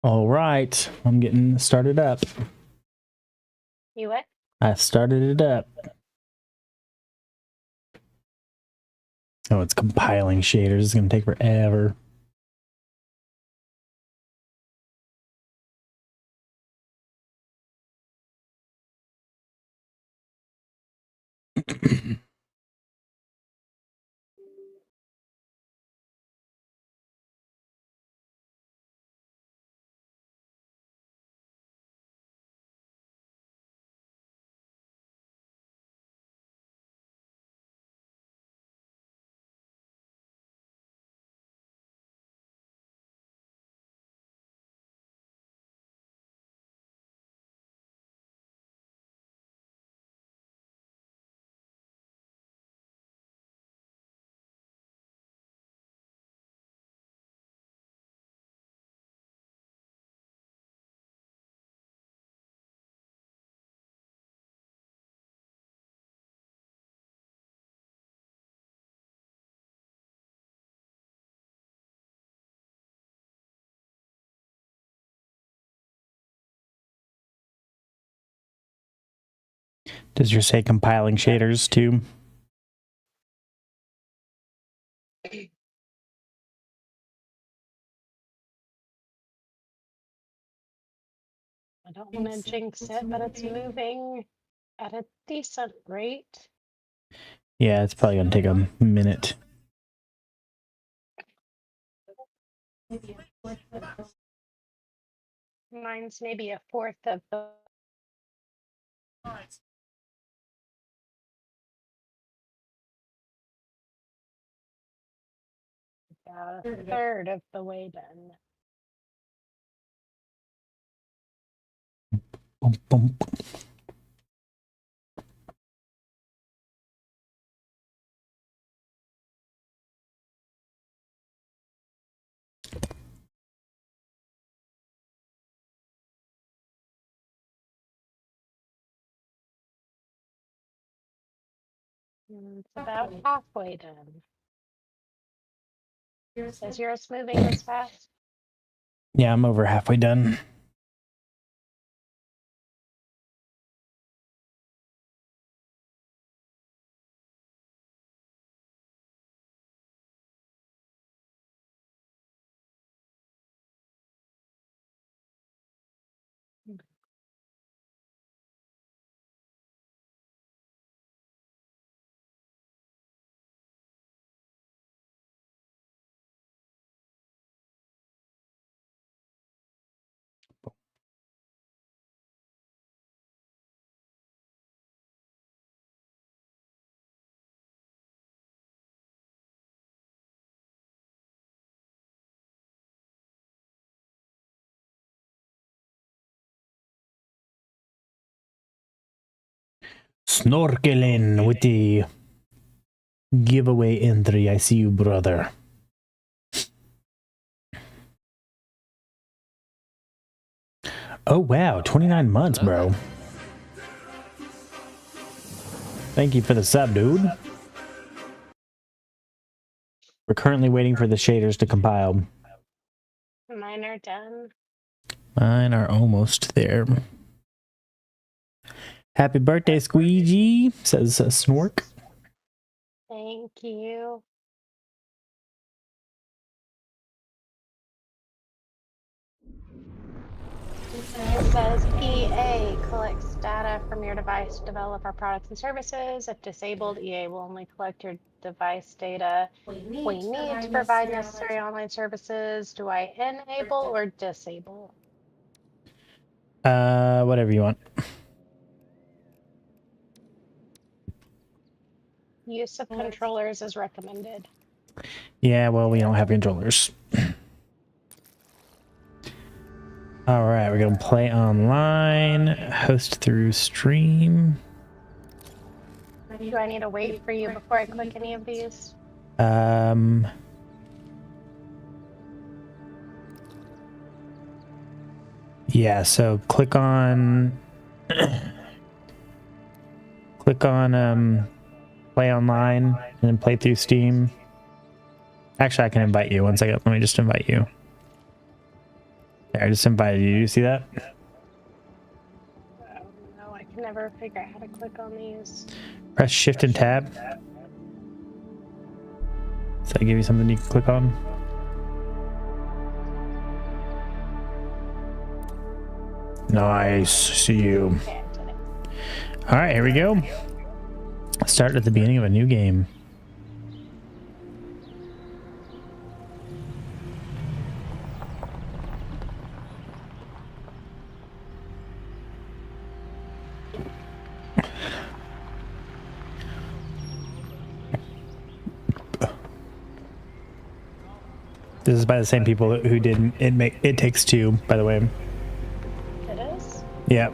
All right, I'm getting started up. You what? I started it up. Oh, it's compiling shaders. It's going to take forever. Does yours say compiling shaders too? I don't want to jinx it, but it's moving at a decent rate. Yeah, it's probably going to take a minute. Mine's maybe a fourth of the. About a third of the way done. Boom, boom. It's about halfway done. Is yours moving this fast? Yeah, I'm over halfway done. Snorkeling with the giveaway entry. I see you, brother. Oh, wow. 29 months, bro. Thank you for the sub, dude. We're currently waiting for the shaders to compile. Mine are done. Mine are almost there. Happy birthday, Squeegee, says Snork. Thank you. It says EA collects data from your device to develop our products and services. If disabled, EA will only collect your device data we need to provide necessary online services. Do I enable or disable? Whatever you want. Use of controllers is recommended. Yeah, well, we don't have controllers. All right, we're gonna play online, host through stream. Do I need to wait for you before I click any of these? Yeah, so click on play online and then play through Steam. Actually, I can invite you. One second, let me just invite you. I just invited you. You see that? Oh, no, I can never figure out how to click on these. Press Shift and Tab. Does that give you something you can click on? Nice. See you. Okay, I did it. All right, here we go. Start at the beginning of a new game. This is by the same people who did It Takes Two, by the way. It is? Yeah.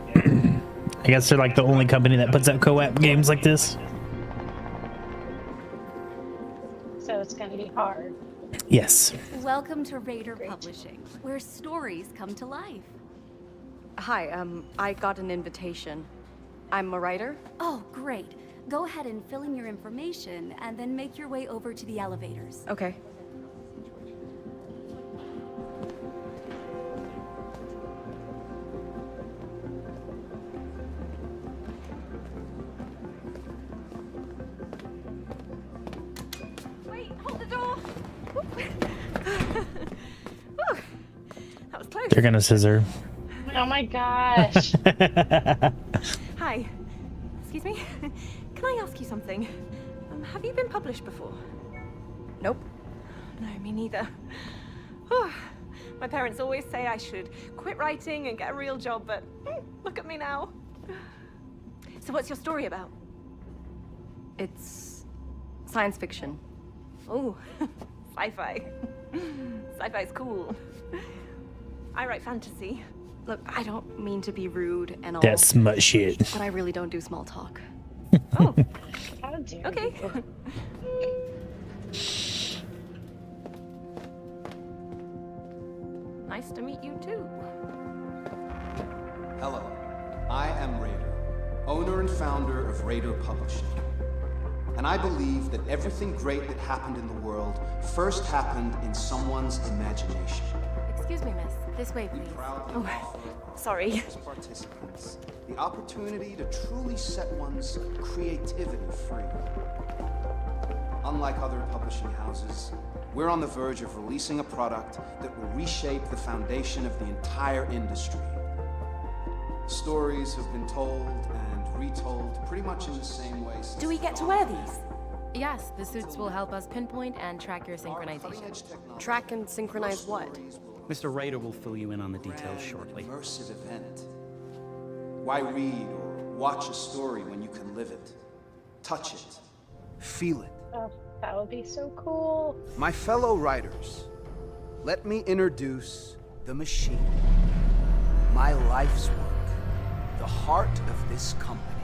I guess they're like the only company that puts out co-op games like this. So it's going to be hard. Yes. Welcome to Raider Publishing, where stories come to life. Hi, I got an invitation. I'm a writer. Oh, great. Go ahead and fill in your information, and then make your way over to the elevators. Okay. Wait, hold the door! That was close. They're gonna scissor. Oh my gosh. Hi. Excuse me? Can I ask you something? Have you been published before? Nope. No, me neither. My parents always say I should quit writing and get a real job, but look at me now. So what's your story about? It's science fiction. Oh, sci-fi. Sci-fi's cool. I write fantasy. Look, I don't mean to be rude and all, That's smut shit. but I really don't do small talk. Oh. How dare Okay. you. Nice to meet you too. Hello, I am Raider, owner and founder of Raider Publishing. And I believe that everything great that happened in the world first happened in someone's imagination. Excuse me, miss. This way, We please. proudly offer Sorry. as participants the opportunity to truly set one's creativity free. Unlike other publishing houses, we're on the verge of releasing a product that will reshape the foundation of the entire industry. Stories have been told and retold pretty much in the same way since Do we get to wear these? Yes, the suits will help us pinpoint and track your synchronization. Track and synchronize what? Mr. Raider will fill you in on the details shortly. Immersive event. Why read or watch a story when you can live it, touch it, feel it? Oh, that would be so cool. My fellow writers, let me introduce the machine. My life's work, the heart of this company.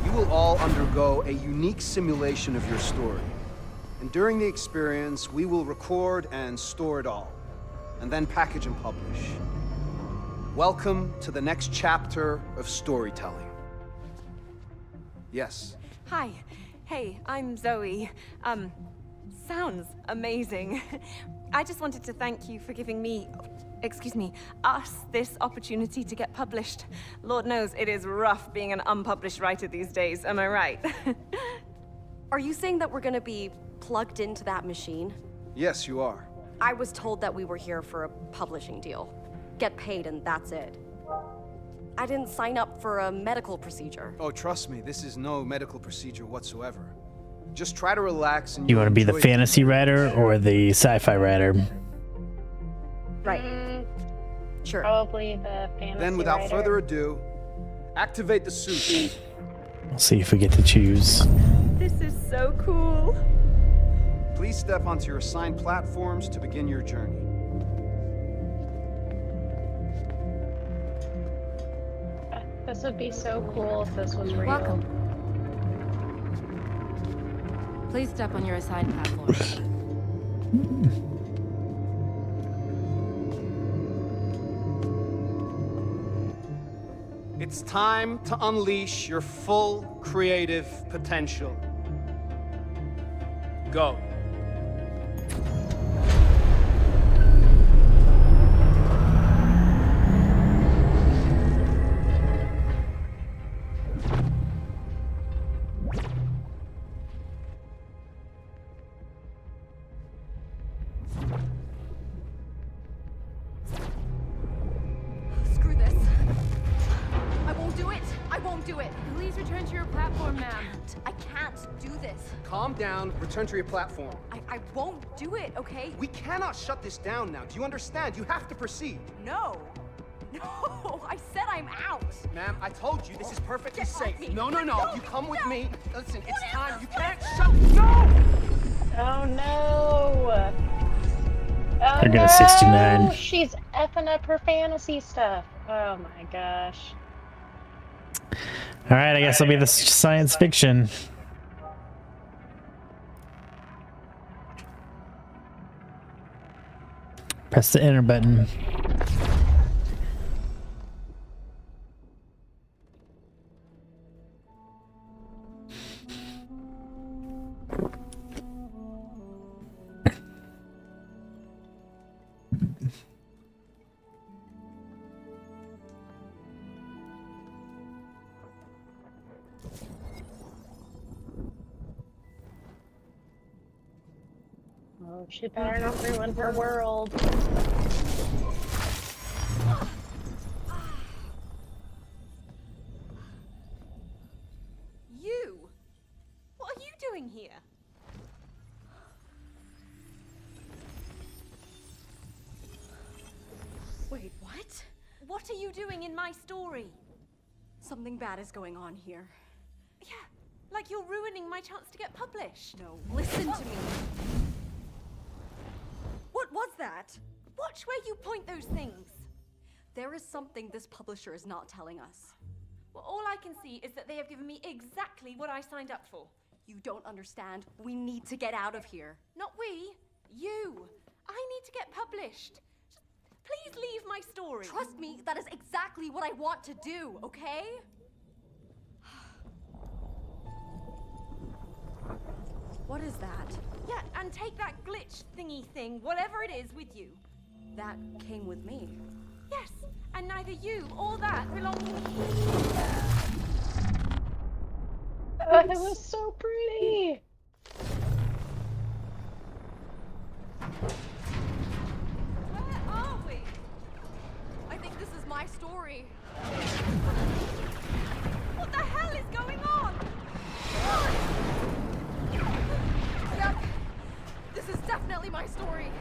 You will all undergo a unique simulation of your story. And during the experience, we will record and store it all, and then package and publish. Welcome to the next chapter of storytelling. Yes. Hi. Hey, I'm Zoe. Sounds amazing. I just wanted to thank you for giving me, us this opportunity to get published. Lord knows it is rough being an unpublished writer these days, am I right? Are you saying that we're gonna be plugged into that machine? Yes, you are. I was told that we were here for a publishing deal. Get paid and that's it. I didn't sign up for a medical procedure. Oh, trust me, this is no medical procedure whatsoever. Just try to relax and You want to be the enjoy- fantasy writer or the sci-fi writer? Right. Sure. Probably the fantasy Then, without writer. further ado, activate the suit. We'll see if we get to choose. This is so cool. Please step onto your assigned platforms to begin your journey. This would be so cool if this was real. Welcome. Please step on your assigned platform. It's time to unleash your full creative potential. Go. do it. Please return to your platform, ma'am. I can't do this. Calm down, return to your platform. I won't do it, okay? We cannot shut this down now. Do you understand? You have to proceed. No. No, I said I'm out. Ma'am, I told you this is perfectly Get off safe. me. No. No, You come with no. me. Listen, it's is time. this? You What can't is shut. No! Oh no! Oh They're gonna no! 69. She's effing up her fantasy stuff. Oh my gosh. All right, I guess it'll be the science fiction. Press the enter button. Oh, she better not ruin her world. You? What are you doing here? Wait, what? What are you doing in my story? Something bad is going on here. Yeah, like you're ruining my chance to get published. No, listen to me. What was that? Watch where you point those things. There is something this publisher is not telling us. Well, all I can see is that they have given me exactly what I signed up for. You don't understand. We need to get out of here. Not we, you. I need to get published. Just please leave my story. Trust me, that is exactly what I want to do, okay? What is that? Yeah, and take that glitch thingy thing, whatever it is, with you. That came with me. Yes, and neither you or that belong here. Oh, it was so pretty. Where are we? I think this is my story. What the hell is going on? Yep. This is definitely my story.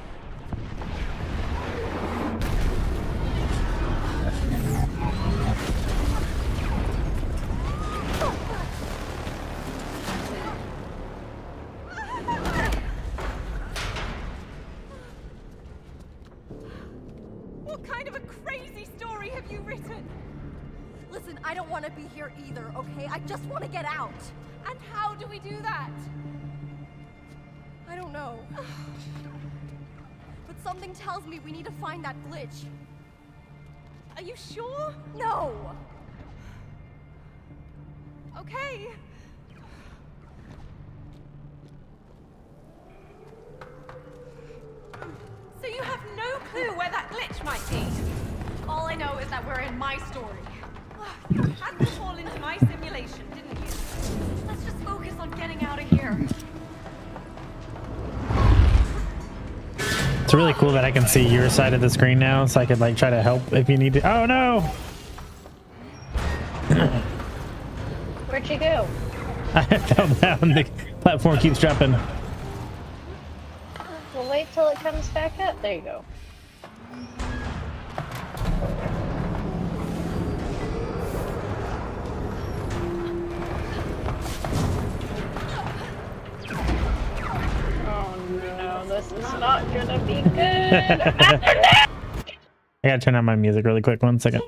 What kind of a crazy story have you written? Listen, I don't want to be here either, okay? I just want to get out. And how do we do that? I don't know. But something tells me we need to find that glitch. Are you sure? No! Okay. So you have no clue where that glitch might be? All I know is that we're in my story. You had to fall into my simulation, didn't you? Let's just focus on getting out of here. It's really cool that I can see your side of the screen now, so I could like try to help if you need to. Oh no! Where'd you go? I fell down. The platform keeps dropping. Well, wait till it comes back up. There you go. Oh no, this is not gonna be good. I gotta turn on my music really quick. 1 second.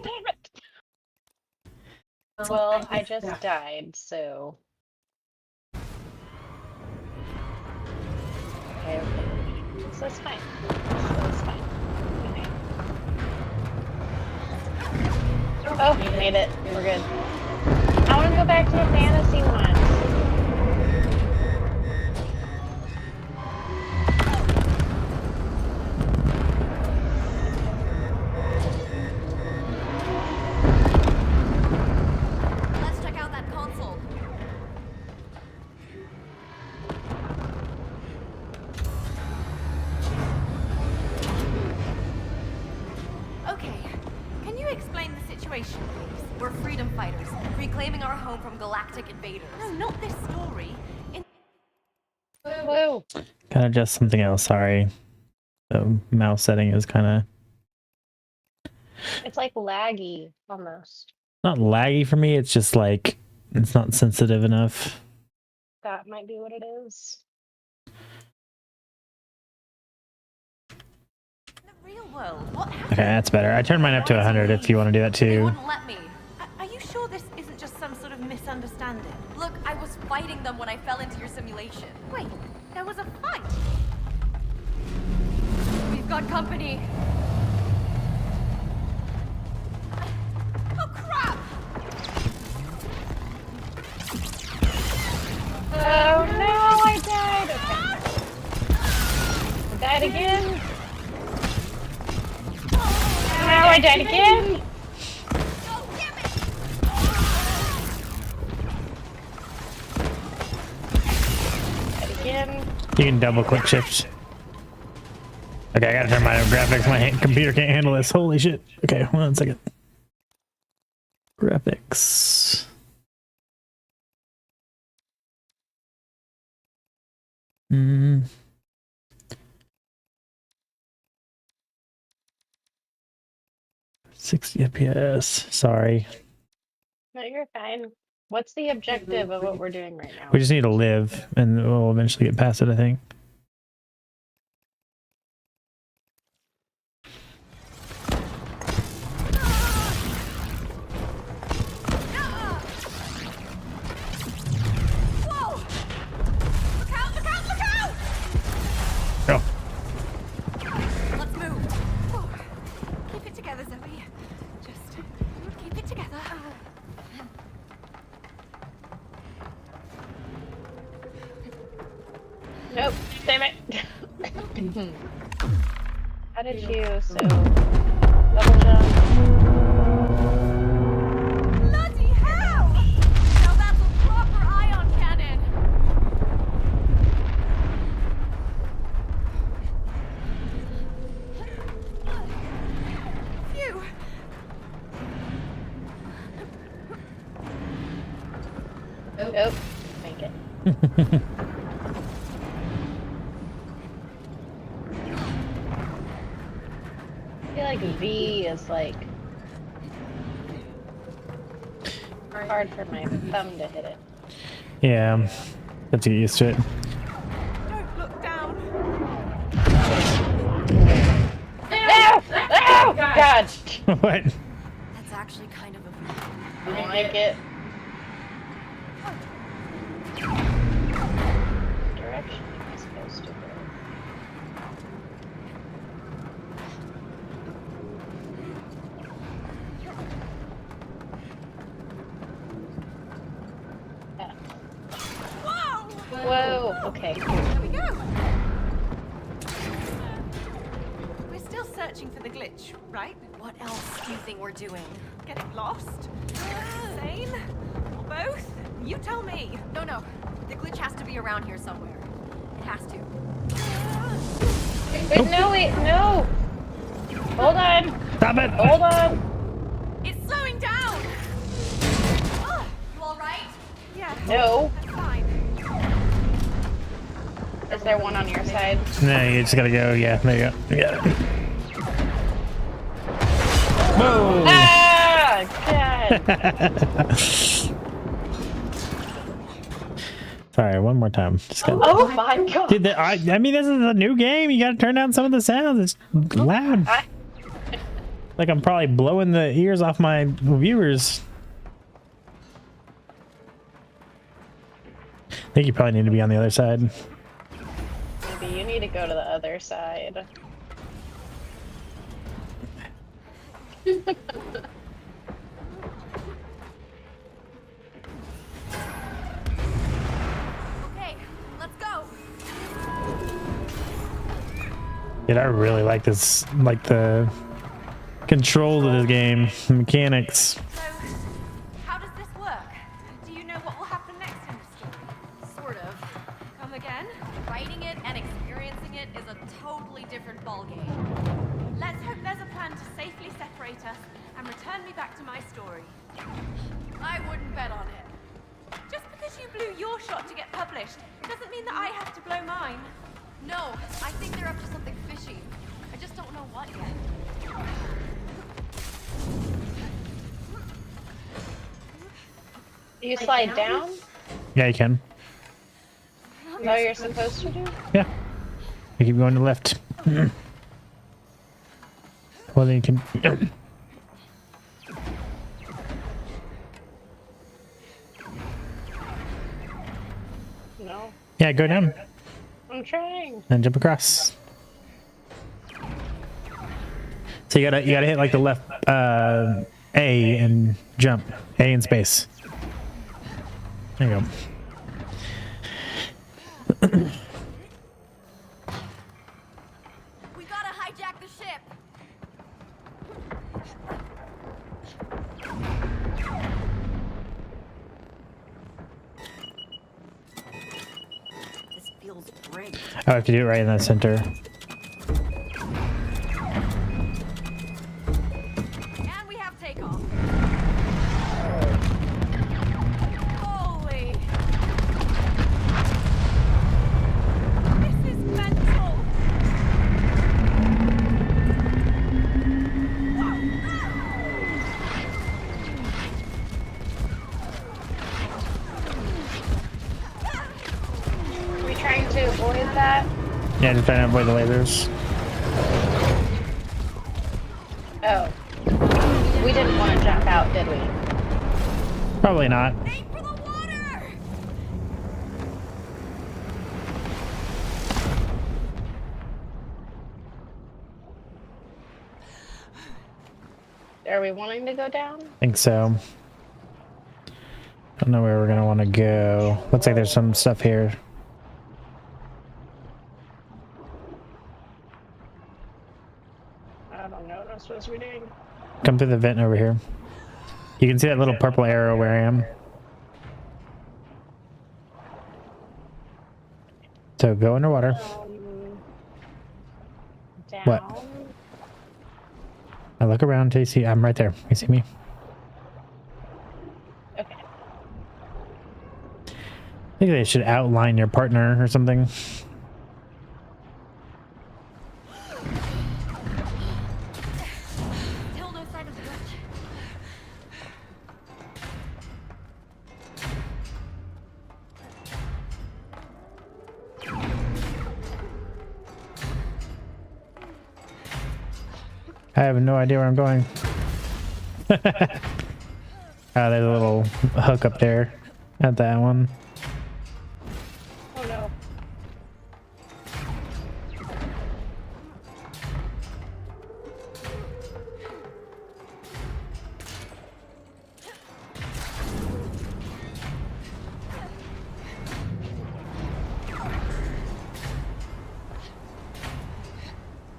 Well, I just died, so. Okay. So it's fine. So it's fine. Okay. Oh, made it. We're good. I want to go back to the fantasy one. Let's check out that console. Okay. Can you explain the situation, please? We're freedom fighters, reclaiming our home from galactic invaders. No, not this story. Whoa. Gotta adjust something else. Sorry. The mouse setting is kind of It's like laggy almost. not laggy for me. It's just like it's not sensitive enough. That might be what it is. In the real world, what happened? Okay, that's better. I turned mine up to 100 if you want to do that They too. wouldn't let me. Are you sure this isn't just some sort of misunderstanding? Look, I was fighting them when I fell into your simulation. Wait, there was a fight. We've got company. Oh crap! Oh no, I died! Okay. I died again. Now I died again. Oh, damn it! Died again. You can double click shift. Okay, I gotta turn my graphics. My computer can't handle this. Holy shit. Okay, hold on a second. Graphics. Hmm. 60 FPS. Sorry. No, you're fine. What's the objective of what we're doing right now? We just need to live, and we'll eventually get past it, I think. Whoa! Look out! Look out! Look out! Go. Let's move. Whoa. Keep it together, Zoe. Just keep it together. Nope. Damn it. How did you double jump? Bloody hell! Now that's a proper ion cannon. Phew! Nope. Make it. I feel like V is like hard for my thumb to hit it. Yeah, have to get used to it. Don't look down. No! Oh, God! What? That's actually kind of a... I don't like it. Direction am I supposed to go? Yeah. Whoa! Whoa, okay. There we go. We're still searching for the glitch, right? What else do you think we're doing? Getting lost? Insane? Or both? You tell me. No. The glitch has to be around here somewhere. It has to. Wait, no, wait, no! Hold on! Stop it! Hold on! It's slowing down! You all right? Yeah. No. That's fine. Is there one on your side? No, you just gotta go. Yeah, there you go. You got it. Whoa! Ah! God! Sorry, one more time. Just gotta... Oh my God! Dude, I mean, this is a new game. You gotta turn down some of the sounds. It's loud. Like I'm probably blowing the ears off my viewers. I think you probably need to be on the other side. Maybe you need to go to the other side. Okay, let's go. Dude, I really like this, like the controls of this game, the mechanics. So, how does this work? Do you know what will happen next in the story? Sort of. Come again? Writing it and experiencing it is a totally different ballgame. Let's hope there's a plan to safely separate us and return me back to my story. I wouldn't bet on it. Just because you blew your shot to get published doesn't mean that I have to blow mine. No, I think they're up to something fishy. I just don't know what yet. You slide down? Yeah, you can. Is that what you're supposed to do? Yeah. You keep going to the left. Well, then you can. No. Yeah, go down I'm trying. and jump across. So you gotta hit like the left A and jump. A and space. There you go. We gotta hijack the ship. This feels great. I have to do it right in the center. And we have takeoff. Holy. This is mental. Are we trying to avoid that? Yeah, just trying to avoid the lasers. Oh. We didn't want to jump out, did we? Probably not. Aim for the water! Are we wanting to go down? Think so. Don't know where we're gonna want to go. Looks like there's some stuff here. I don't know what I'm supposed to be doing. Come through the vent over here. You can see that little purple arrow where I am. So go underwater. Down. What? I look around until you see. I'm right there. You see me? Okay. I think they should outline your partner or something. Still no sign of the witch. I have no idea where I'm going. There's a little hook up there at that one. Oh no.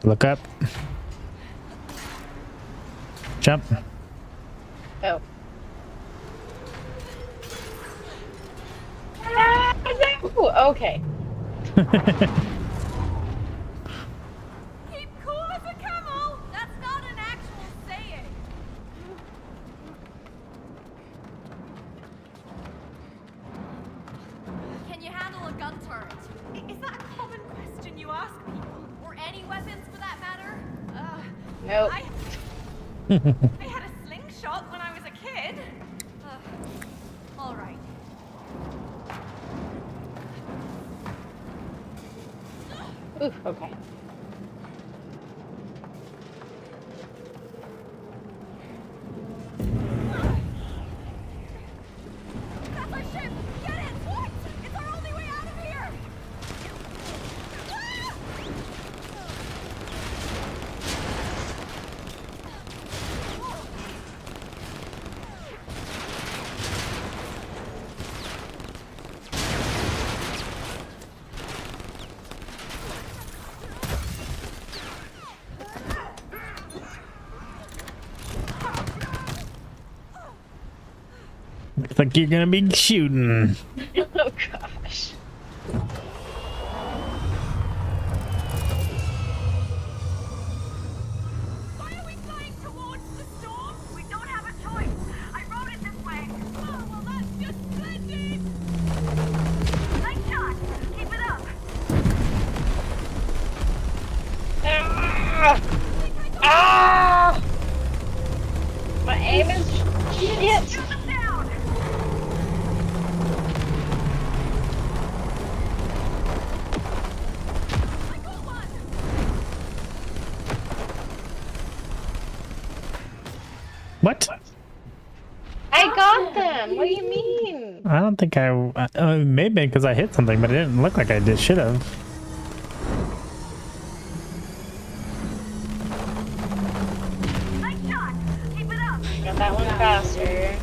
Look up. Jump. Oh. Ah, no! Okay. Keep cool as a camel! That's not an actual saying. Can you handle a gun turret? Is that a common question you ask people? Or any weapons for that matter? Nope. I had a slingshot when I was a kid. All right. Oof, okay. That's our ship! Get it! What? It's our only way out of here! Looks like you're gonna be shooting. Oh gosh. Why are we flying towards the storm? What? I got them. What do you mean? I don't think maybe because I hit something, but it didn't look like I did. Should have. Got that one faster.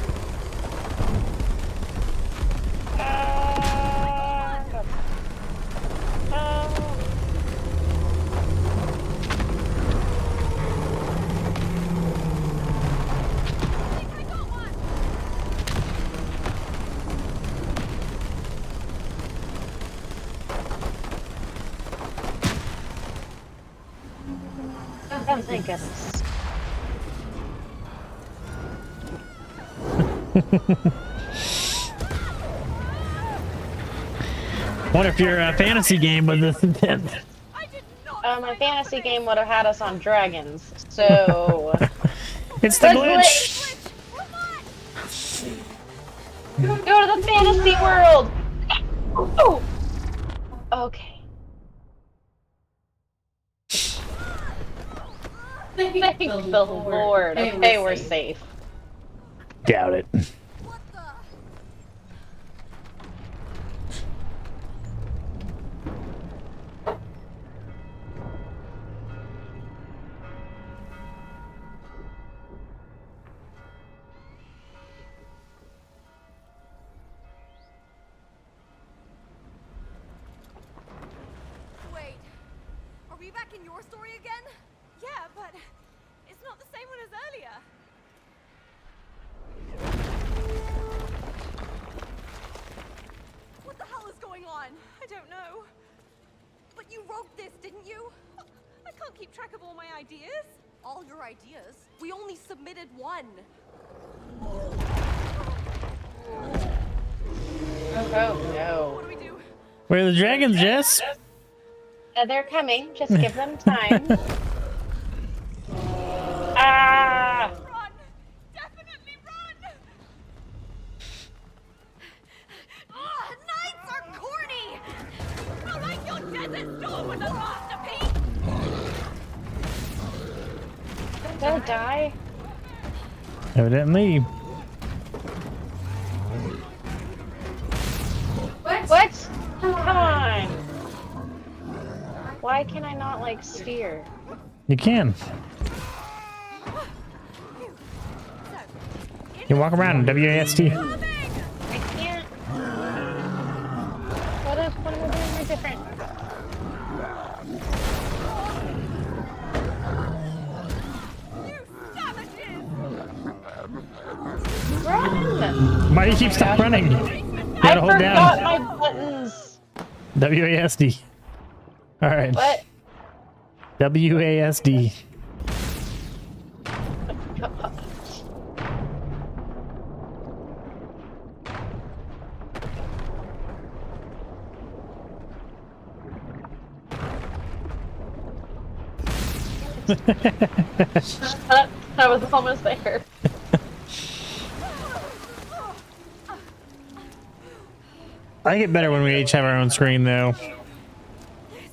Oh, thank goodness. Wonder if your fantasy game was this intense. My fantasy game would have had us on dragons, so... It's the glitch! Go to the fantasy world! Oh! Okay. Thank the Lord. Okay, we're safe. Doubt it. Wait, are we back in your story again? Yeah, but it's not the same one as earlier. What the hell is going on? I don't know. But you wrote this, didn't you? I can't keep track of all my ideas. All your ideas? We only submitted one. Oh no. What do we do? Where are the dragons, Jess? They're coming. Just give them time. Ah! Run! Definitely run! Ugh, nights are corny! Not like your desert storm was a masterpiece! Don't die. Evidently. What? Come on. Why can I not, like, steer? You can. You walk around WASD. I can't. What am I doing different? Run! Why do you keep stop running? You I gotta hold forgot down. my buttons. WASD. Alright. What? WASD. I was almost there. I get better when we each have our own screen, though.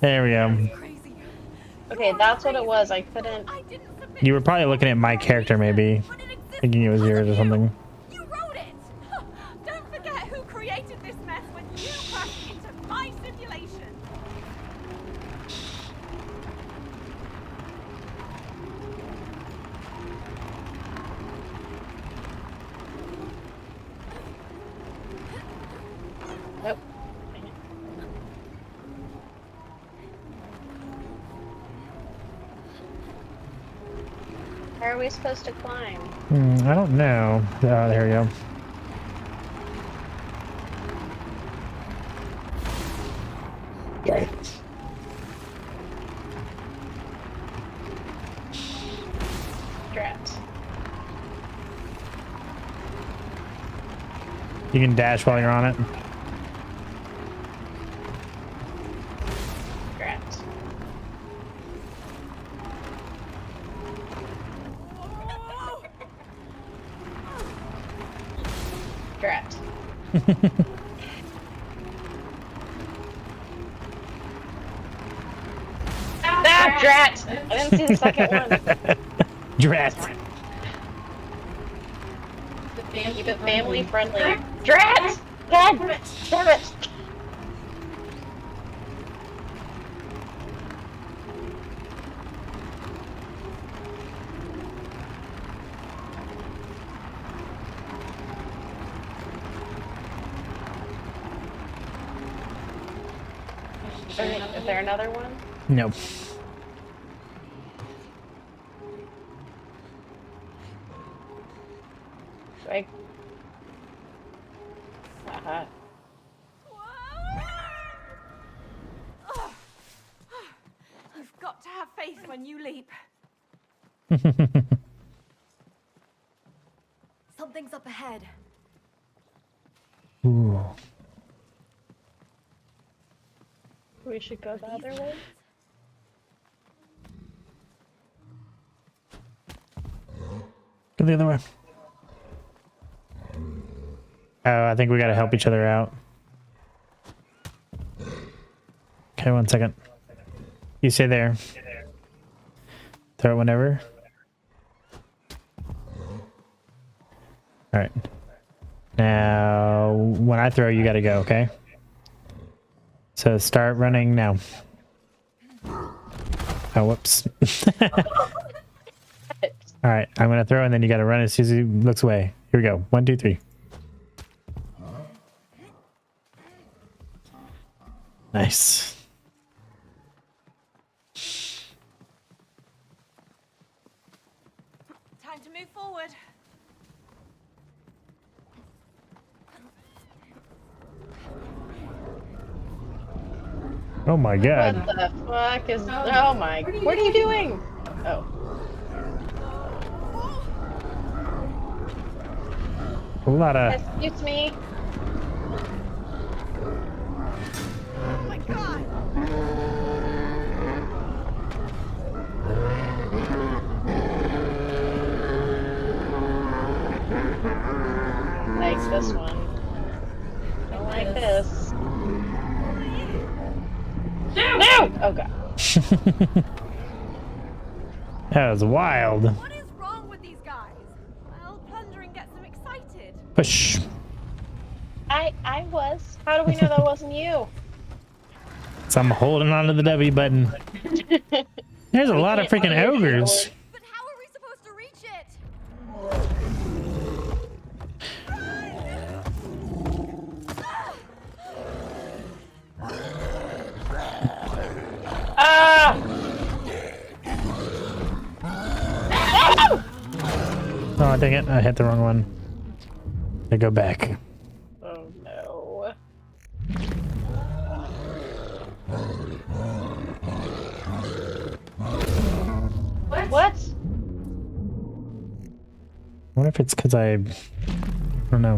There we go. Okay, that's what it was. I couldn't. You were probably looking at my character, maybe. Thinking it was yours or something. You wrote it! Don't forget who created this mess when you crashed into my simulation! Nope. How are we supposed to climb? I don't know. Oh, there we go. Drat. You can dash while you're on it. Drat. Drat. Ah, drat! I didn't see the second one. Drat. Keep it family friendly. Drat! God damn it! Is there another one? Nope. Like, uh-huh. You've got to have faith when you leap. Something's up ahead. Ooh. We should go the other way. Go the other way. Oh, I think we gotta help each other out. Okay, 1 second. You stay there. Throw it whenever. Alright. Now, when I throw, you gotta go, okay? So start running now. Oh, whoops. Alright, I'm gonna throw and then you gotta run as soon as he looks away. Here we go. 1, 2, 3. Nice. Time to move forward. Oh my god. What the fuck is... Oh my... What are you doing? Oh. A lot of... Excuse me. Oh my god! Like this one. Don't like this. No! Oh god. That was wild. What is wrong with these guys? Well, plundering gets them excited. Push. I was. How do we know that wasn't you? So I'm holding on to the W button. There's a lot of freaking ogres. But how are we supposed to reach it? Ah! Oh, dang it. I hit the wrong one. I go back. Oh no. What? I wonder if it's because I don't know.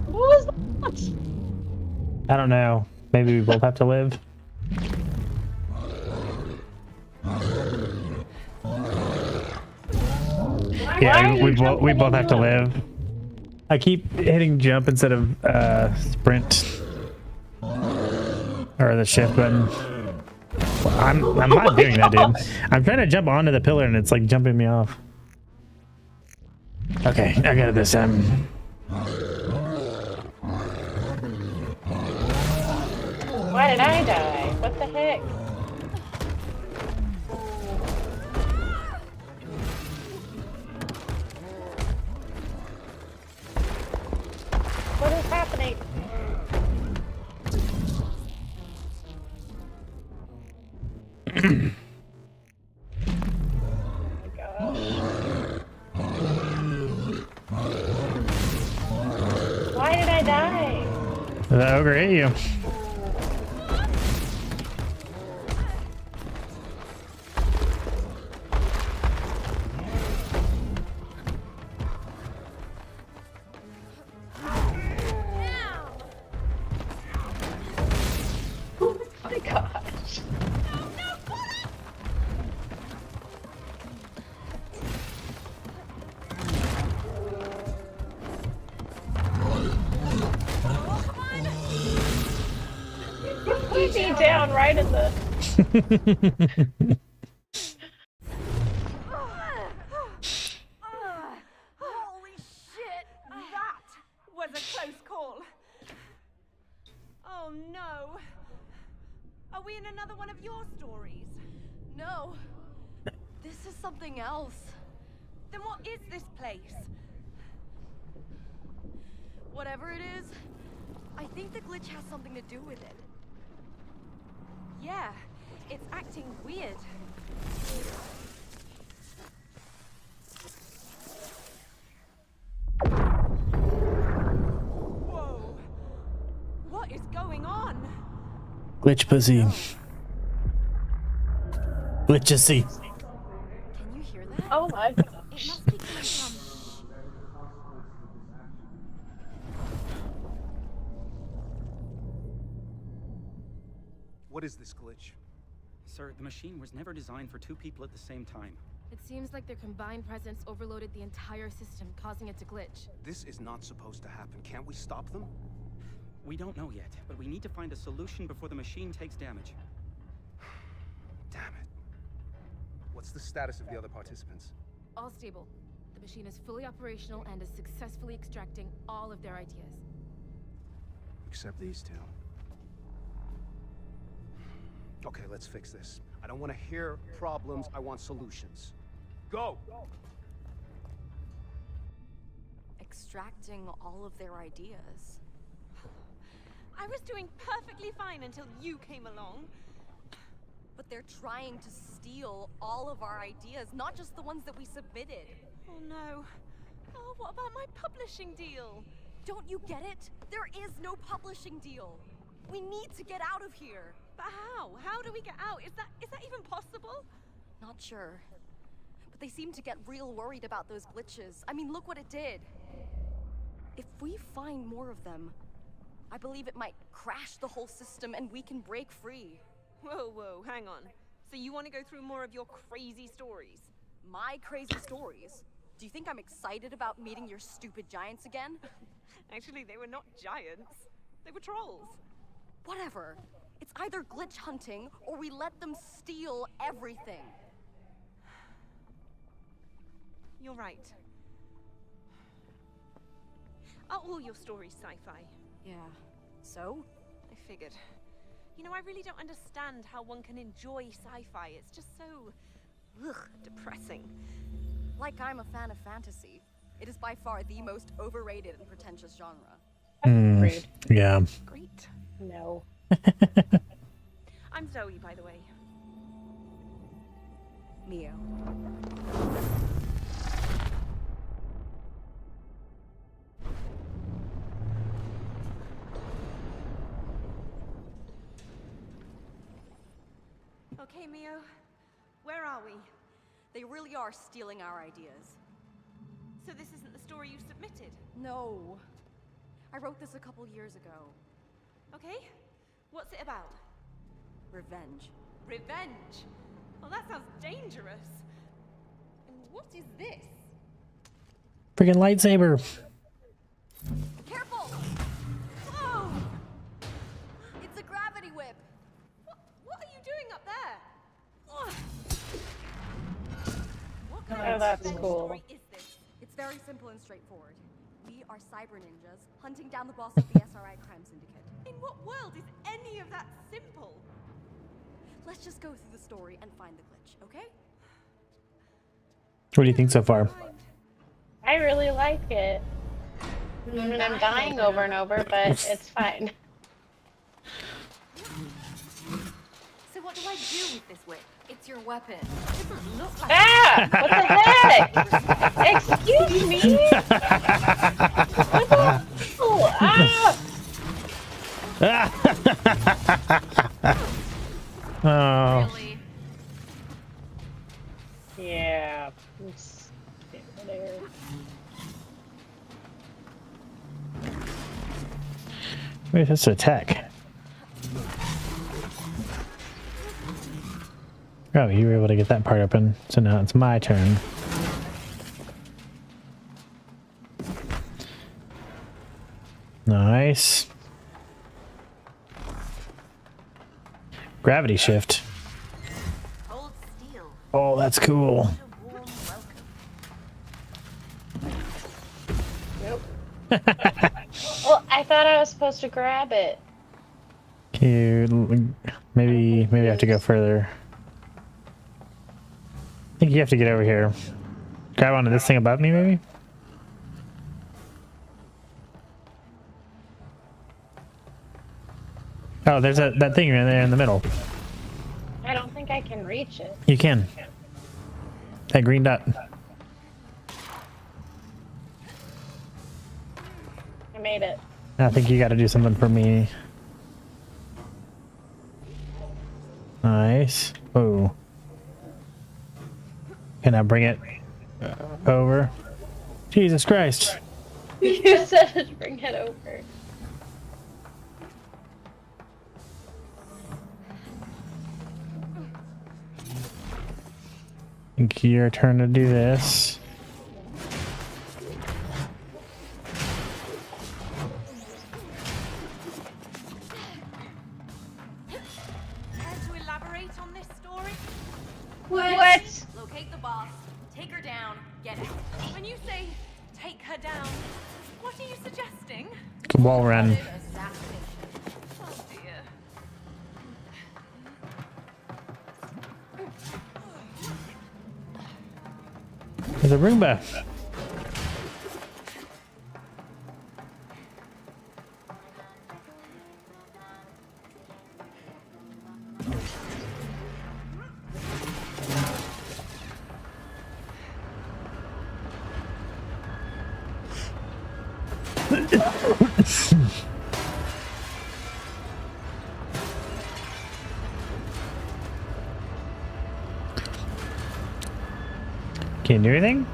What was that? I don't know. Maybe we both have to live. Yeah, we both have to live. I keep hitting jump instead of sprint or the shift button. Well, I'm not doing that, dude. I'm trying to jump onto the pillar and it's like jumping me off. Okay, I got it this time. Why did I die? What the heck? What is happening? Oh my gosh. Why did I die? The ogre hit you. Oh my gosh. Put me down right in the... Are we in another one of your stories? No. This is something else. Then what is this place? Whatever it is, I think the glitch has something to do with it. Yeah, it's acting weird. Whoa! What is going on? Glitch pussy. Glitchessy. Can you hear that? Oh my It gosh. must be coming from... What is this glitch? Sir, the machine was never designed for 2 people at the same time. It seems like their combined presence overloaded the entire system, causing it to glitch. This is not supposed to happen. Can't we stop them? We don't know yet, but we need to find a solution before the machine takes damage. Damn it. What's the status of the other participants? All stable. The machine is fully operational and is successfully extracting all of their ideas. Except these 2. Okay, let's fix this. I don't want to hear problems, I want solutions. Go! Extracting all of their ideas. I was doing perfectly fine until you came along. But they're trying to steal all of our ideas, not just the ones that we submitted. Oh no. Oh, what about my publishing deal? Don't you get it? There is no publishing deal. We need to get out of here. But how? How do we get out? Is that even possible? Not sure. But they seem to get real worried about those glitches. I mean, look what it did. If we find more of them, I believe it might crash the whole system and we can break free. Whoa, hang on. So you want to go through more of your crazy stories? My crazy stories? Do you think I'm excited about meeting your stupid giants again? Actually, they were not giants. They were trolls. Whatever. It's either glitch hunting or we let them steal everything. You're right. Are all your stories sci-fi? Yeah. So? I figured. You know, I really don't understand how one can enjoy sci-fi. It's just so... depressing. Like I'm a fan of fantasy. It is by far the most overrated and pretentious genre. Rude. Yeah. Great. No. I'm Zoe, by the way. Mio. Okay, Mio. Where are we? They really are stealing our ideas. So this isn't the story you submitted? No. I wrote this a couple years ago. Okay. What's it about? Revenge. Revenge? Well, that sounds dangerous. And what is this? Freaking lightsaber. Careful! Whoa! It's a gravity whip. What are you doing up there? Ugh. What Oh, kind of that's revenge cool. story is this? It's very simple and straightforward. We are cyber ninjas hunting down the boss of the SRI crime syndicate. In what world is any of that simple? Let's just go through the story and find the glitch, okay? What do you think so far? I really like it. I mean, I'm dying over and over, but it's fine. So what do I do with this whip? It's your weapon. It doesn't look like Ah! What the heck? Excuse me? What the? Oh, ah! Oh. Really? Yeah. Let's get there. Wait, that's an attack. Oh, you were able to get that part open, so now it's my turn. Nice. Gravity shift. cold steel. Oh, that's cool. A warm welcome. Nope. Well, I thought I was supposed to grab it. Cute. Maybe I have to go further. I think you have to get over here. Grab onto this thing above me, maybe? Oh, there's that thing right there in the middle. I don't think I can reach it. You can. That green dot. I made it. I think you got to do something for me. Nice. Oh. Can I bring it over? Jesus Christ. You said to bring it over. I think your turn to do this. Care to elaborate on this story? What? Locate the boss, take her down, get out. When you say take her down, what are you suggesting? Wall run. Assassination. Oh dear. There's a Roomba. Can't do anything?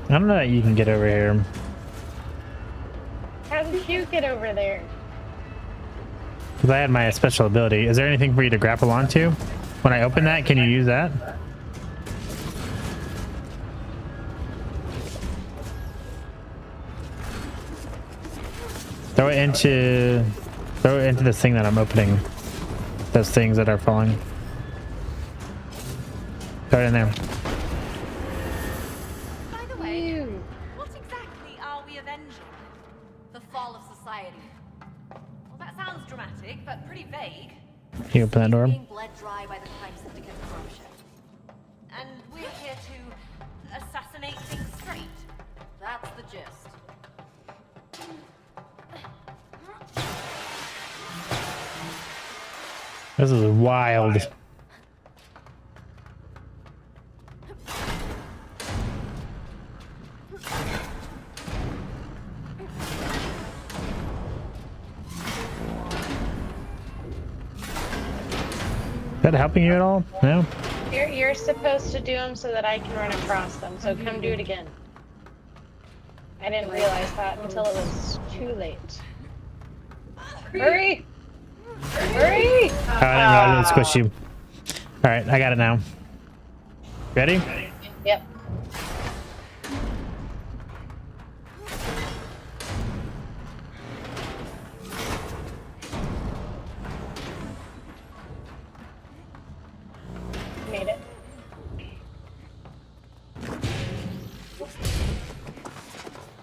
I don't know that you can get over here. How did you get over there? Because I had my special ability. Is there anything for you to grapple onto? When I open that, can you use that? Throw it into this thing that I'm opening. Those things that are falling. Throw it in there. By the way, what exactly are we avenging? The fall of society. Well, that sounds dramatic, but pretty vague. Can you open that door? Being bled dry by the crime syndicate corruption. And we're here to assassinate things straight. That's the gist. This is wild. Is that helping you at all? No? You're supposed to do them so that I can run across them, so come do it again. I didn't realize that until it was too late. Hurry! Hurry! Oh, I didn't realize it squished you. Alright, I got it now. Ready? Yep. Made it.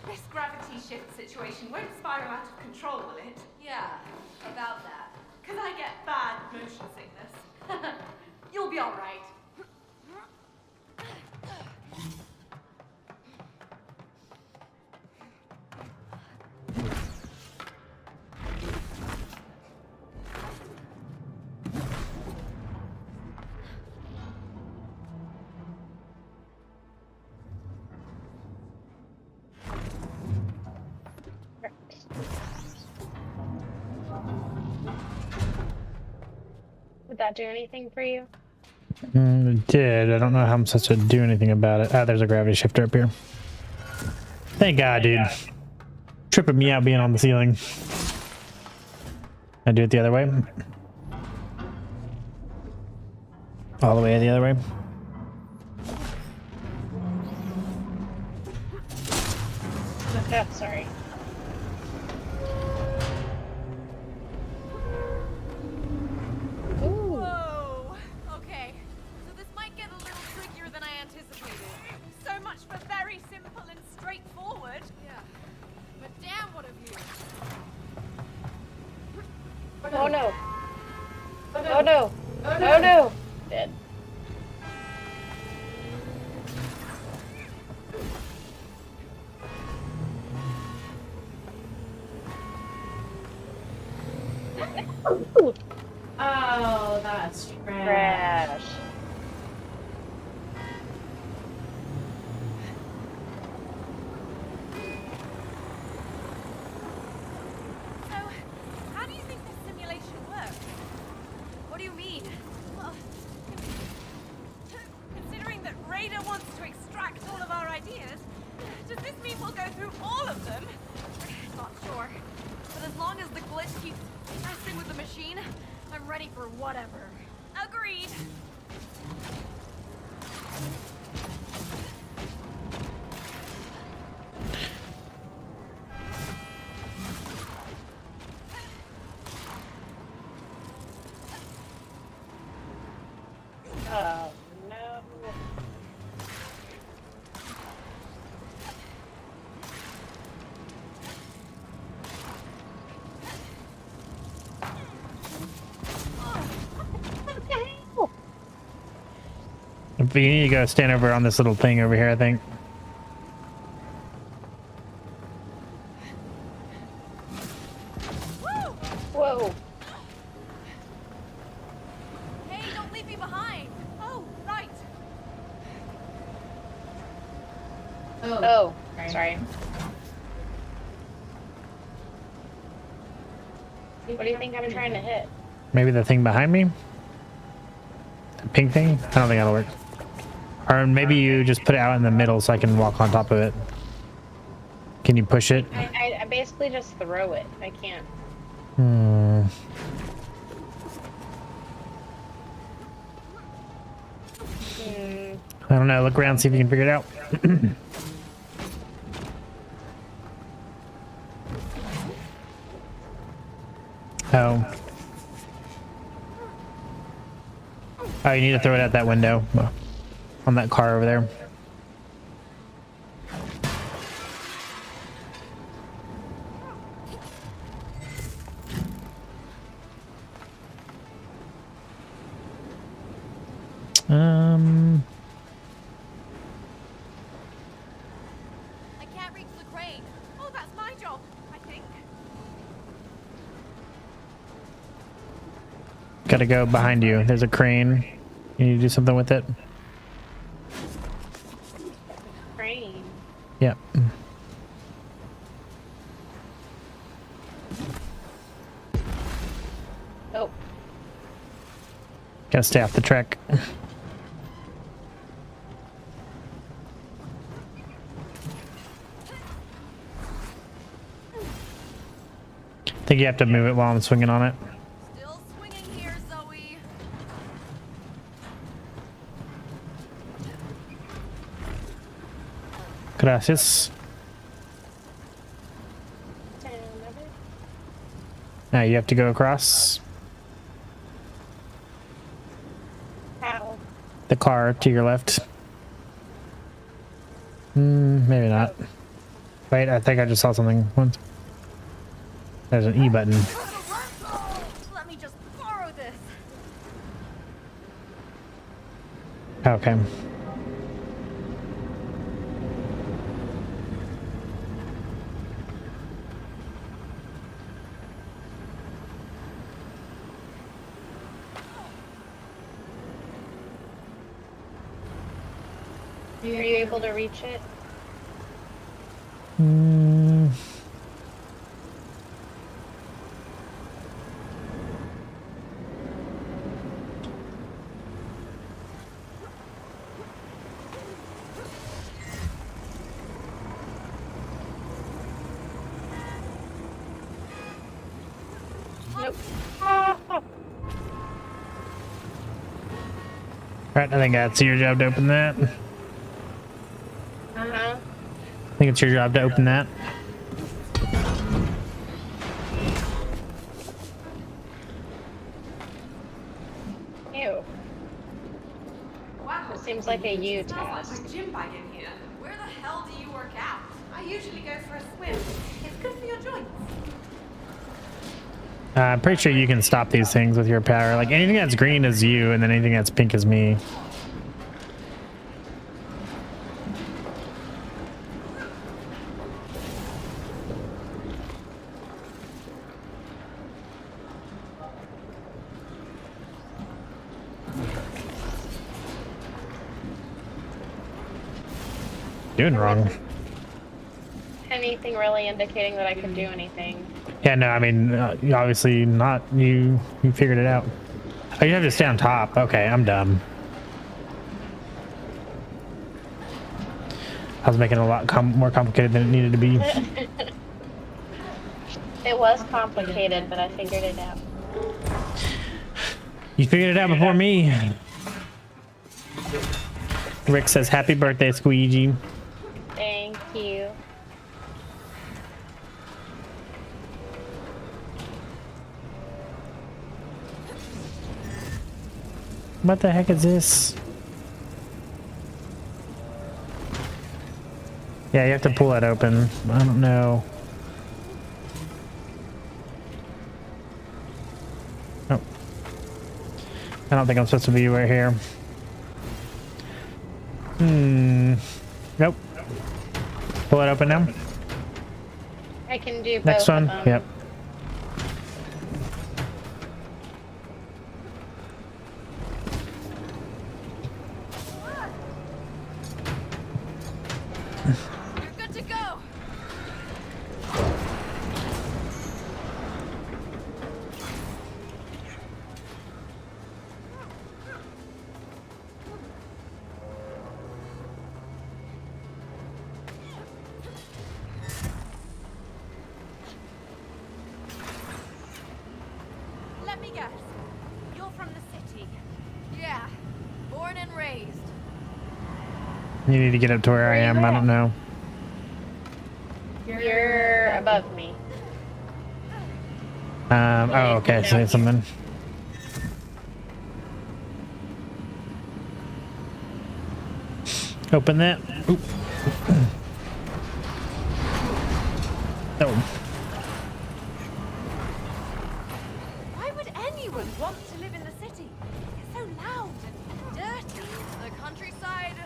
This gravity shift situation won't spiral out of control, will it? Yeah, about that. Because I get bad motion sickness. You'll be alright. Did that do anything for you? It did. I don't know how I'm supposed to do anything about it. Ah, there's a gravity shifter up here. Thank God, dude. Tripping me out being on the ceiling. I do it the other way. All the way the other way. Oh, sorry. Oh no! Oh no! Oh no! Dead. Oh, that's Trash. So, how do you think this simulation works? What do you mean? Well, considering that Raider wants to extract all of our ideas, does this mean we'll go through all of them? Not sure. But as long as the glitch keeps messing with the machine, I'm ready for whatever. Agreed. Oh no. But you need to go stand over on this little thing over here, I think. Whoa. Hey, don't leave me behind. Oh, right. Oh, sorry. What do you think I'm trying to hit? Maybe the thing behind me? The pink thing? I don't think that'll work. Or maybe you just put it out in the middle so I can walk on top of it. Can you push it? I basically just throw it. I can't. I don't know. Look around, see if you can figure it out. Oh. Oh, you need to throw it out that window. On that car over there. I can't reach the crane. Oh, that's my job, I think. Gotta go behind you. There's a crane. You need to do something with it. Crane. Yep. Oh. Gotta stay off the track. I think you have to move it while I'm swinging on it. Still swinging here, Zoe. Gracias. Now you have to go across How? the car to your left. Maybe not. Wait, I think I just saw something once. There's an E button. Let me just borrow this. Okay. Are you able to reach it? Nope. Right, I think that's your job to open that. Uh-huh. I think it's your job to open that. Ew. Wow. It seems like a you Smells like task. my gym bag in here. Where the hell do you work out? I usually go for a swim. It's good for your joints. I'm pretty sure you can stop these things with your power. Like anything that's green is you, and then anything that's pink is me. Doing wrong. Anything really indicating that I could do anything? Yeah, no, I mean, obviously not. You figured it out. Oh, you have to stay on top. Okay, I'm dumb. I was making it a lot more complicated than it needed to be. It was complicated, but I figured it out. You figured it out before me. Rick says, "Happy birthday, Squeegee." Thank you. What the heck is this? Yeah, you have to pull that open. I don't know. Oh. I don't think I'm supposed to be right here. Nope. Pull it open now. I can do both. Next one. Of them. Yep. You're good to go. Let me guess. You're from the city. Yeah. Born and raised. You need to get up to where I am. I don't know. You're above me. Oh, okay. Say something. Open that. Oop. Oh. Why would anyone want to live in the city? It's so loud and dirty. The countryside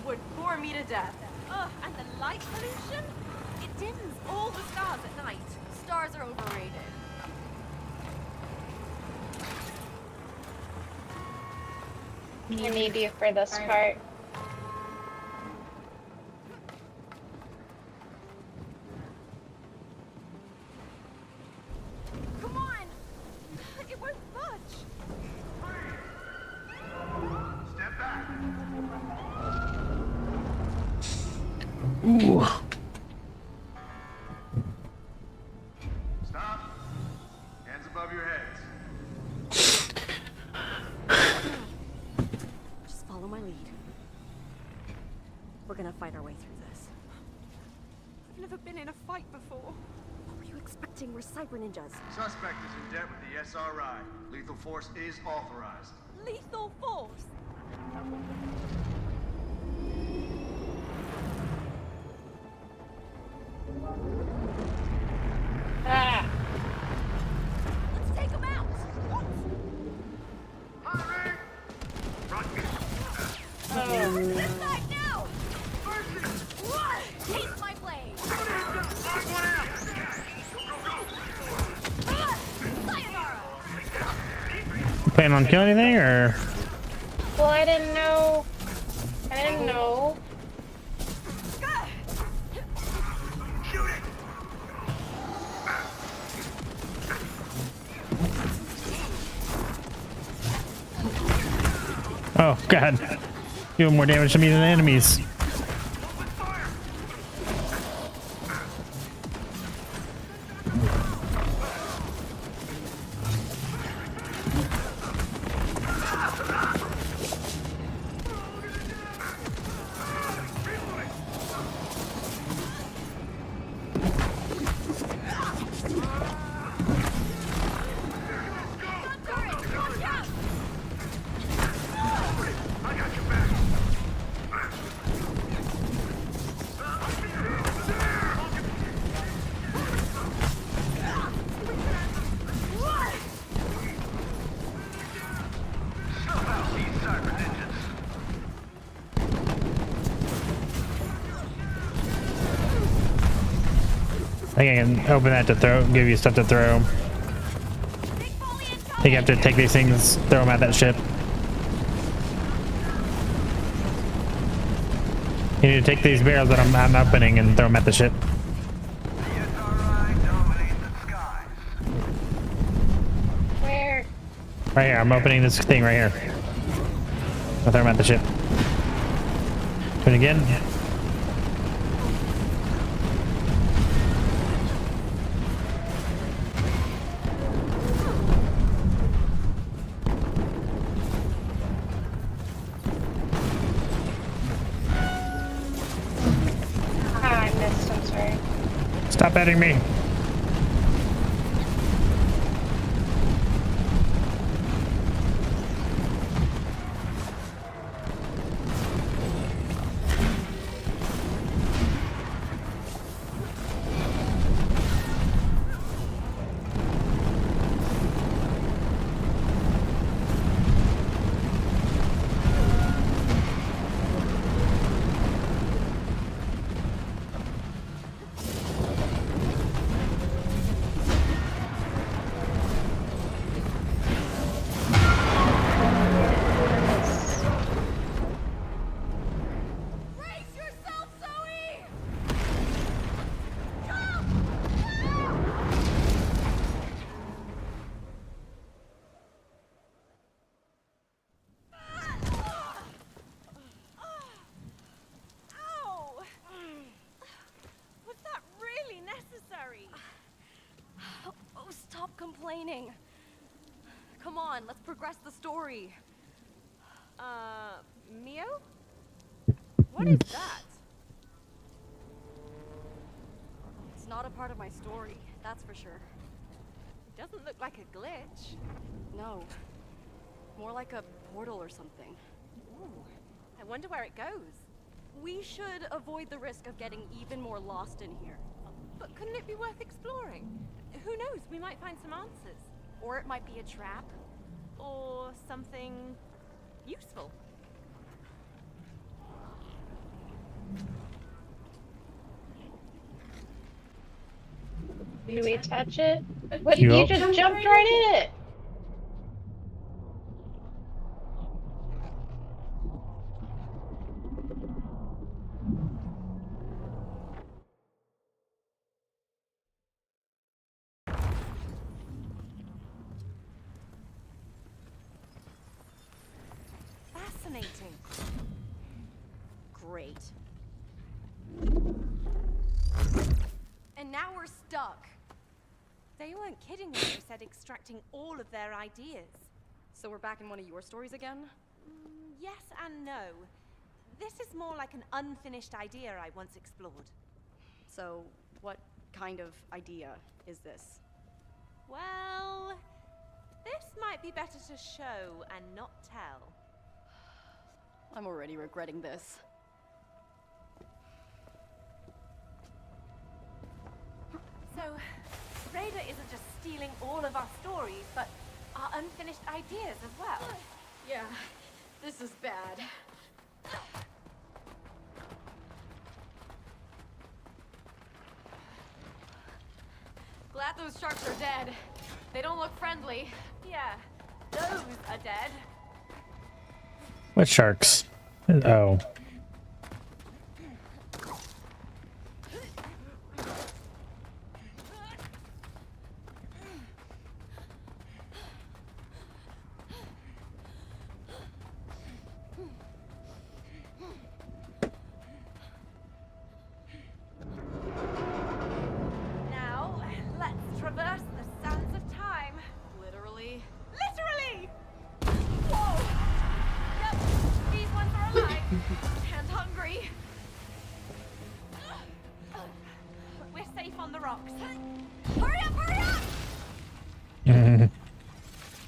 would bore me to death. And the light pollution? It dims all the stars at night. Stars are overrated. I need you for this part. Come on! It won't budge. Step back. Ooh. Stop. Hands above your heads. Just follow my lead. We're gonna fight our way through this. I've never been in a fight before. What were you expecting? We're cyber ninjas. Suspect is in debt with the SRI. Lethal force is authorized. Lethal force! Ah! Let's take them out! What? Hurry! This side now! What? Taste my blade! Sayonara! You plan on killing anything, or? Well, I didn't know. I didn't know. Oh God! Doing more damage to me than the enemies. think I can open that to throw, give you stuff to throw. I think you have to take these things, throw them at that ship. You need to take these barrels that I'm opening and throw them at the ship. Where? Right here. I'm opening this thing right here. I'll throw them at the ship. Do it again. I missed, I'm sorry. Stop adding me. Complaining. Come on, let's progress the story. Mio? What is that? It's not a part of my story, that's for sure. It doesn't look like a glitch. No. More like a portal or something. Ooh, I wonder where it goes. We should avoid the risk of getting even more lost in here. But couldn't it be worth exploring? Who knows, we might find some answers. Or it might be a trap. Or something useful. Do we touch it? What? You just jumped right in it. Fascinating. Great. And now we're stuck. They weren't kidding when they said extracting all of their ideas. So we're back in one of your stories again? Yes and no. This is more like an unfinished idea I once explored. So, what kind of idea is this? Well, this might be better to show and not tell. I'm already regretting this. So, Raider isn't just stealing all of our stories, but our unfinished ideas as well. Yeah, this is bad. Glad those sharks are dead. They don't look friendly. Yeah, those are dead. What sharks? Oh. Now, let's traverse the sands of time. Literally. Literally! Whoa! Yep, these ones are alive. And hungry. We're safe on the rocks. Hurry up, hurry up!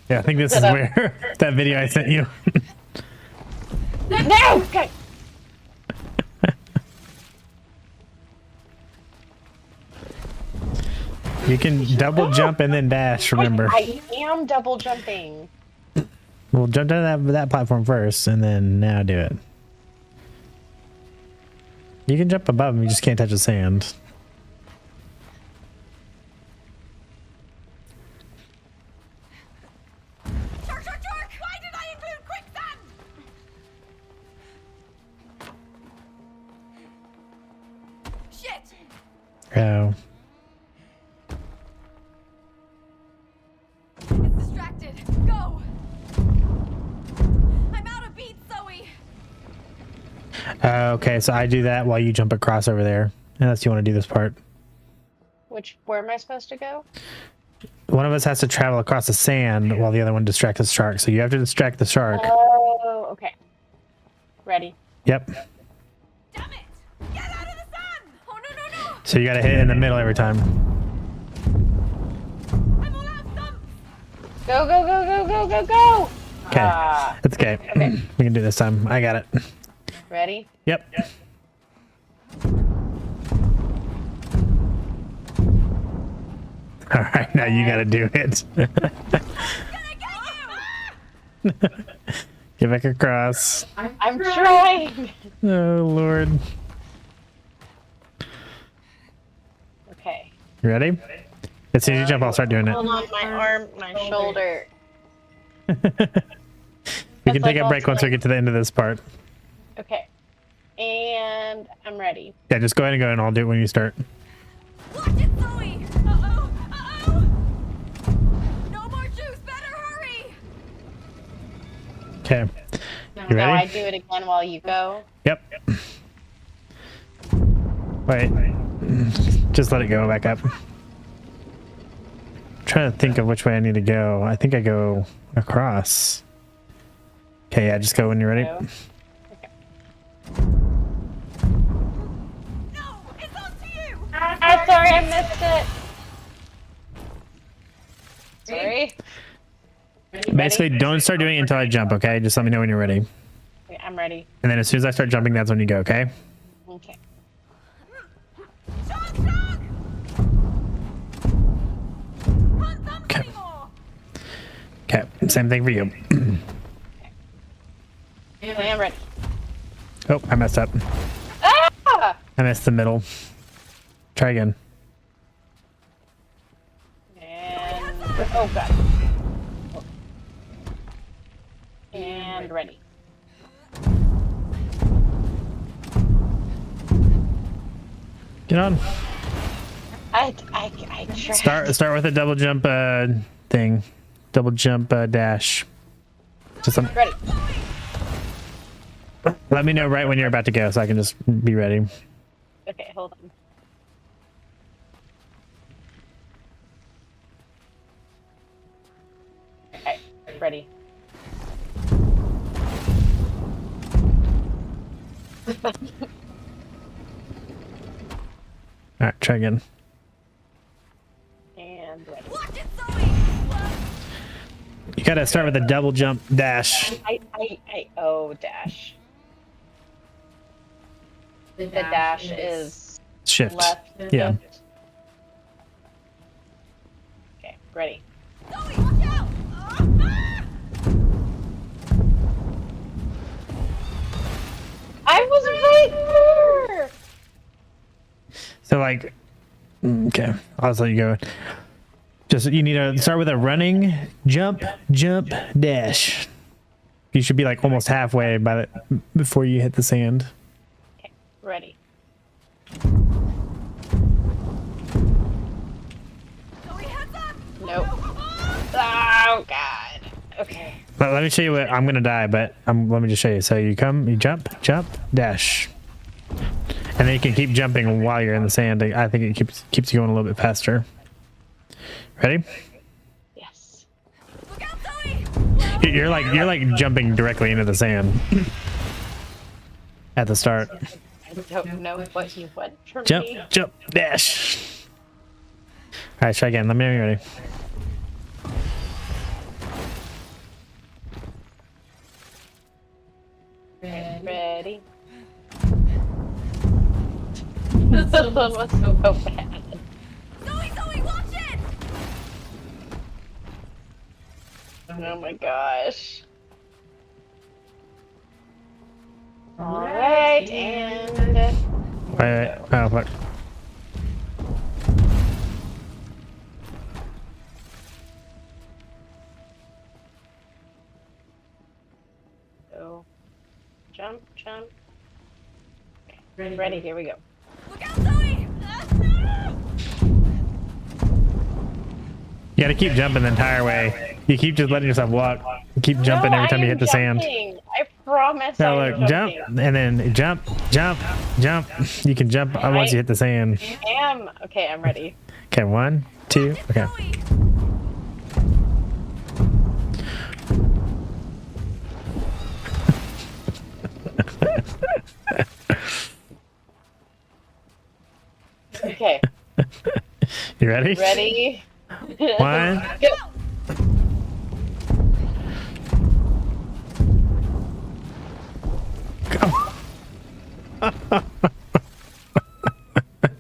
Yeah, I think this is where that video I sent you. No! Okay. You can double jump and then dash, remember. I am double jumping. We'll jump down that platform first and then now do it. You can jump above them, you just can't touch the sand. Shit! Oh. It's distracted. Go! I'm out of beats, Zoe! Okay, so I do that while you jump across over there. Unless you want to do this part. Where am I supposed to go? One of us has to travel across the sand while the other one distracts the shark. So you have to distract the shark. Oh, okay. Ready. Yep. Damn it! Get out of the sun! Oh, no! So you gotta hit it in the middle every time. I'm all out of thumbs! Go! Okay. Ah, That's okay. We can do this time. I got it. ready? Yep. All right, now you gotta do it. Get back across. I'm trying. Oh, Lord. Okay. You ready? As soon as you jump, I'll start doing it. Hold on, my arm, my shoulder. We can take a break once we alternate. get to the end of this part. Okay. And I'm ready. Yeah, just go ahead and go and I'll do it when you start. Watch it, Zoe! Uh-oh! No more juice! Better hurry! Okay. You Now I ready? do it again while you go. Yep. Wait. Just let it go back up. Trying to think of which way I need to go. I think I go across. Okay, yeah, just go when you're ready. Go. No! It's on to you! Ah, sorry, I missed it. Sorry. Basically, don't start doing it until I jump, okay? Just let me know when you're ready. Okay, I'm ready. And then as soon as I start jumping, that's when you go, okay? Okay. Shark! Shark! Can't dump Okay. anymore! Okay, same thing for you. Okay, I'm ready. Oh, I messed up. Ah! I missed the middle. Try again. And oh god. And ready. Get on. I tried. Start with a double jump thing. Double jump dash. Just Ready. let me know right when you're about to go so I can just be ready. Okay, hold on. Okay, ready. Alright, try again. And ready. Watch it, Zoe! You gotta start with a double jump dash. Oh, dash. The dash is Shift. left. Yeah. Shift. Okay, ready. Zoe, watch out! I was right there! So like, okay, I'll just let you go. Just you need to start with a running jump, jump, dash. You should be like almost halfway by the before you hit the sand. Okay, ready. Zoe, heads up! Nope. Oh god. Okay. But let me show you what I'm gonna die. But let me just show you. So you come, you jump, jump, dash, and then you can keep jumping while you're in the sand. I think it keeps you going a little bit faster. Ready? Yes. Look out, Zoe! You're like jumping directly into the sand at the start. I don't know what you want from Jump, me. jump, dash. All right, try again. Let me know when you're ready. Ready. This one was so bad. Zoe, watch it! Oh my gosh. Alright, and Wait. Oh, fuck. go. Jump, jump. Okay, ready, here we go. Look out, Zoe! You gotta keep jumping the entire way. You keep just letting yourself walk. You keep jumping No, every time I you am hit the sand. jumping. I promise. No, I look, am jump, jumping. and then jump, jump, jump. You can jump once you hit the sand. I am. Okay, I'm ready. Okay, 1, 2, okay. Okay. You ready? Ready? 1. Go.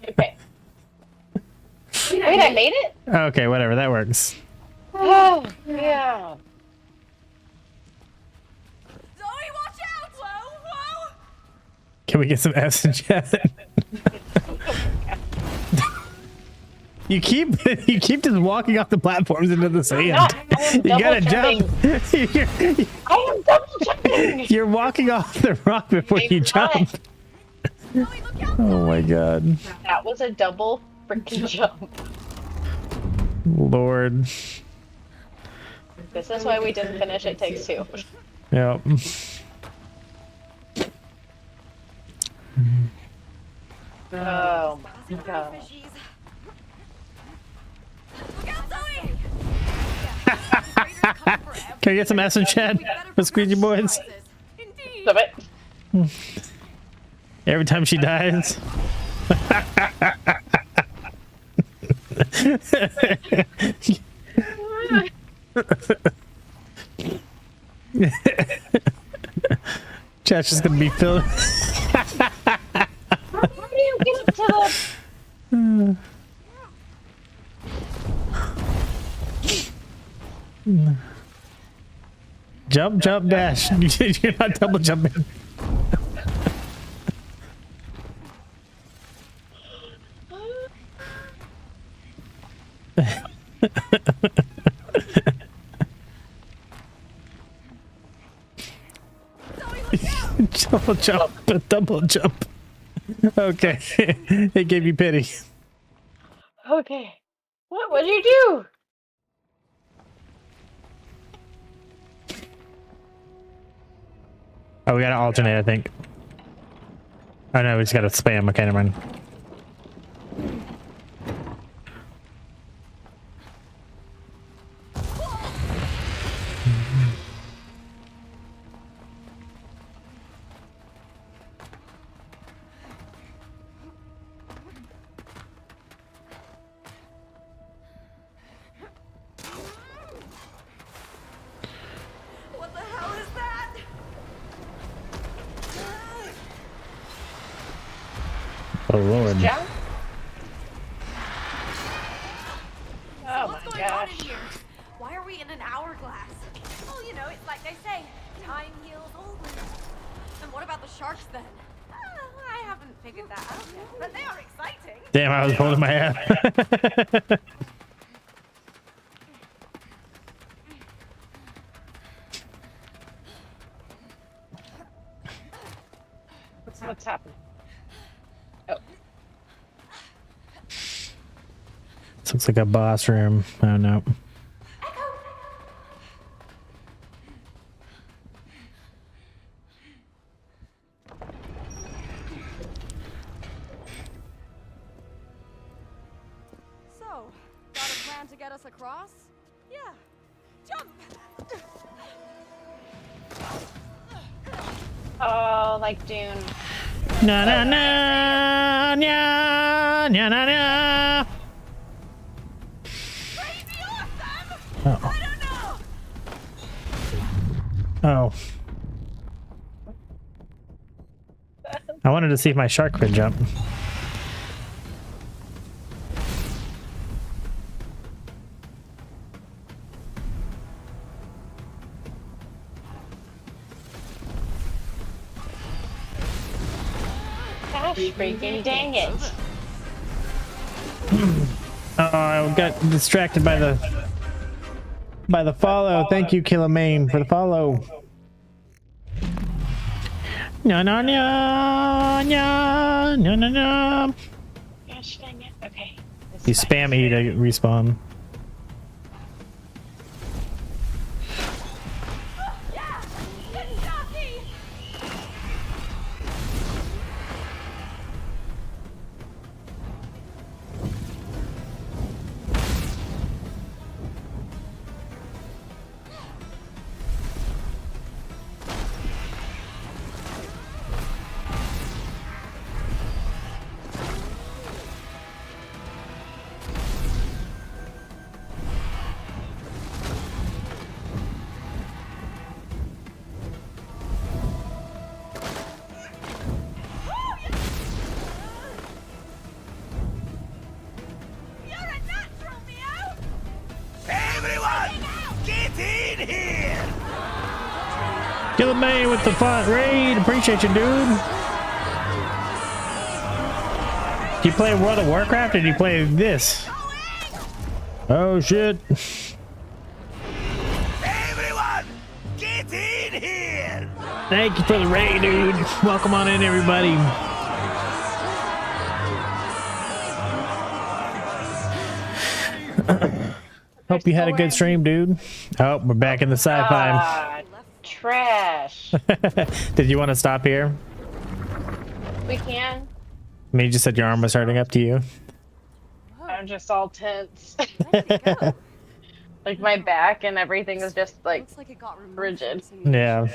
Okay. Wait, I made it? Okay, whatever, that works. Oh, yeah. Zoe, watch out! Whoa, whoa! Can we get some F's in chat? You keep just walking off the platforms into the sand. I am You gotta double jump. I am double jumping. You're walking off the rock before you jump. Oh my god. That was a double freaking jump. Lord. This is why we didn't finish It Takes Two. Yep. Oh my god. Can I get some S in chat for Squeegee Boys? Stop it. Every time she dies. Chat's just gonna be filled. How do you get up to the... Jump, jump, dash. You're not double jumping. Double jump, double jump. Okay, it gave you pity. Okay. What'd you do? Oh, we gotta alternate, I think. Oh no, we just gotta spam. Okay, never mind. What the hell is that? Oh lord. Jump? Oh What's my going on in gosh. here? Why are we in an hourglass? Well, you know, it's like they say, time heals all wounds. And what about the sharks then? I haven't figured that out yet, but they are exciting. Damn, I was holding my hand. What's happening? Oh. This looks like a boss room. Oh no. So, got a plan to get us across? Yeah. Jump! Oh, like Dune. Na na na na na na na. Crazy awesome! Oh. I don't know! Oh. I wanted to see if my shark could jump. Gosh, freaking dang it. Oh, I got distracted by the follow. Thank you, Killamane, for the follow. No, no, no, no, no, no, no. Gosh dang it. Okay. This You is spam E to respawn. staying with the fun raid. Appreciate you, dude. Do you play World of Warcraft or do you play this? Oh shit. Everyone, get in here! Thank you for the raid, dude. Welcome on in, everybody. Hope you had a good stream, dude. Oh, we're back in the sci-fi. Trash. Did you want to stop here? We can. I mean, you just said your arm was hurting up to you. I'm just all tense. Like my back and everything is just like rigid. Yeah.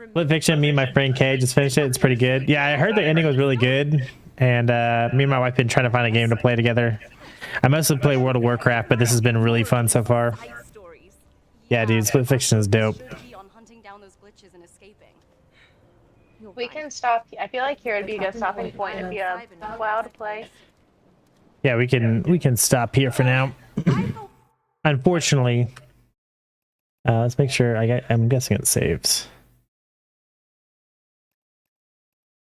Split Fiction, me and my friend Kay just finished it. It's pretty good. Yeah, I heard the ending was really good. And me and my wife been trying to find a game to play together. I mostly play World of Warcraft, but this has been really fun so far. Yeah, dude, Split Fiction is dope. We can stop. I feel like here would be a good stopping point if you have WoW to play. Yeah, we can stop here for now. Unfortunately, let's make sure I'm guessing it saves.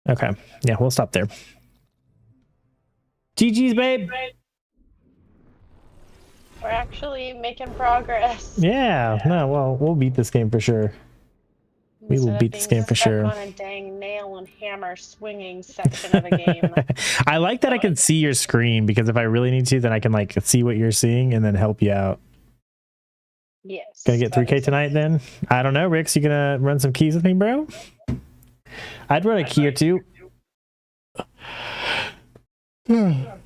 Okay, yeah, we'll stop there. GG's, babe. We're actually making progress. Yeah, no, well, we'll beat this game for sure. We will beat this game for sure. On a dang nail and hammer swinging section of a game. I like that I can see your screen because if I really need to, then I can like see what you're seeing and then help you out. Yes. Gonna get 3K tonight then? I don't know, Rix. You gonna run some keys with me, bro? I'd run a key or two. That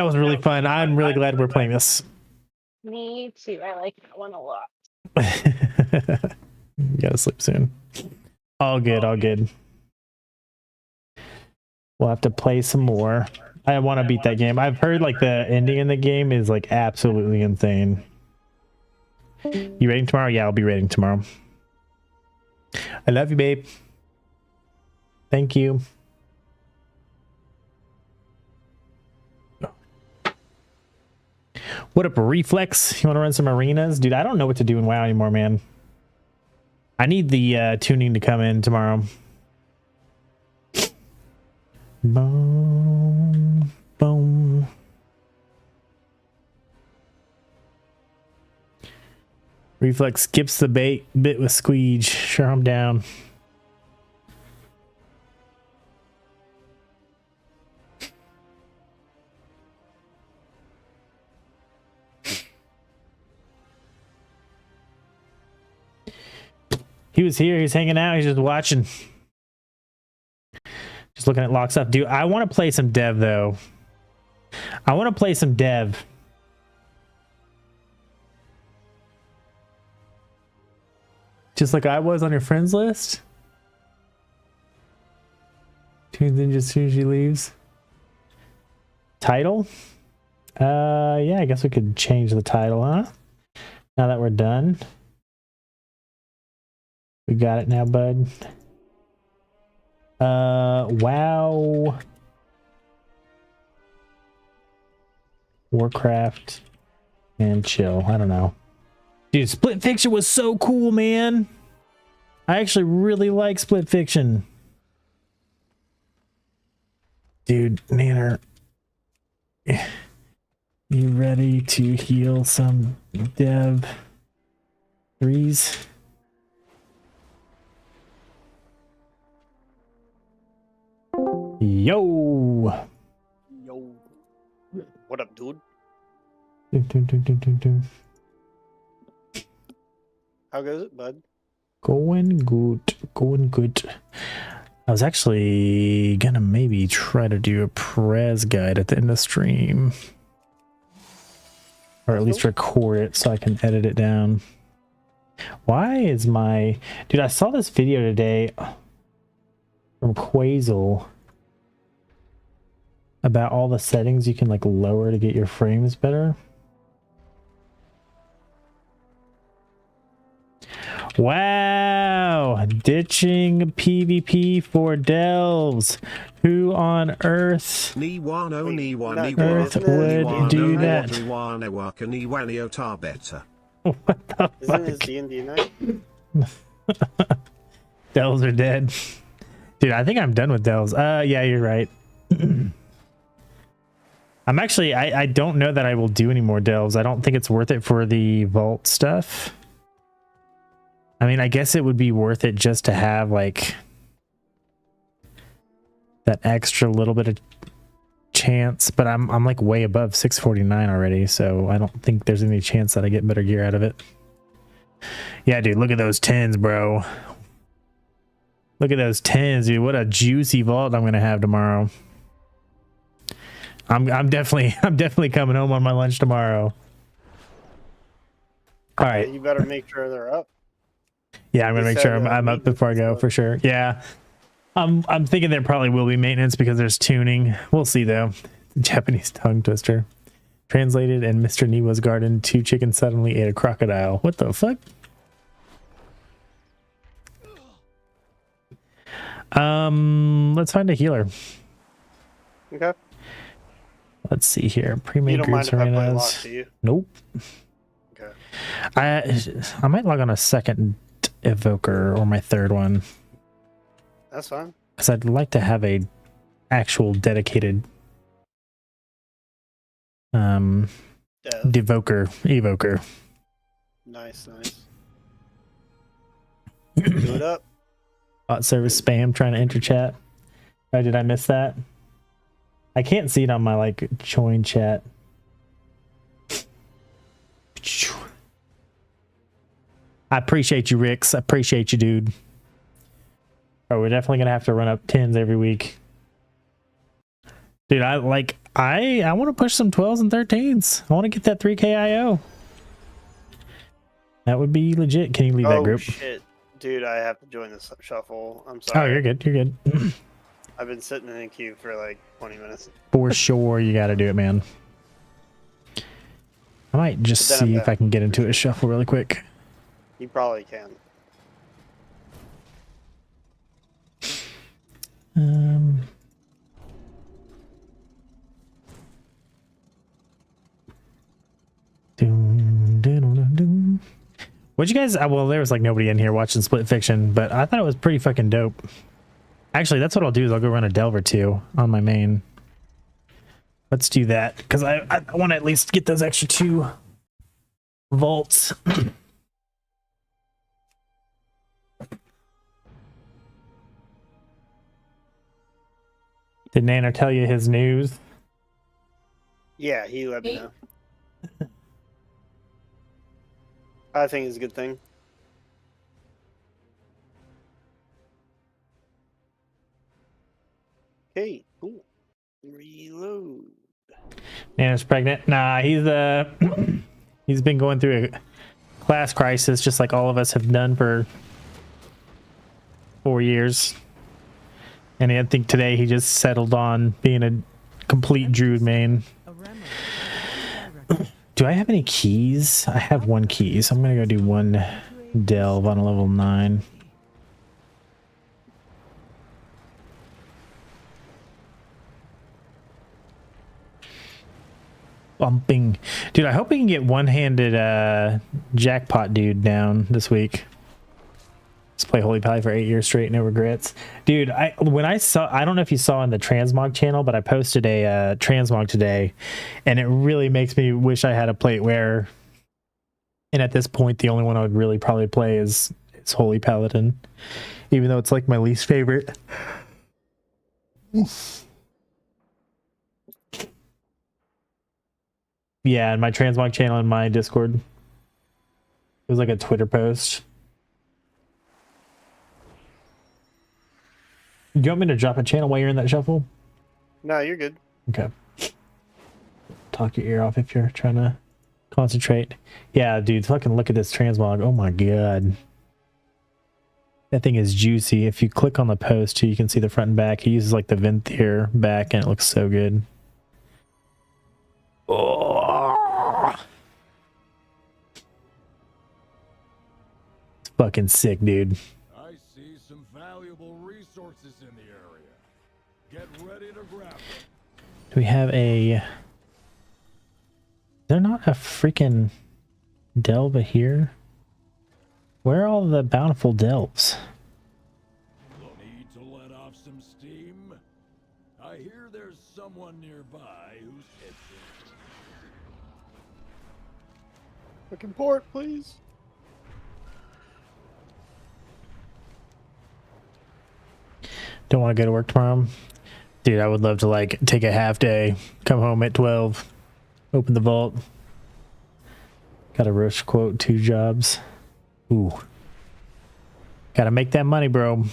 was really fun. I'm really glad we're playing this. Me too. I like that one a lot. You gotta sleep soon. All good, all good. We'll have to play some more. I want to beat that game. I've heard like the ending in the game is like absolutely insane. You raiding tomorrow? Yeah, I'll be raiding tomorrow. I love you, babe. Thank you. What up, Reflex? You want to run some arenas? Dude, I don't know what to do in WoW anymore, man. I need the tuning to come in tomorrow. Boom, boom. Reflex skips the bit with Squeege. Sure, I'm down. He was here. He's hanging out. He's just watching. Just looking at lock stuff. Dude, I want to play some dev, though. I want to play some dev. Just like I was on your friends list. Tunes in just as soon as she leaves. Title? Yeah, I guess we could change the title, huh? Now that we're done. We got it now, bud. WoW. Warcraft. And chill. I don't know. Dude, Split Fiction was so cool, man. I actually really like Split Fiction. Dude, Nanner. You ready to heal some dev threes? Yo. Yo. What up, dude? How goes it, bud? Going good. Going good. I was actually gonna maybe try to do a prez guide at the end of the stream. Or at least record it so I can edit it down. Why is my... Dude, I saw this video today from Quasel about all the settings you can like lower to get your frames better. Wow, ditching PvP for delves. Who on earth would do that? What the Isn't this D&D night? Delves are dead. Dude, I think I'm done with delves. Yeah, you're right. I'm actually, I don't know that I will do any more delves. I don't think it's worth it for the vault stuff. I mean, I guess it would be worth it just to have like that extra little bit of chance, but I'm like way above 649 already, so I don't think there's any chance that I get better gear out of it. Yeah, dude, look at those 10s, bro. Look at those 10s, dude. What a juicy vault I'm gonna have tomorrow. I'm definitely coming home on my lunch tomorrow. All right. You better make sure they're up. Yeah, I'm gonna make sure I'm up before I go for sure. Yeah. I'm thinking there probably will be maintenance because there's tuning. We'll see though. Japanese tongue twister. Translated in Mr. Niwa's garden, 2 chickens suddenly ate a crocodile. What the fuck? Let's find a healer. Okay. Let's see here. Pre-made You don't mind groups if I play arenas. lock, do you? Nope. Okay. I might log on a second evoker or my third one. That's fine. Because I'd like to have a actual dedicated evoker. Nice. Do it up. Bot service spam trying to enter chat. Oh, did I miss that? I can't see it on my like join chat. I appreciate you, Rix. I appreciate you, dude. Oh, we're definitely gonna have to run up 10s every week. Dude, I want to push some 12s and 13s. I want to get that 3K IO. That would be legit. Can you leave that group? Shit. Dude, I have to join this shuffle. I'm Oh, sorry. you're good. You're good. I've been sitting in a queue for like 20 minutes. For sure, you got to do it, man. I might just see if I can get into a shuffle really quick. You probably can. What'd you guys? Well, there was like nobody in here watching Split Fiction, but I thought it was pretty fucking dope. Actually, that's what I'll do is I'll go run a Delve or 2 on my main. Let's do that because I want to at least get those extra 2 vaults. Did Nanner tell you his news? Yeah, he let me know. I think it's a good thing. Okay, cool. Reload. Nanner's pregnant. Nah, he's he's been going through a class crisis just like all of us have done for 4 years. And I think today he just settled on being a complete Druid main. Do I have any keys? I have 1 key, so I'm gonna go do 1 delve on a level 9. Bumping. Dude, I hope we can get one-handed jackpot dude down this week. Let's play Holy Pally for 8 years straight, no regrets. Dude, when I saw, I don't know if you saw in the Transmog channel, but I posted a Transmog today, and it really makes me wish I had a plate where, and at this point, the only one I would really probably play is Holy Paladin, even though it's like my least favorite. Yeah, in my Transmog channel in my Discord. It was like a Twitter post. Do you want me to drop a channel while you're in that shuffle? No, you're good. Okay. Talk your ear off if you're trying to concentrate. Yeah, dude, fucking look at this transmog. Oh my god. That thing is juicy. If you click on the post too, you can see the front and back. He uses like the Venthyr back and it looks so good. Oh. It's fucking sick, dude. I see some valuable resources in the area. Get ready to grab them. Do we have a... Is there not a freaking Delva here? Where are all the bountiful delves? Need to let off some steam? I hear there's someone nearby who's itching. Fucking port, please. Don't want to go to work tomorrow. Dude, I would love to like take a half day, come home at 12, open the vault. Got a rush quote, 2 jobs. Ooh. Gotta make that money, bro.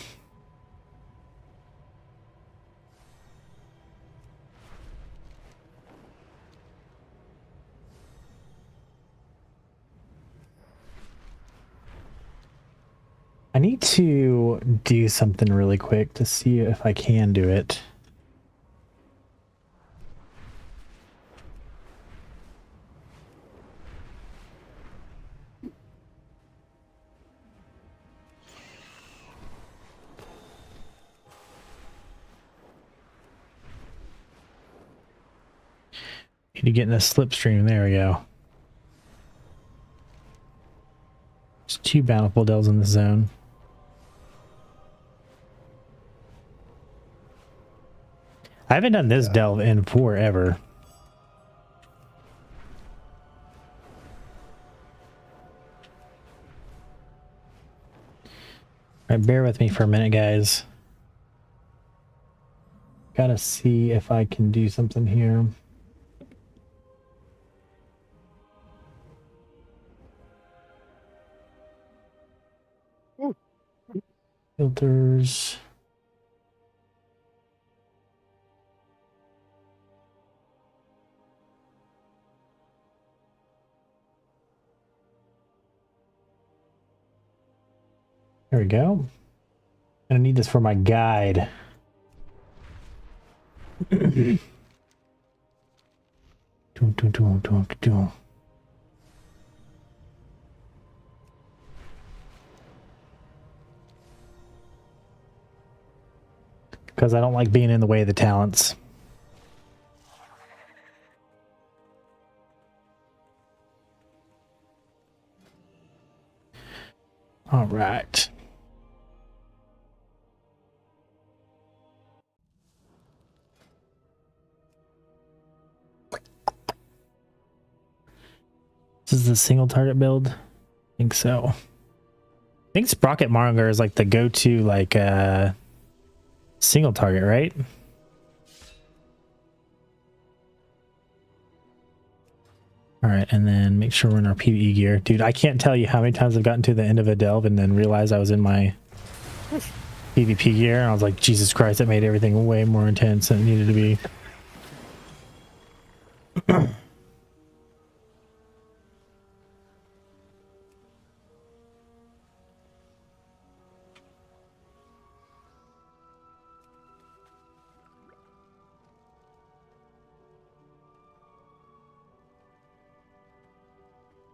I need to do something really quick to see if I can do it. Need to get in the slipstream. There we go. There's 2 bountiful delves in this zone. I haven't done this delve in forever. Alright, bear with me for a minute, guys. Gotta see if I can do something here. Filters. There we go. I need this for my guide. Because I don't like being in the way of the talents. All right. This is the single target build. I think so. I think Sprocket Monger is like the go-to like single target, right? All right, and then make sure we're in our PvE gear. Dude, I can't tell you how many times I've gotten to the end of a delve and then realized I was in my PvP gear. And I was like, Jesus Christ, that made everything way more intense than it needed to be.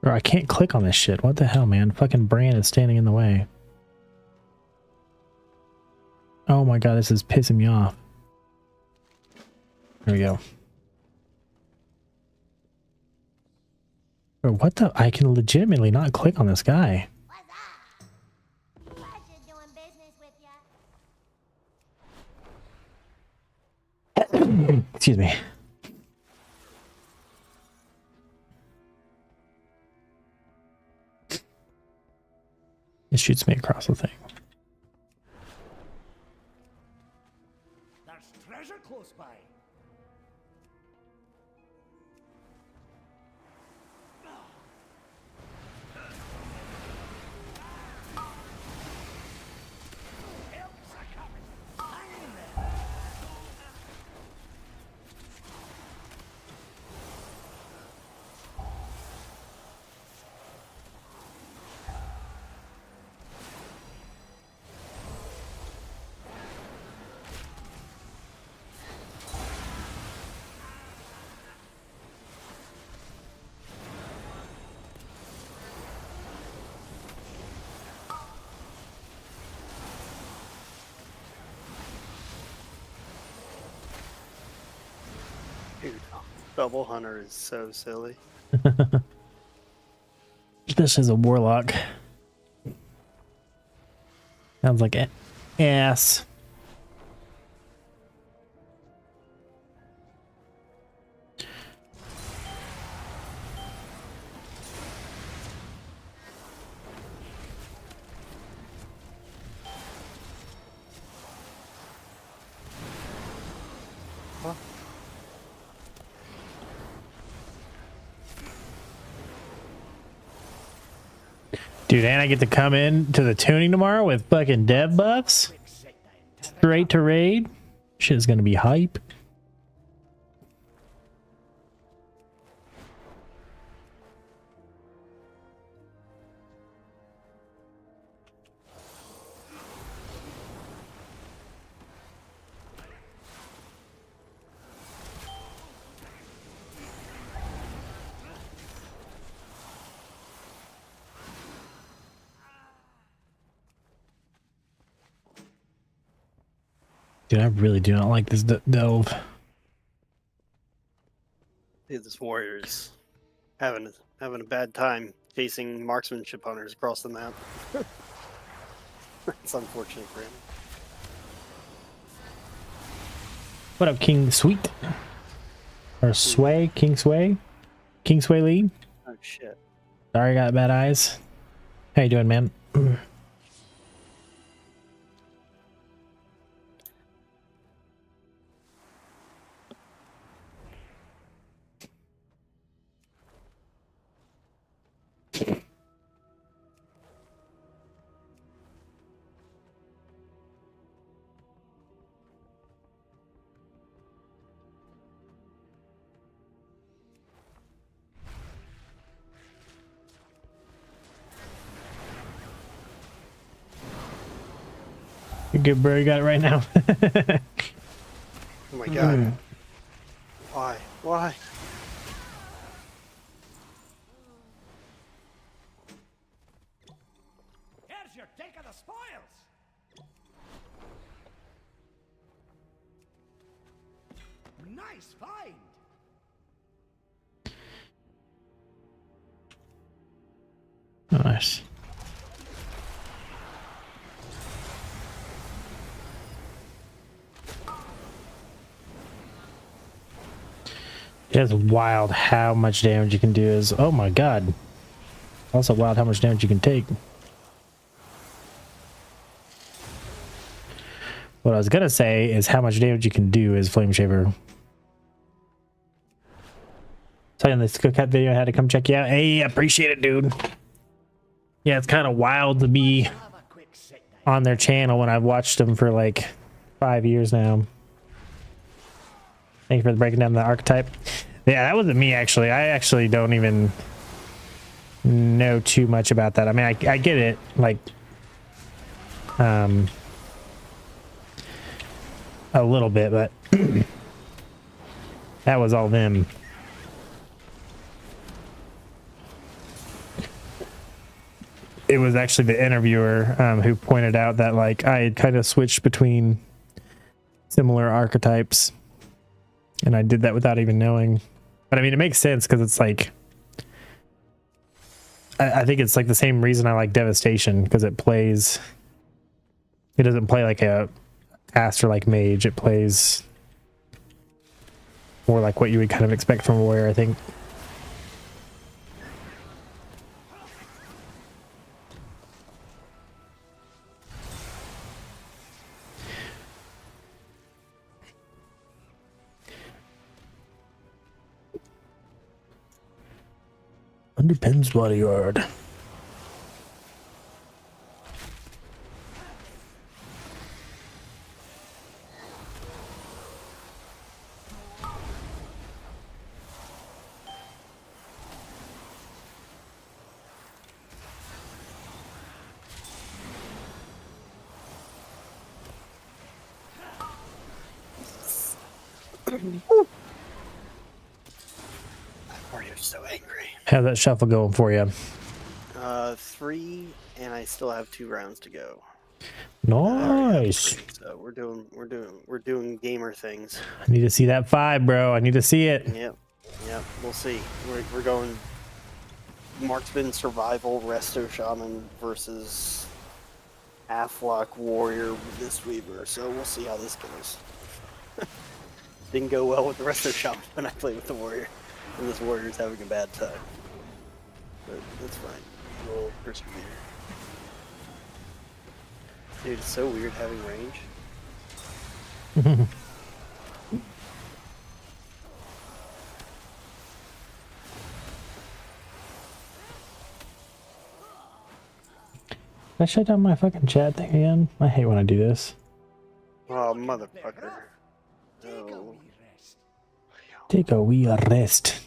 Bro, I can't click on this shit. What the hell, man? Fucking Bran is standing in the way. Oh my god, this is pissing me off. There we go. Bro, what the? I can legitimately not click on this guy. Excuse me. It shoots me across the thing. There's treasure close by. Dude, Double Hunter is so silly. This is a warlock. Sounds like ass. Dude, and I get to come in to the tuning tomorrow with fucking dev buffs. Straight to raid. Shit's gonna be hype. Dude, I really do not like this delve. Dude, this warrior's having a bad time chasing marksmanship hunters across the map. It's unfortunate for him. What up, King Sweet? Or Sway? King Sway? King Sway Lee? Oh shit. Sorry, I got bad eyes. How you doing, man? You're good, bro. You got it right now. Oh my god. Why? Why? Here's your take of the spoils. Nice find. Nice. It's wild how much damage you can do. Is oh my god. Also wild how much damage you can take. What I was gonna say is how much damage you can do is Flame Shaver. So in this cookout video, I had to come check you out. Hey, appreciate it, dude. Yeah, it's kind of wild to be on their channel when I've watched them for like 5 years now. Thank you for breaking down the archetype. Yeah, that wasn't me, actually. I actually don't even know too much about that. I mean, I get it. Like, a little bit, but that was all them. It was actually the interviewer who pointed out that, like, I had kind of switched between similar archetypes. And I did that without even knowing. But I mean, it makes sense because it's like, I think it's like the same reason I like Devastation, because it doesn't play like a caster like mage. It plays more like what you would kind of expect from a warrior, I think. Underpins bodyguard. Warrior's so angry. How's that shuffle going for you? 3, and I still have 2 rounds to go. Nice. So we're doing gamer things. I need to see that 5, bro. I need to see it. Yep. We'll see. We're going Marksman, Survival, Resto Shaman versus Aflock warrior this weaver, so we'll see how this goes. Didn't go well with the rest of the shop when I played with the warrior, and this warrior's having a bad time. But that's fine. We'll persevere. Dude, it's so weird having range. Did I shut down my fucking chat thing again? I hate when I do this. Oh, motherfucker. No. Take a wee rest.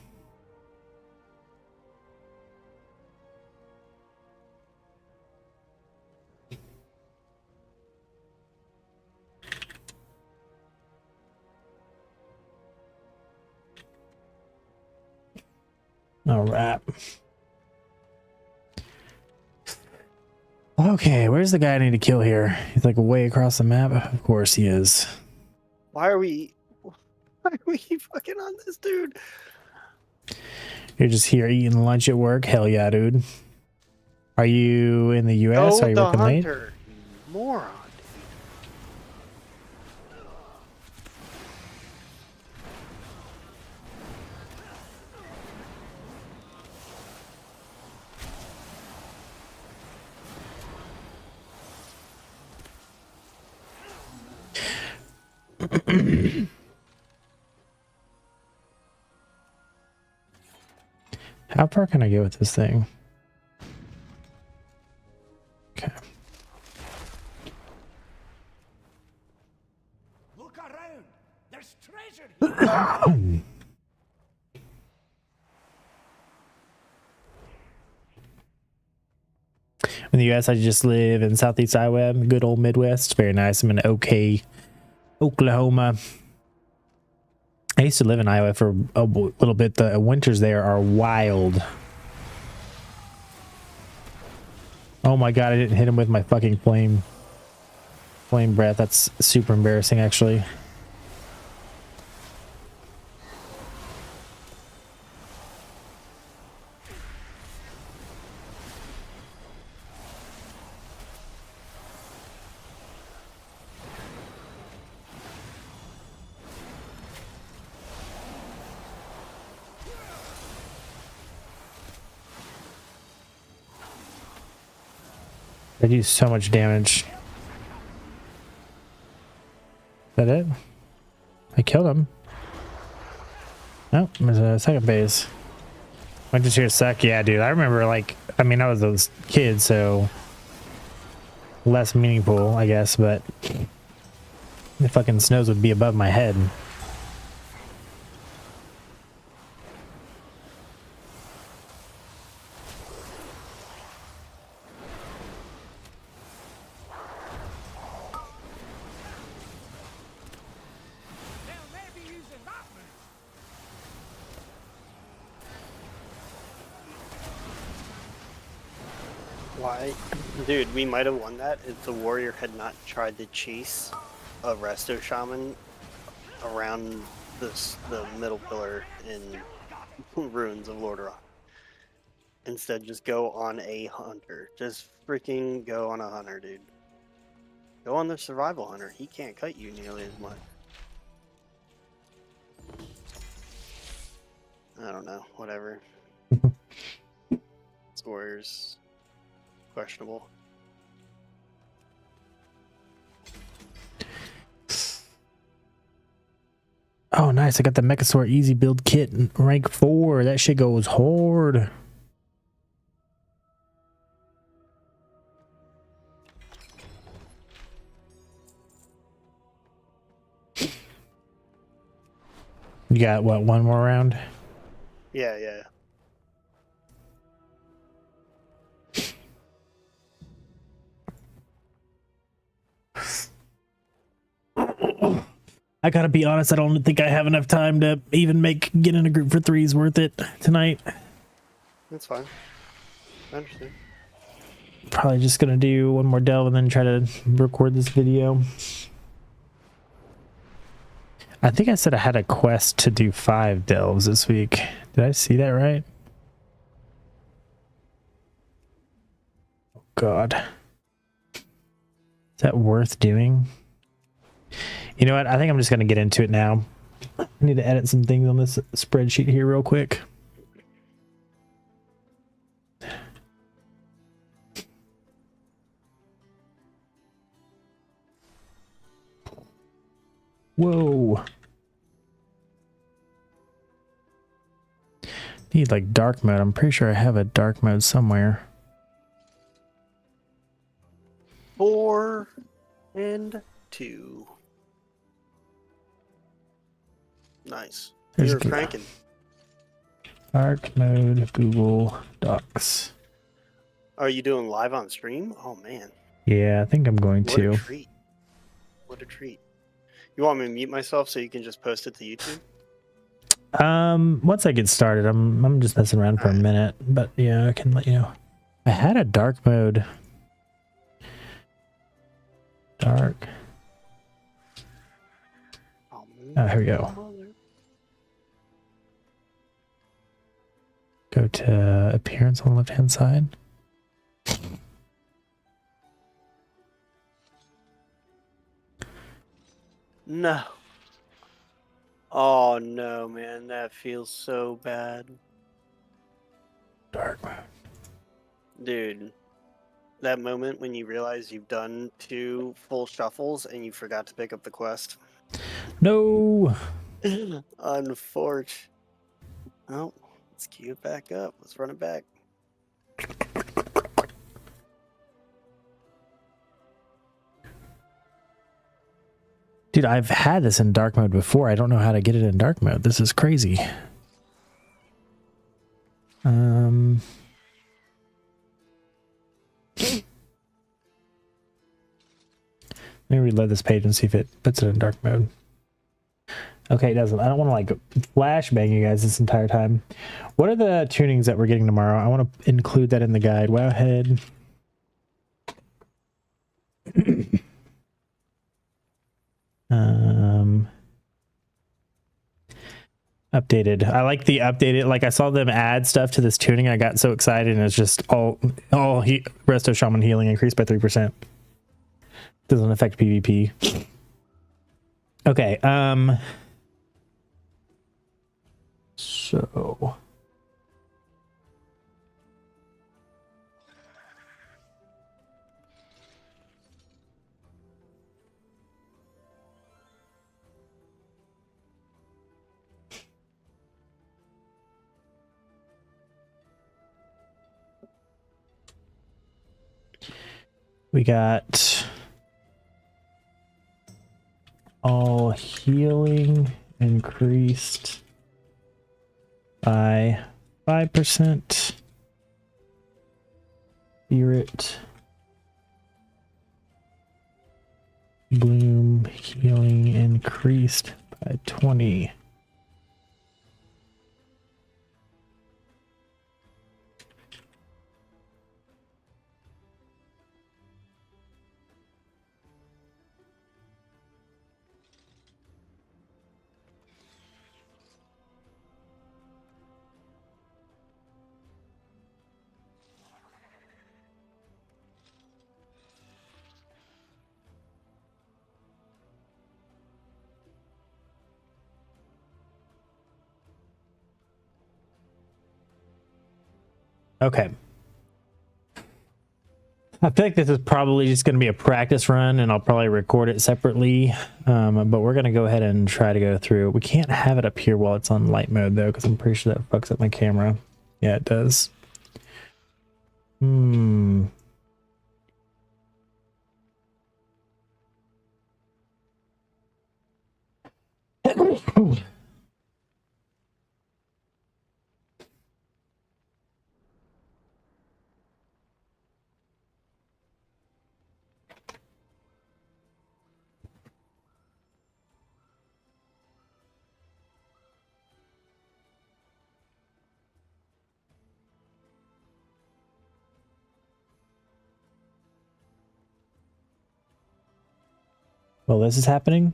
All right. Okay, where's the guy I need to kill here? He's like way across the map. Of course he is. Why are we fucking on this dude? You're just here eating lunch at work? Hell yeah, dude. Are you in the US? Are you working late? Moron. How far can I go with this thing? Okay. Look around. There's treasure here. In the US, I just live in Southeast Iowa, good old Midwest. Very nice. I'm in OK, Oklahoma. I used to live in Iowa for a little bit. The winters there are wild. Oh my god, I didn't hit him with my fucking flame breath. That's super embarrassing, actually. I do so much damage. Is that it? I killed him. Oh, there's a second base. I just hear suck. Yeah, dude. I remember, like, I mean, I was a kid, so less meaningful, I guess, but the fucking snows would be above my head. Why? Dude, we might have won that if the warrior had not tried to chase a resto shaman around the middle pillar in Ruins of Lordaeron. Instead, just go on a hunter. Just freaking go on a hunter, dude. Go on the survival hunter. He can't cut you nearly as much. I don't know. Whatever. This warrior's questionable. Oh, nice. I got the Mechasaur Easy Build Kit rank 4. That shit goes hard. You got, what, one more round? Yeah, yeah. I gotta be honest, I don't think I have enough time to even get in a group for 3s worth it tonight. That's fine. I understand. Probably just gonna do one more delve and then try to record this video. I think I said I had a quest to do 5 delves this week. Did I see that right? Oh God. Is that worth doing? You know what? I think I'm just going to get into it now. I need to edit some things on this spreadsheet here real quick. Whoa. Need like dark mode. I'm pretty sure I have a dark mode somewhere. 4 and 2. Nice. There's You're good. cranking. Dark mode, Google Docs. Are you doing live on stream? Oh man. Yeah, I think I'm going What to. a treat. What a treat. You want me to mute myself so you can just post it to YouTube? Once I get started, I'm just messing around for a minute, but yeah, I can let you know. I had a dark mode. Dark. Oh, here we go. Go to appearance on the left-hand side. No. Oh no, man, that feels so bad. Dark mode. Dude, that moment when you realize you've done 2 full shuffles and you forgot to pick up the quest. No. Unfortunate. Oh, let's queue it back up. Let's run it back. Dude, I've had this in dark mode before. I don't know how to get it in dark mode. This is crazy. Let me reload this page and see if it puts it in dark mode. Okay, it doesn't. I don't want to like flashbang you guys this entire time. What are the tunings that we're getting tomorrow? I want to include that in the guide. Wowhead. Updated. I like the updated. Like I saw them add stuff to this tuning. I got so excited, and it's just all Resto Shaman healing increased by 3%. Doesn't affect PvP. Okay. So. We got all healing increased by 5%. Spirit bloom healing increased by 20. Okay. I feel like this is probably just going to be a practice run, and I'll probably record it separately. But we're going to go ahead and try to go through. We can't have it up here while it's on light mode, though, because I'm pretty sure that fucks up my camera. Yeah, it does. Well, this is happening.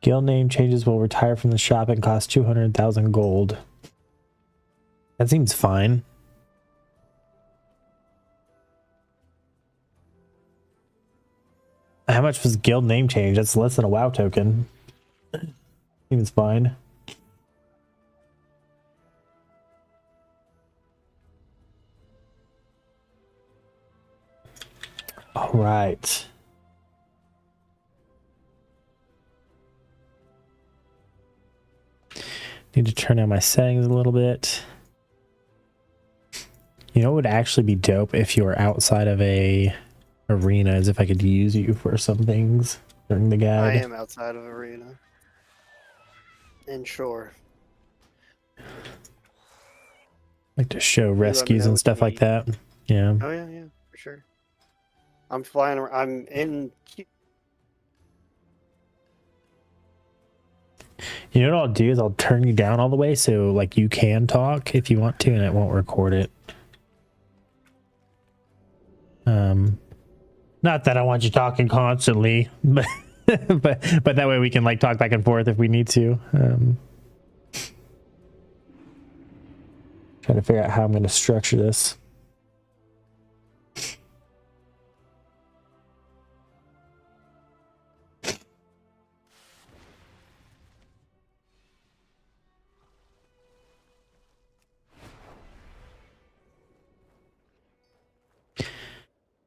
Guild name changes will retire from the shop and cost 200,000 gold. That seems fine. How much was guild name change? That's less than a WoW token. Seems fine. All right. Need to turn down my settings a little bit. You know what would actually be dope if you were outside of a arena is if I could use you for some things during the guide. I am outside of arena. And sure. Like to show rescues and stuff like that. Yeah. Oh yeah, yeah, for sure. I'm flying around. I'm in. You know what I'll do is I'll turn you down all the way so like you can talk if you want to, and it won't record it. Not that I want you talking constantly, but but that way we can like talk back and forth if we need to. Trying to figure out how I'm going to structure this.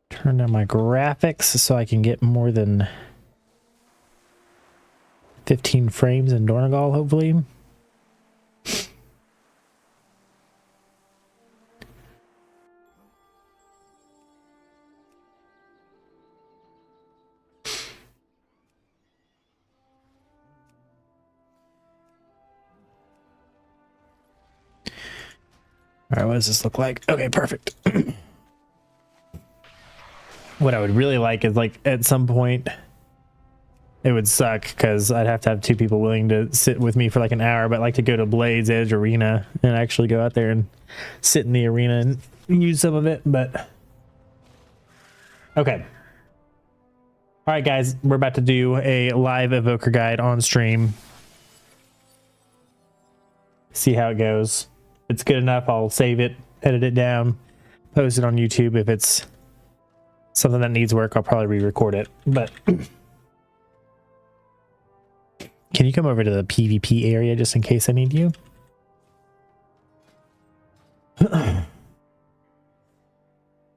Turn down my graphics so I can get more than 15 frames in Dornagal, hopefully. All right, what does this look like? Okay, perfect. What I would really like is like at some point it would suck because I'd have to have two people willing to sit with me for like an hour, but I'd like to go to Blade's Edge Arena and actually go out there and sit in the arena and use some of it, but okay. All right, guys, we're about to do a live evoker guide on stream. See how it goes. If it's good enough, I'll save it, edit it down, post it on YouTube. If it's something that needs work, I'll probably re-record it. But can you come over to the PvP area just in case I need you?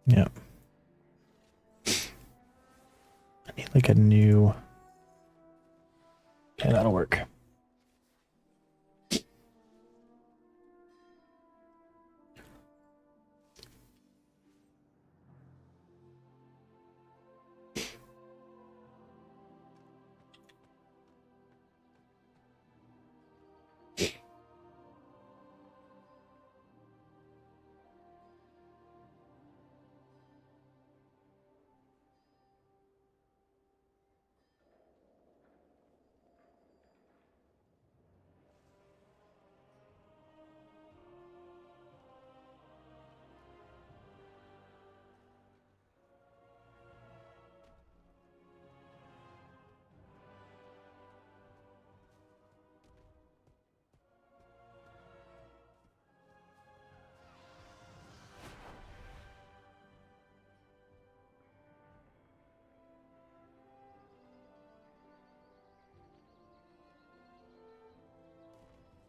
Yeah. I need like a new... Okay, that'll work.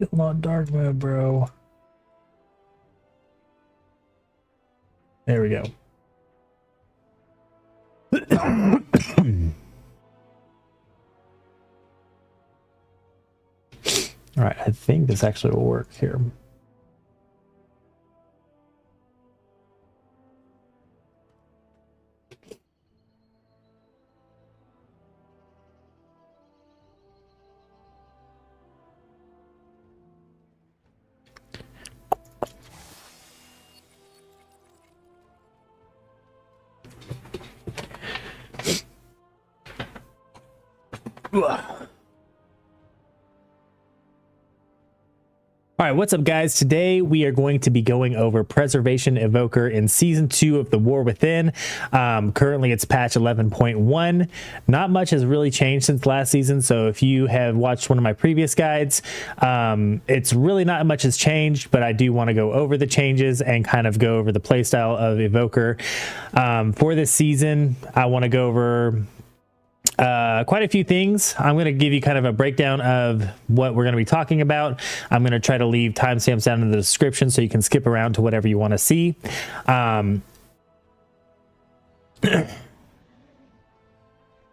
Still on dark mode, bro. There we go. All right, I think this actually will work here. All right, what's up, guys? Today we are going to be going over Preservation Evoker in Season 2 of The War Within. Currently, it's patch 11.1. Not much has really changed since last season, so if you have watched one of my previous guides, it's really not much has changed, but I do want to go over the changes and kind of go over the playstyle of Evoker. For this season, I want to go over quite a few things. I'm going to give you kind of a breakdown of what we're going to be talking about. I'm going to try to leave timestamps down in the description so you can skip around to whatever you want to see.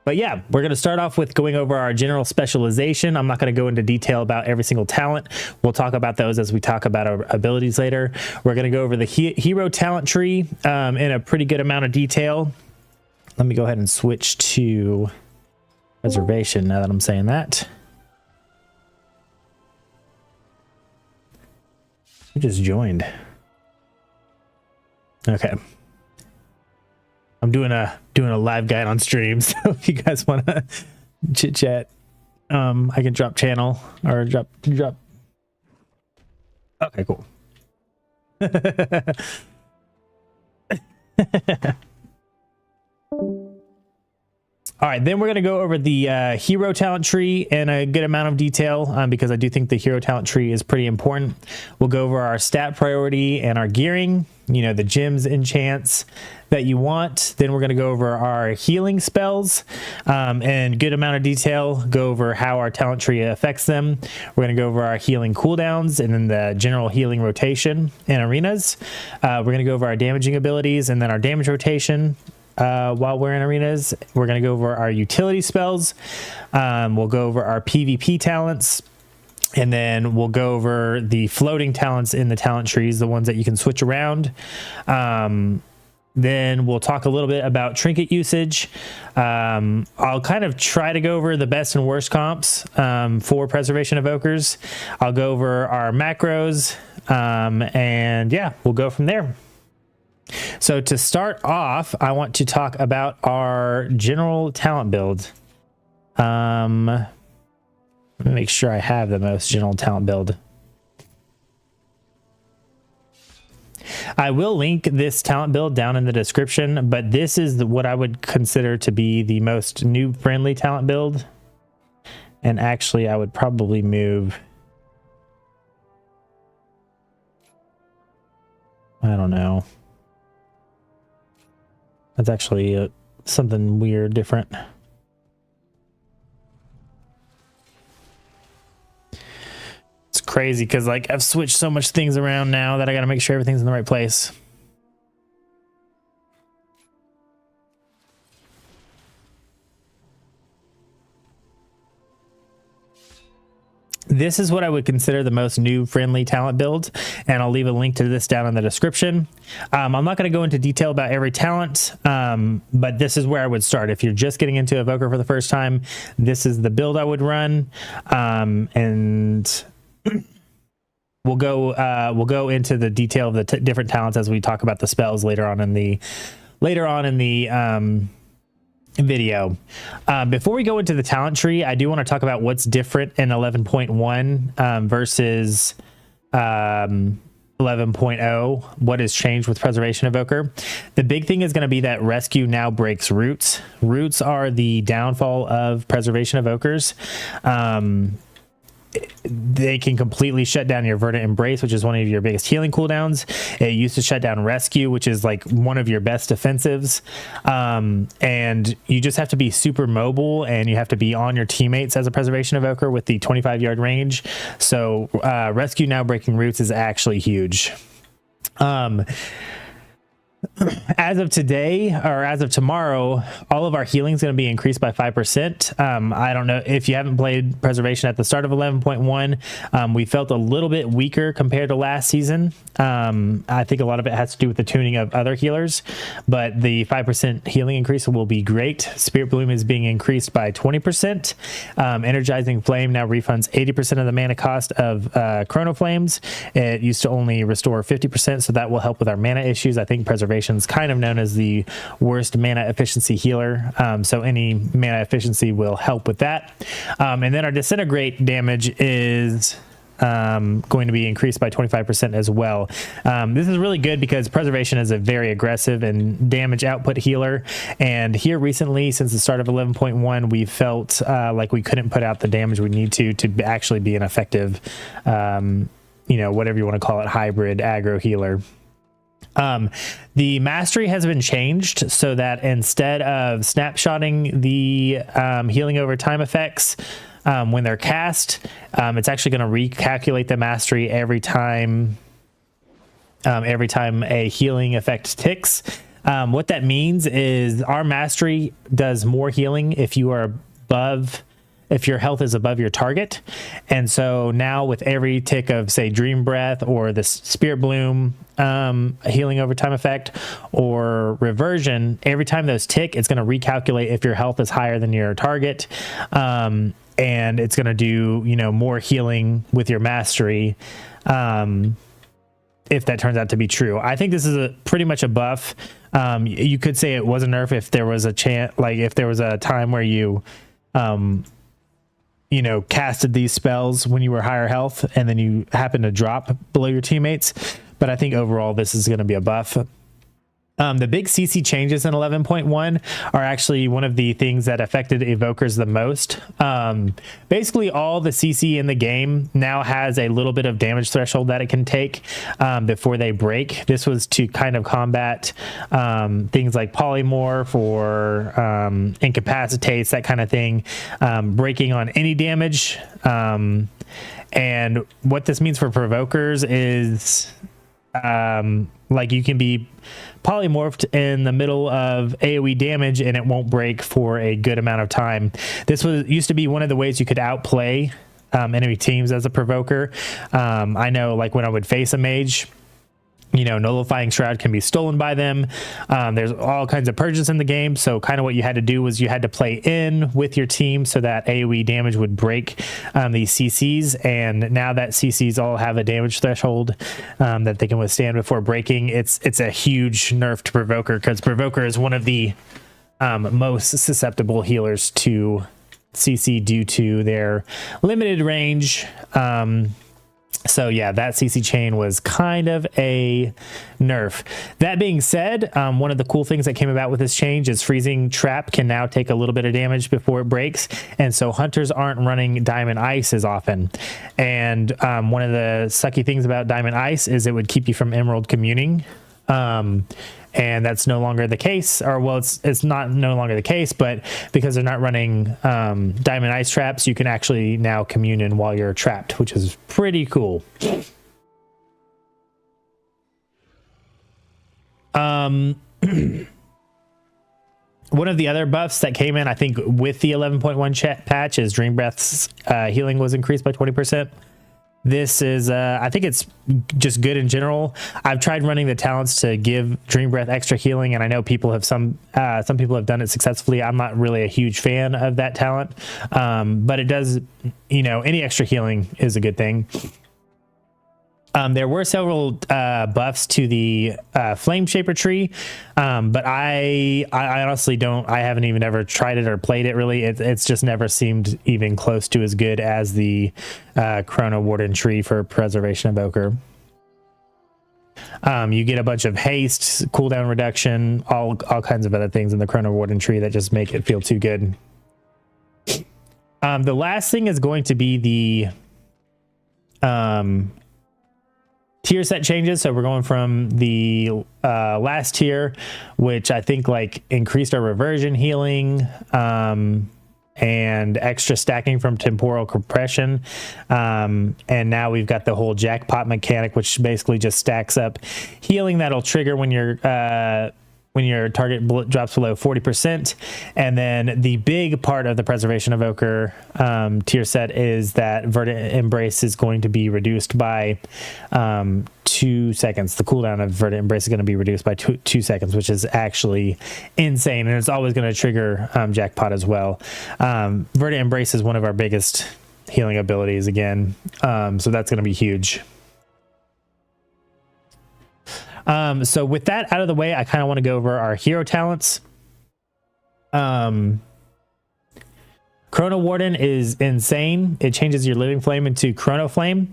But yeah, we're going to start off with going over our general specialization. I'm not going to go into detail about every single talent. We'll talk about those as we talk about our abilities later. We're going to go over the hero talent tree in a pretty good amount of detail. Let me go ahead and switch to preservation now that I'm saying that. Who just joined? Okay. I'm doing a live guide on stream, so if you guys want to chit chat, I can drop channel or drop. Okay, cool. All right, then we're going to go over the hero talent tree in a good amount of detail because I do think the hero talent tree is pretty important. We'll go over our stat priority and our gearing, you know, the gems, enchants that you want. Then we're going to go over our healing spells in good amount of detail, go over how our talent tree affects them. We're going to go over our healing cooldowns and then the general healing rotation in arenas. We're going to go over our damaging abilities and then our damage rotation. While we're in arenas, we're going to go over our utility spells. We'll go over our PvP talents, and then we'll go over the floating talents in the talent trees, the ones that you can switch around. Then we'll talk a little bit about trinket usage. I'll kind of try to go over the best and worst comps for Preservation Evokers. I'll go over our macros, and yeah, we'll go from there. So to start off, I want to talk about our general talent build. Let me make sure I have the most general talent build. I will link this talent build down in the description, but this is what I would consider to be the most noob friendly talent build. And actually, I would probably move... I don't know. That's actually something weird, different. It's crazy because like I've switched so much things around now that I got to make sure everything's in the right place. This is what I would consider the most noob-friendly talent build, and I'll leave a link to this down in the description. I'm not going to go into detail about every talent, but this is where I would start. If you're just getting into Evoker for the first time, this is the build I would run, and we'll go into the detail of the different talents as we talk about the spells later on in the video. Before we go into the talent tree, I do want to talk about what's different in 11.1 versus 11.0. What has changed with Preservation Evoker? The big thing is going to be that Rescue now breaks roots. Roots are the downfall of Preservation Evokers. They can completely shut down your Verdant Embrace, which is one of your biggest healing cooldowns. It used to shut down Rescue, which is like one of your best defensives. And you just have to be super mobile and you have to be on your teammates as a Preservation Evoker with the 25-yard range. So Rescue now breaking roots is actually huge. As of today, or as of tomorrow, all of our healing is going to be increased by 5%. I don't know if you haven't played Preservation at the start of 11.1. We felt a little bit weaker compared to last season. I think a lot of it has to do with the tuning of other healers, but the 5% healing increase will be great. Spirit Bloom is being increased by 20%. Energizing Flame now refunds 80% of the mana cost of Chrono Flames. It used to only restore 50%, so that will help with our mana issues. I think Preservation is kind of known as the worst mana efficiency healer, so any mana efficiency will help with that. And then our Disintegrate damage is going to be increased by 25% as well. This is really good because Preservation is a very aggressive and damage output healer, and here recently, since the start of 11.1, we felt like we couldn't put out the damage we need to actually be an effective, whatever you want to call it, hybrid aggro healer. The mastery has been changed so that instead of snapshotting the healing over time effects when they're cast, it's actually going to recalculate the mastery every time a healing effect ticks. What that means is our mastery does more healing if your health is above your target. And so now with every tick of, say, Dream Breath or the Spirit Bloom healing over time effect or Reversion, every time those tick, it's going to recalculate if your health is higher than your target. And it's going to do, more healing with your mastery. If that turns out to be true. I think this is pretty much a buff. You could say it was a nerf if there was a chance, like if there was a time where you, casted these spells when you were higher health and then you happen to drop below your teammates. But I think overall this is going to be a buff. The big CC changes in 11.1 are actually one of the things that affected evokers the most. Basically, all the CC in the game now has a little bit of damage threshold that it can take before they break. This was to kind of combat things like polymorph or incapacitates, that kind of thing, breaking on any damage. And what this means for provokers is like you can be polymorphed in the middle of AoE damage and it won't break for a good amount of time. This used to be one of the ways you could outplay enemy teams as a provoker. I know, like when I would face a mage, nullifying shroud can be stolen by them. There's all kinds of purges in the game, so kind of what you had to do was you had to play in with your team so that AoE damage would break these CCs, and now that CCs all have a damage threshold that they can withstand before breaking, it's a huge nerf to provoker, because provoker is one of the most susceptible healers to CC due to their limited range. So yeah, that CC chain was kind of a nerf. That being said, one of the cool things that came about with this change is freezing trap can now take a little bit of damage before it breaks, and so hunters aren't running diamond ice as often. And one of the sucky things about diamond ice is it would keep you from emerald communing. And that's no longer the case, or well, it's not no longer the case, but because they're not running diamond ice traps, you can actually now commune in while you're trapped, which is pretty cool. One of the other buffs that came in, I think, with the 11.1 patch is Dream Breath's healing was increased by 20%. This is, I think it's just good in general. I've tried running the talents to give Dream Breath extra healing, and I know people have some people have done it successfully. I'm not really a huge fan of that talent, but it does, any extra healing is a good thing. There were several buffs to the Flame Shaper tree, but I honestly I haven't even ever tried it or played it really. It's just never seemed even close to as good as the Chrono Warden tree for Preservation Evoker. You get a bunch of haste, cooldown reduction, all kinds of other things in the Chrono Warden tree that just make it feel too good. The last thing is going to be the tier set changes. So we're going from the last tier, which I think increased our reversion healing and extra stacking from temporal compression, and now we've got the whole jackpot mechanic, which basically just stacks up healing that'll trigger when your target drops below 40%. And then the big part of the Preservation Evoker tier set is that Verdant Embrace is going to be reduced by 2 seconds. The cooldown of Verdant Embrace is going to be reduced by 2 seconds, which is actually insane. And it's always going to trigger Jackpot as well. Verdant Embrace is one of our biggest healing abilities again. So that's going to be huge. So with that out of the way, I kind of want to go over our hero talents. Chrono Warden is insane. It changes your Living Flame into Chrono Flame.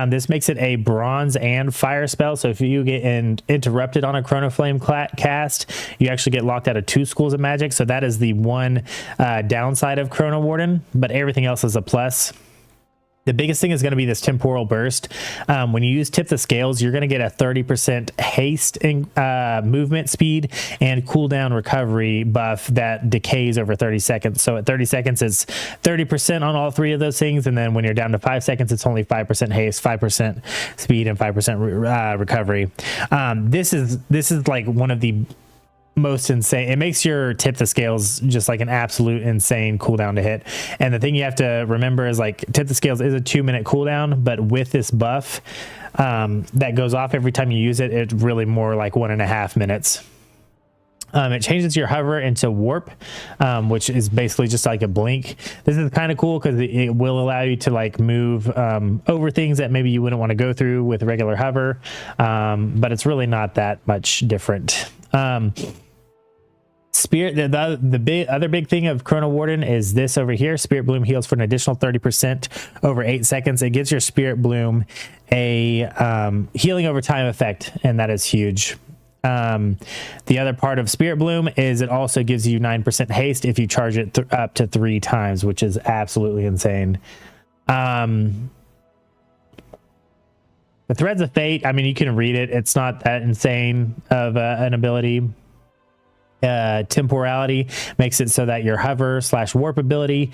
This makes it a bronze and fire spell. So if you get interrupted on a Chrono Flame cast, you actually get locked out of 2 schools of magic. So that is the one downside of Chrono Warden, but everything else is a plus. The biggest thing is going to be this temporal burst. When you use tip the scales, you're going to get a 30% haste in movement speed and cooldown recovery buff that decays over 30 seconds. So at 30 seconds, it's 30% on all three of those things. And then when you're down to 5 seconds, it's only 5% haste, 5% speed, and 5% recovery. This is like one of the most insane. It makes your tip the scales just like an absolute insane cooldown to hit. And the thing you have to remember is like tip the scales is a 2-minute cooldown, but with this buff that goes off every time you use it, it's really more like 1.5 minutes. It changes your hover into warp, which is basically just like a blink. This is kind of cool because it will allow you to like move over things that maybe you wouldn't want to go through with regular hover, but it's really not that much different. Spirit, the other big thing of Chrono Warden is this over here. Spirit Bloom heals for an additional 30% over 8 seconds. It gives your Spirit Bloom a healing over time effect, and that is huge. The other part of Spirit Bloom is it also gives you 9% haste if you charge it up to 3 times, which is absolutely insane. The Threads of Fate, I mean, you can read it. It's not that insane of an ability. Temporality makes it so that your hover / warp ability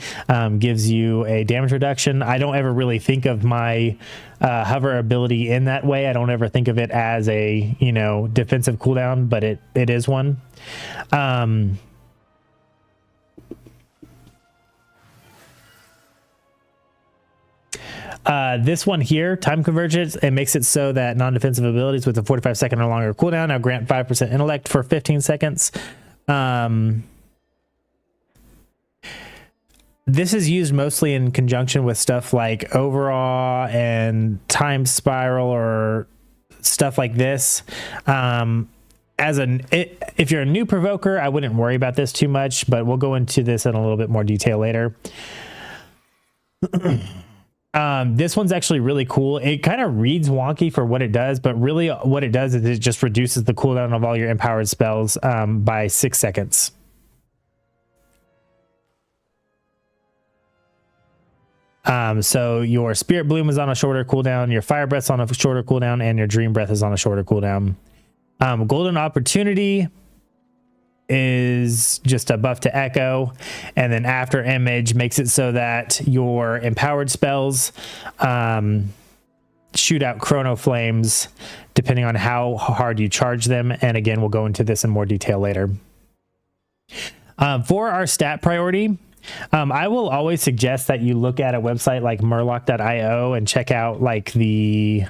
gives you a damage reduction. I don't ever really think of my hover ability in that way. I don't ever think of it as a, you know, defensive cooldown, but it is one. This one here, time convergence, it makes it so that non-defensive abilities with a 45-second or longer cooldown now grant 5% intellect for 15 seconds. This is used mostly in conjunction with stuff like Overawe and Time Spiral or stuff like this. If you're a new provoker, I wouldn't worry about this too much, but we'll go into this in a little bit more detail later. This one's actually really cool. It kind of reads wonky for what it does, but really what it does is it just reduces the cooldown of all your empowered spells by 6 seconds. So your Spirit Bloom is on a shorter cooldown, your Fire Breath's on a shorter cooldown, and your Dream Breath is on a shorter cooldown. Golden Opportunity is just a buff to Echo, and then After Image makes it so that your empowered spells shoot out Chrono Flames depending on how hard you charge them, and again we'll go into this in more detail later. For our stat priority, I will always suggest that you look at a website like murloc.io and check out like the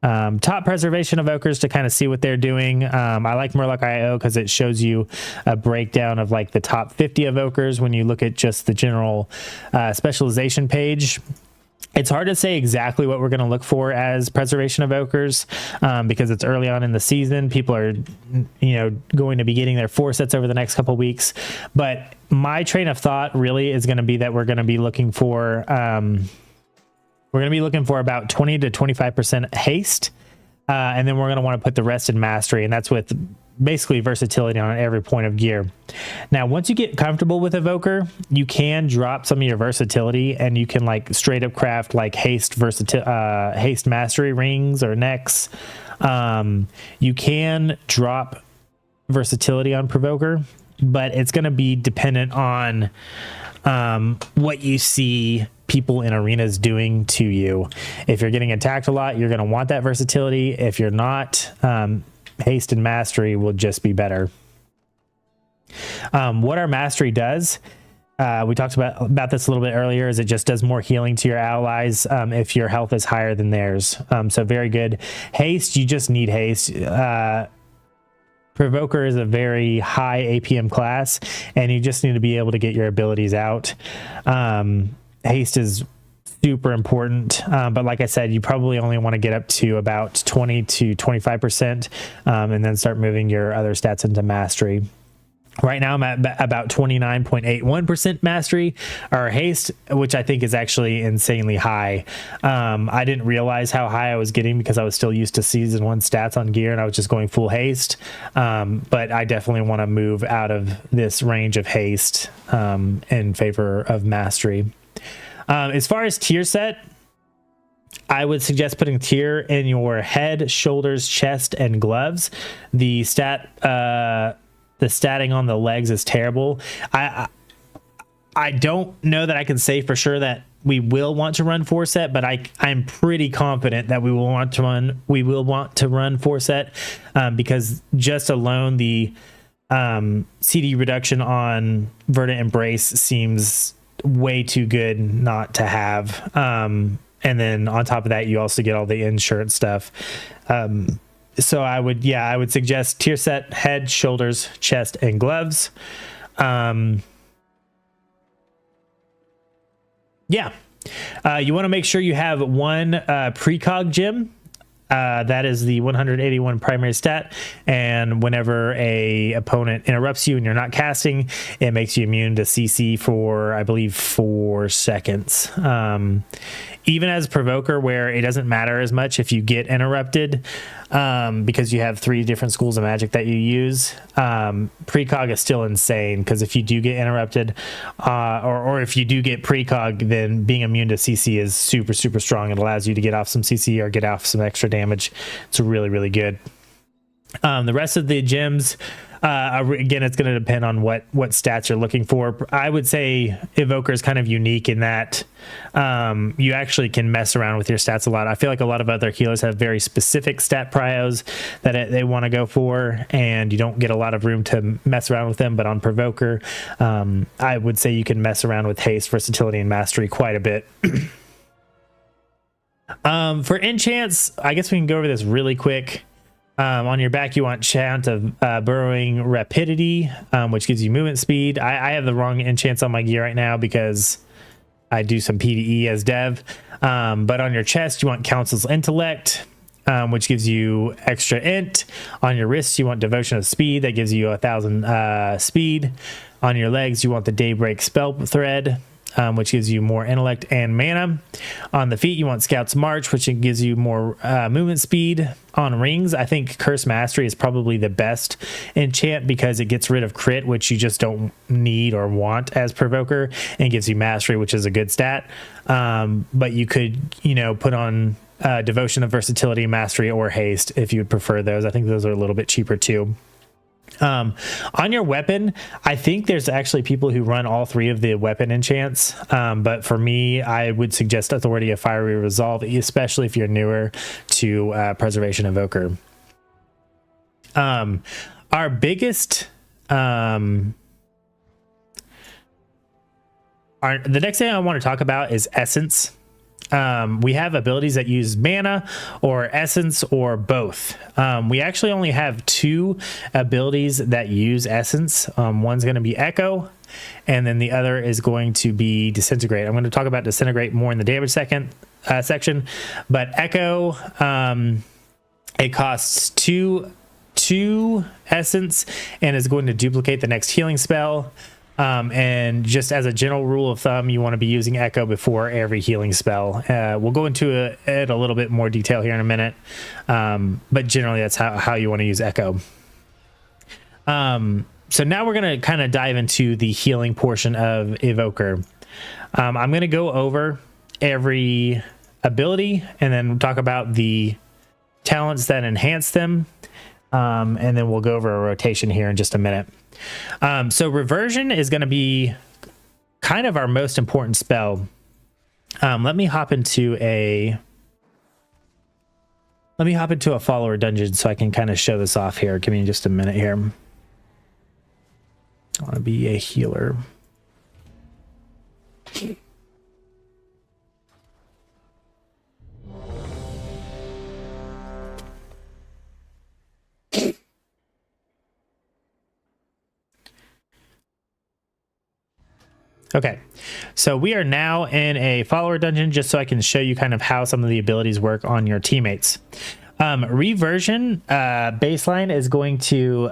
top preservation evokers to kind of see what they're doing. I like Murloc.io because it shows you a breakdown of like the top 50 evokers when you look at just the general specialization page. It's hard to say exactly what we're going to look for as preservation evokers because it's early on in the season. People are, you know, going to be getting their 4 sets over the next couple weeks. But my train of thought really is going to be that we're going to be looking for about 20 to 25% haste, and then we're going to want to put the rest in mastery, and that's with basically versatility on every point of gear. Now, once you get comfortable with Evoker, you can drop some of your versatility, and you can like straight up craft like haste mastery rings or necks. You can drop versatility on Provoker, but it's going to be dependent on what you see people in arenas doing to you. If you're getting attacked a lot, you're going to want that versatility. If you're not, haste and mastery will just be better. What our mastery does, we talked about this a little bit earlier, is it just does more healing to your allies if your health is higher than theirs. So very good. Haste, you just need haste. Provoker is a very high APM class, and you just need to be able to get your abilities out. Haste is super important, but like I said, you probably only want to get up to about 20 to 25%, and then start moving your other stats into mastery. Right now I'm at about 29.81% mastery or haste, which I think is actually insanely high. I didn't realize how high I was getting because I was still used to season 1 stats on gear and I was just going full haste. But I definitely want to move out of this range of haste in favor of mastery. As far as tier set, I would suggest putting tier in your head, shoulders, chest, and gloves. The statting on the legs is terrible. I don't know that I can say for sure that we will want to run 4-set, but I'm pretty confident that we will want to run 4-set, because just alone the CD reduction on Verdant Embrace seems way too good not to have. And then on top of that, you also get all the insurance stuff. So I would suggest tier set, head, shoulders, chest, and gloves. You want to make sure you have one precog gem. That is the 181 primary stat, and whenever a opponent interrupts you and you're not casting, it makes you immune to CC for, I believe, 4 seconds. Even as Provoker, where it doesn't matter as much if you get interrupted, because you have 3 different schools of magic that you use. Precog is still insane, because if you do get interrupted, or if you do get precog, then being immune to CC is super, super strong. It allows you to get off some CC or get off some extra damage. It's really, really good. The rest of the gems, again, it's going to depend on what stats you're looking for. I would say Evoker is kind of unique in that you actually can mess around with your stats a lot. I feel like a lot of other healers have very specific stat prios that they want to go for, and you don't get a lot of room to mess around with them. But on Provoker, I would say you can mess around with haste, versatility, and mastery quite a bit. For enchants, I guess we can go over this really quick. On your back, you want Chant of Burrowing Rapidity, which gives you movement speed. I have the wrong enchants on my gear right now because I do some PvE as dev. But on your chest, you want Council's Intellect, which gives you extra int. On your wrists, you want Devotion of Speed. That gives you 1,000 speed. On your legs, you want the Daybreak Spell Thread, which gives you more intellect and mana. On the feet, you want Scout's March, which gives you more movement speed. On rings, I think Curse Mastery is probably the best enchant because it gets rid of crit, which you just don't need or want as Provoker, and gives you Mastery, which is a good stat. But you could, put on Devotion of Versatility, Mastery, or Haste if you would prefer those. I think those are a little bit cheaper too. On your weapon, I think there's actually people who run all 3 of the weapon enchants, but for me, I would suggest Authority of Fiery Resolve, especially if you're newer to Preservation Evoker. Our biggest the next thing I want to talk about is Essence. We have abilities that use mana or essence or both. We actually only have 2 abilities that use essence. One's going to be Echo, and then the other is going to be Disintegrate. I'm going to talk about Disintegrate more in the damage section, but Echo, it costs 2 essence and is going to duplicate the next healing spell. And just as a general rule of thumb, you want to be using Echo before every healing spell. We'll go into it a little bit more detail here in a minute, but generally that's how you want to use Echo. So now we're going to kind of dive into the healing portion of Evoker. I'm going to go over every ability and then talk about the talents that enhance them, and then we'll go over a rotation here in just a minute. So Reversion is going to be kind of our most important spell. Let me hop into a follower dungeon so I can kind of show this off here. Give me just a minute here. I want to be a healer. Okay, so we are now in a follower dungeon just so I can show you kind of how some of the abilities work on your teammates. Reversion baseline is going to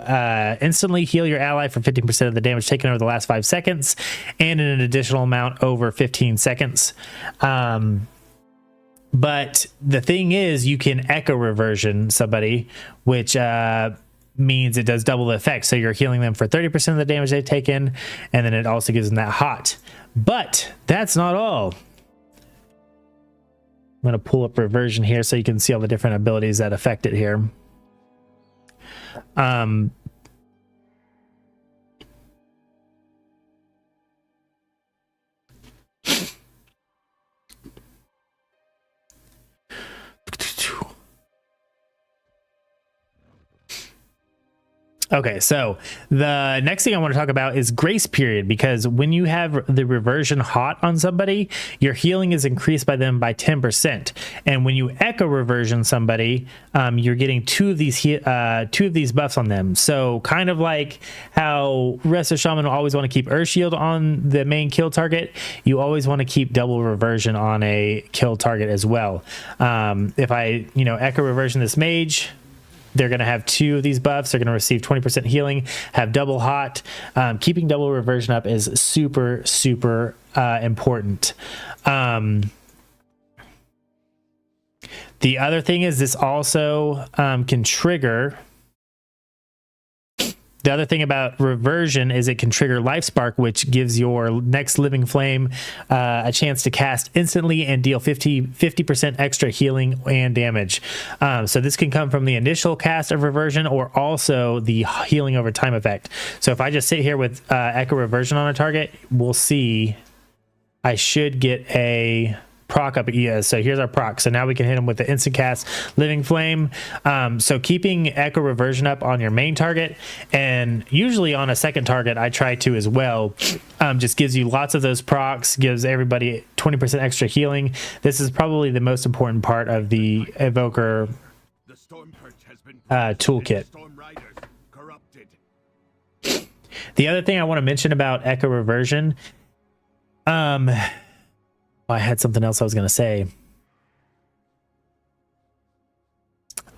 instantly heal your ally for 15% of the damage taken over the last 5 seconds and an additional amount over 15 seconds. But the thing is, you can Echo Reversion somebody, which means it does double the effect. So you're healing them for 30% of the damage they've taken, and then it also gives them that hot. But that's not all. I'm going to pull up reversion here so you can see all the different abilities that affect it here. Okay, so the next thing I want to talk about is grace period, because when you have the reversion hot on somebody, your healing is increased by them by 10%. And when you echo reversion somebody, you're getting two of these buffs on them. So kind of like how Resto Shaman will always want to keep Earth Shield on the main kill target, you always want to keep double reversion on a kill target as well. If I, echo reversion this mage, they're going to have two of these buffs. They're going to receive 20% healing, have double hot. Keeping double reversion up is super, super important. The other thing is this also can trigger... The other thing about reversion is it can trigger Life Spark, which gives your next living flame a chance to cast instantly and deal 50% extra healing and damage. So this can come from the initial cast of reversion or also the healing over time effect. So if I just sit here with Echo Reversion on a target, we'll see I should get a proc up. Yeah, so here's our proc. So now we can hit him with the instant cast Living Flame. So keeping Echo Reversion up on your main target, and usually on a second target I try to as well, just gives you lots of those procs, gives everybody 20% extra healing. This is probably the most important part of the Evoker toolkit. The other thing I want to mention about Echo Reversion, I had something else I was going to say.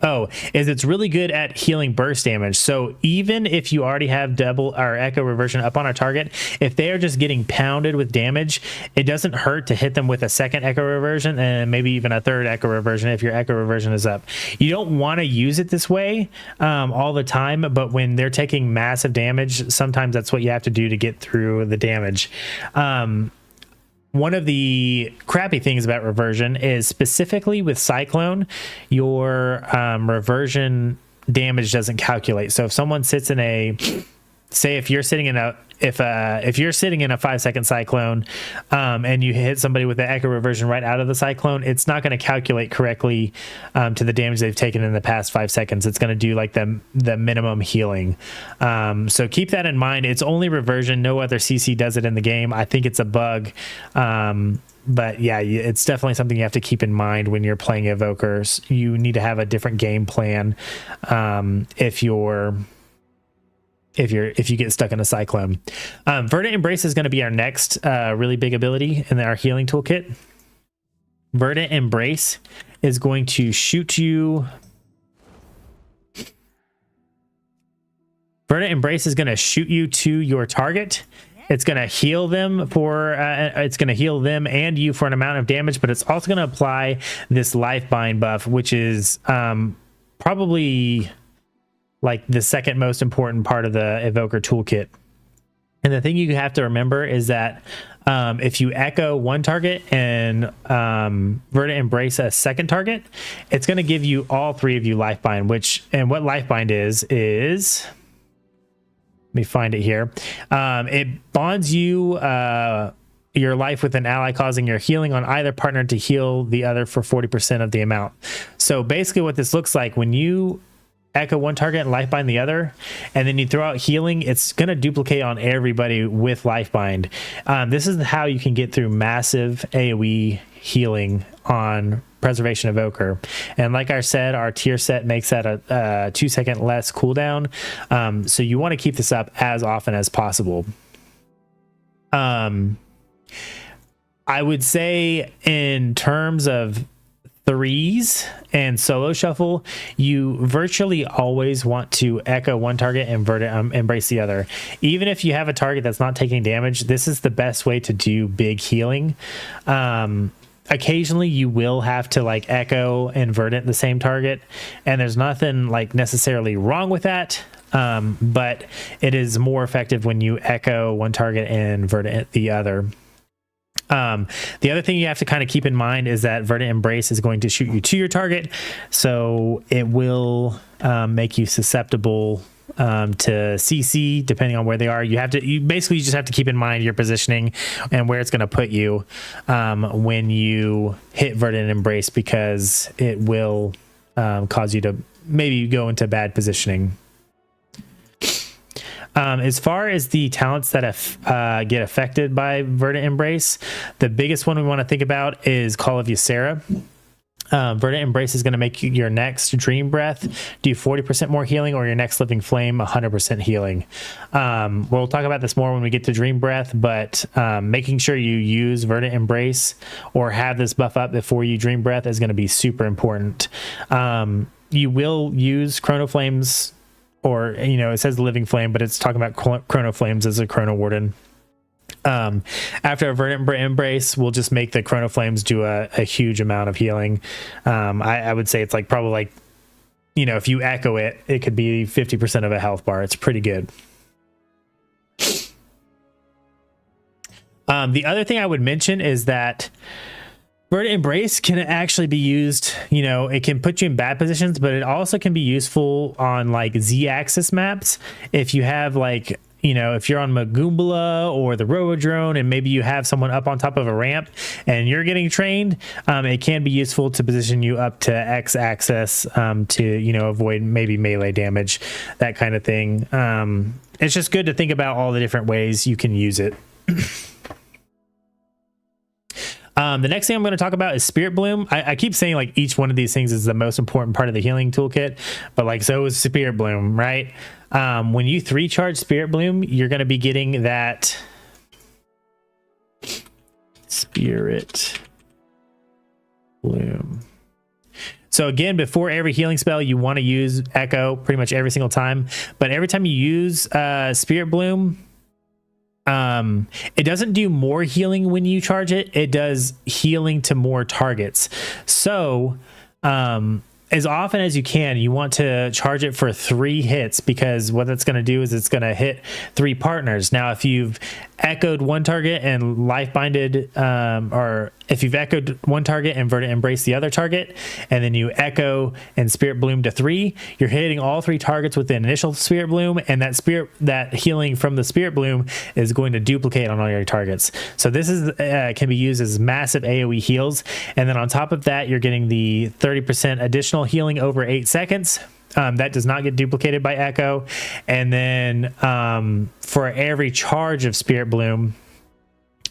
Oh, is it's really good at healing burst damage. So even if you already have double or Echo Reversion up on a target, if they are just getting pounded with damage, it doesn't hurt to hit them with a second Echo Reversion and maybe even a third Echo Reversion if your Echo Reversion is up. You don't want to use it this way all the time, but when they're taking massive damage, sometimes that's what you have to do to get through the damage. One of the crappy things about reversion is specifically with Cyclone, your reversion damage doesn't calculate. So if someone sits in a, say if you're sitting in a, if you're sitting in a 5-second Cyclone and you hit somebody with the Echo Reversion right out of the Cyclone, it's not going to calculate correctly to the damage they've taken in the past 5 seconds. It's going to do like the minimum healing. So keep that in mind. It's only reversion. No other CC does it in the game. I think it's a bug. But yeah, it's definitely something you have to keep in mind when you're playing Evokers. You need to have a different game plan if you get stuck in a Cyclone. Verdant Embrace is going to be our next really big ability in our healing toolkit. Verdant Embrace is going to shoot you. Verdant Embrace is going to shoot you to your target. It's going to heal them and you for an amount of damage, but it's also going to apply this life bind buff, which is probably like the second most important part of the Evoker toolkit. And the thing you have to remember is that if you echo one target and Verdant Embrace a second target, it's going to give you all three of you life bind, and what life bind is let me find it here. It bonds you your life with an ally, causing your healing on either partner to heal the other for 40% of the amount. So basically what this looks like, when you echo one target and life bind the other, and then you throw out healing, it's going to duplicate on everybody with life bind. This is how you can get through massive AoE healing on Preservation Evoker. And like I said, our tier set makes that a 2-second less cooldown. So you want to keep this up as often as possible. I would say in terms of threes and solo shuffle, you virtually always want to echo one target and embrace the other. Even if you have a target that's not taking damage, this is the best way to do big healing. Occasionally you will have to like echo and verdant the same target, and there's nothing like necessarily wrong with that. But it is more effective when you echo one target and verdant the other. The other thing you have to kind of keep in mind is that Verdant Embrace is going to shoot you to your target, so it will make you susceptible to CC depending on where they are. You basically just have to keep in mind your positioning and where it's going to put you when you hit Verdant Embrace, because it will cause you to maybe go into bad positioning. As far as the talents that get affected by Verdant Embrace, the biggest one we want to think about is Call of Ysera. Verdant Embrace is going to make your next Dream Breath do 40% more healing, or your next Living Flame 100% healing. We'll talk about this more when we get to Dream Breath, but making sure you use Verdant Embrace or have this buff up before you Dream Breath is going to be super important. You will use Chrono Flames, or, it says Living Flame, but it's talking about Chrono Flames as a Chrono Warden. After a Verdant Embrace, we'll just make the Chrono Flames do a huge amount of healing. I would say it's probably if you echo it, it could be 50% of a health bar. It's pretty good. The other thing I would mention is that Verdant Embrace can actually be used, it can put you in bad positions, but it also can be useful on Z-axis maps. If you have if you're on Magoombala or the Roadrone, and maybe you have someone up on top of a ramp and you're getting trained, it can be useful to position you up to X-axis to, avoid maybe melee damage, that kind of thing. It's just good to think about all the different ways you can use it. The next thing I'm going to talk about is Spirit Bloom. I keep saying each one of these things is the most important part of the healing toolkit, but so is Spirit Bloom, right? When you 3-charge Spirit Bloom, you're going to be getting that Spirit Bloom. So again, before every healing spell, you want to use Echo pretty much every single time, but every time you use Spirit Bloom, it doesn't do more healing when you charge it. It does healing to more targets. So, as often as you can, you want to charge it for 3 hits, because what that's going to do is it's going to hit 3 partners. Now, if you've echoed one target and life binded, or if you've echoed one target and Verdant Embrace the other target, and then you echo and Spirit Bloom to 3, you're hitting all 3 targets with the initial Spirit Bloom, and that healing from the Spirit Bloom is going to duplicate on all your targets. So this is can be used as massive AoE heals, and then on top of that, you're getting the 30% additional healing over 8 seconds. That does not get duplicated by Echo. And then for every charge of Spirit Bloom,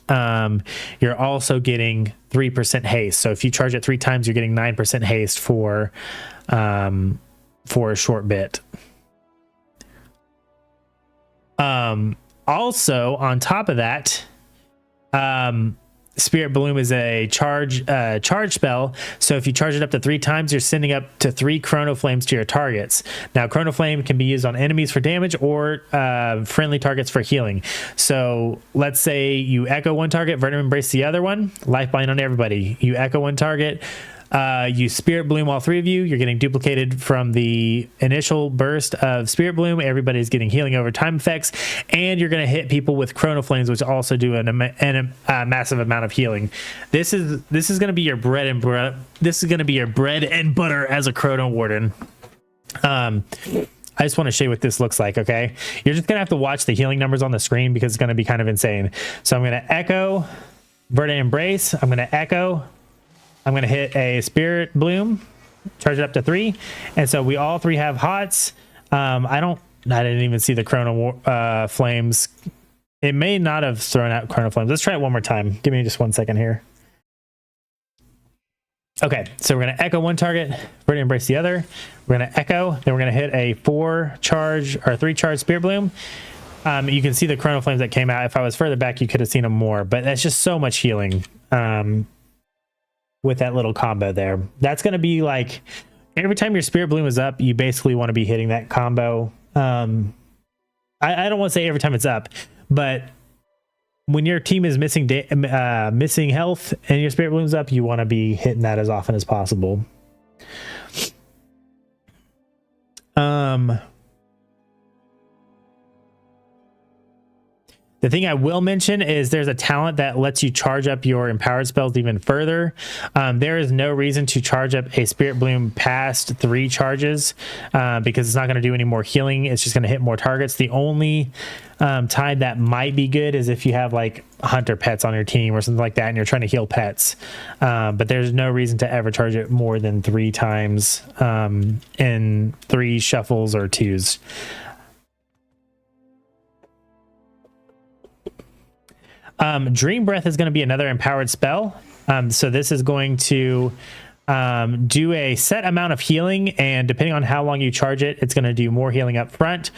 you're also getting 3% haste. So if you charge it 3 times, you're getting 9% haste for a short bit. Also, on top of that, Spirit Bloom is a charge spell. So if you charge it up to 3 times, you're sending up to 3 Chrono Flames to your targets. Now, Chrono Flame can be used on enemies for damage or friendly targets for healing. So let's say you echo one target, Verdant Embrace the other one, Lifeline on everybody. You echo one target, you Spirit Bloom all 3 of you. You're getting duplicated from the initial burst of Spirit Bloom. Everybody's getting healing over time effects, and you're going to hit people with Chrono Flames, which also do a massive amount of healing. This is going to be your bread and butter. This is going to be your bread and butter as a Chrono Warden. I just want to show you what this looks like. Okay, you're just going to have to watch the healing numbers on the screen because it's going to be kind of insane. So I'm going to echo Verdant Embrace. I'm going to echo. I'm going to hit a Spirit Bloom, charge it up to 3. And so we all 3 have hots. I didn't even see the Chrono Flames. It may not have thrown out Chrono Flames. Let's try it one more time. Give me just 1 second here. Okay, so we're going to echo one target. We're going to embrace the other. We're going to echo. Then we're going to hit a 3-charge Spirit Bloom. You can see the Chrono Flames that came out. If I was further back, you could have seen them more. But that's just so much healing. With that little combo there. That's going to be every time your Spirit Bloom is up, you basically want to be hitting that combo. I don't want to say every time it's up, but when your team is missing health and your Spirit Bloom's up, you want to be hitting that as often as possible. The thing I will mention is there's a talent that lets you charge up your empowered spells even further. There is no reason to charge up a Spirit Bloom past 3 charges because it's not going to do any more healing. It's just going to hit more targets. The only time that might be good is if you have like hunter pets on your team or something like that and you're trying to heal pets. But there's no reason to ever charge it more than 3 times in 3 shuffles or 2s. Dream Breath is going to be another empowered spell. So this is going to do a set amount of healing, and depending on how long you charge it, it's going to do more healing up front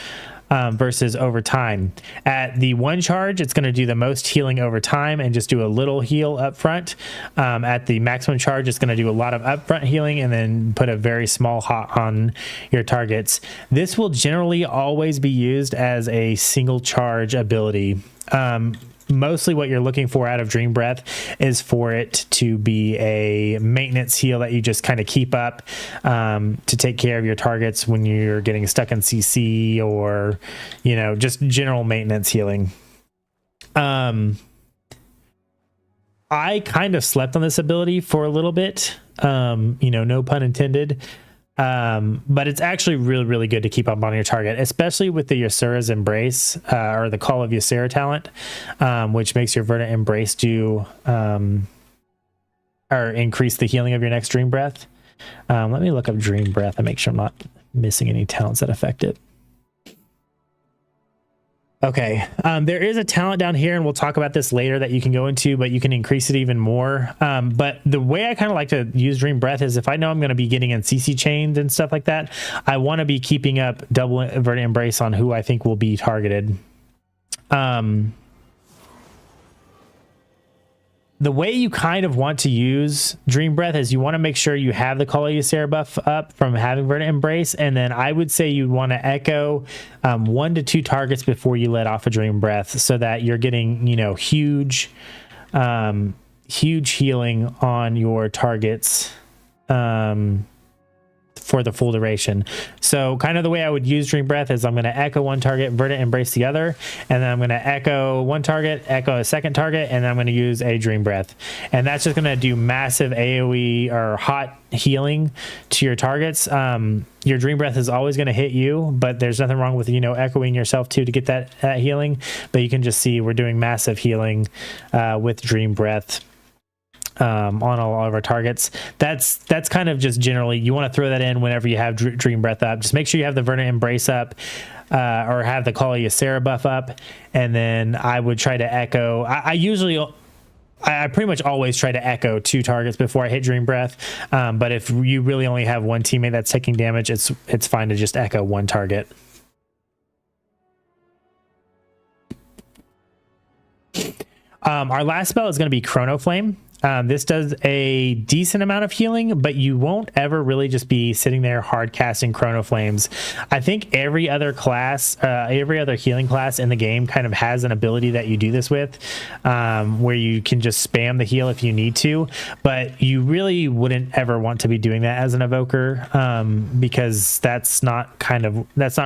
versus over time. At the 1 charge, it's going to do the most healing over time and just do a little heal up front. At the maximum charge, it's going to do a lot of upfront healing and then put a very small hot on your targets. This will generally always be used as a single charge ability. Mostly what you're looking for out of Dream Breath is for it to be a maintenance heal that you just kind of keep up to take care of your targets when you're getting stuck in CC or, you know, just general maintenance healing. I kind of slept on this ability for a little bit, you know, no pun intended. But it's actually really, really good to keep up on your target, especially with the Ysera's Embrace, or the Call of Ysera talent, which makes your Verdant Embrace do, or increase the healing of your next Dream Breath. Let me look up Dream Breath and make sure I'm not missing any talents that affect it. Okay, there is a talent down here, and we'll talk about this later, that you can go into, but you can increase it even more. But the way I kind of like to use Dream Breath is if I know I'm going to be getting in CC chains and stuff like that, I want to be keeping up double Verdant Embrace on who I think will be targeted. The way you kind of want to use Dream Breath is you want to make sure you have the Call of Ysera buff up from having Verdant Embrace, and then I would say you want to echo 1 to 2 targets before you let off a Dream Breath, so that you're getting, you know, huge healing on your targets for the full duration. So kind of the way I would use Dream Breath is I'm going to echo 1 target, Verdant Embrace the other, and then I'm going to echo 1 target, echo a second target, and then I'm going to use a Dream Breath. And that's just going to do massive AoE or hot healing to your targets. Your Dream Breath is always going to hit you, but there's nothing wrong with, you know, echoing yourself too to get that healing. But you can just see we're doing massive healing with Dream Breath on all of our targets. That's kind of just generally, you want to throw that in whenever you have Dream Breath up. Just make sure you have the Verdant Embrace up, or have the Call of Ysera buff up, and then I would try to echo. I pretty much always try to echo 2 targets before I hit Dream Breath. But if you really only have 1 teammate that's taking damage, it's fine to just echo 1 target. Our last spell is going to be Chrono Flame. This does a decent amount of healing, but you won't ever really just be sitting there hard casting Chrono Flames. I think every other class, every other healing class in the game kind of has an ability that you do this with, where you can just spam the heal if you need to, but you really wouldn't ever want to be doing that as an evoker, because that's not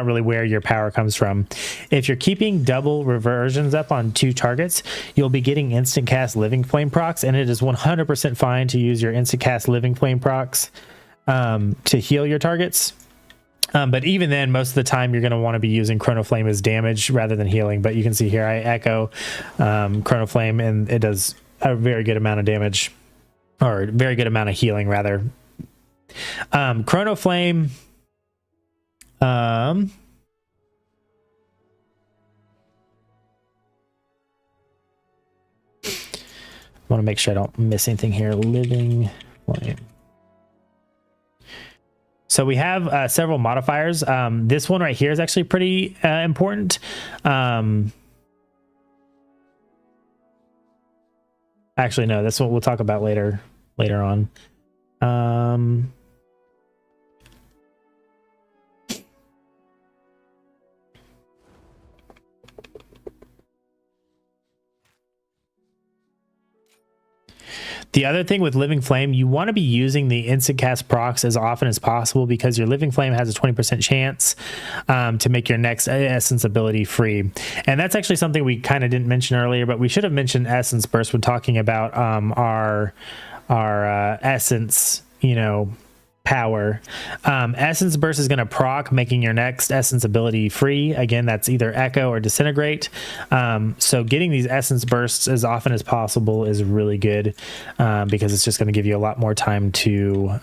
really where your power comes from. If you're keeping double reversions up on 2 targets, you'll be getting instant cast Living Flame procs, and it is 100% fine to use your instant cast Living Flame procs to heal your targets. But even then, most of the time you're going to want to be using Chrono Flame as damage rather than healing. But you can see here I echo Chrono Flame, and it does a very good amount of damage, or very good amount of healing rather. Chrono Flame, I want to make sure I don't miss anything here. Living Flame. So we have several modifiers. This one right here is actually pretty important. Actually, no, that's what we'll talk about later on. The other thing with Living Flame, you want to be using the instant cast procs as often as possible because your Living Flame has a 20% chance to make your next essence ability free. And that's actually something we kind of didn't mention earlier, but we should have mentioned Essence Burst when talking about our essence, power. Essence Burst is going to proc, making your next essence ability free. Again, that's either Echo or Disintegrate. So getting these Essence Bursts as often as possible is really good because it's just going to give you a lot more time to,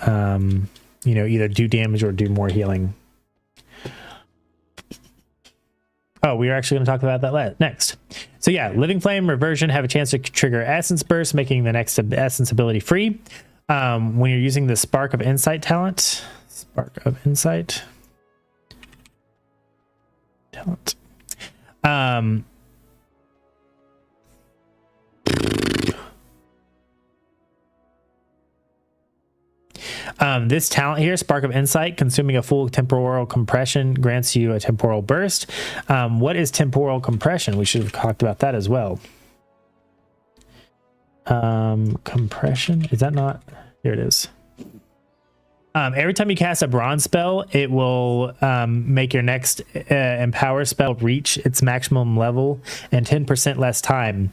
either do damage or do more healing. Oh, we are actually going to talk about that next. So yeah, Living Flame, Reversion have a chance to trigger Essence Burst, making the next essence ability free. When you're using the Spark of Insight talent, this talent here, Spark of Insight, consuming a full temporal compression grants you a temporal burst. What is temporal compression? We should have talked about that as well. Compression, is that not? Here it is. Every time you cast a bronze spell, it will make your next empower spell reach its maximum level in 10% less time.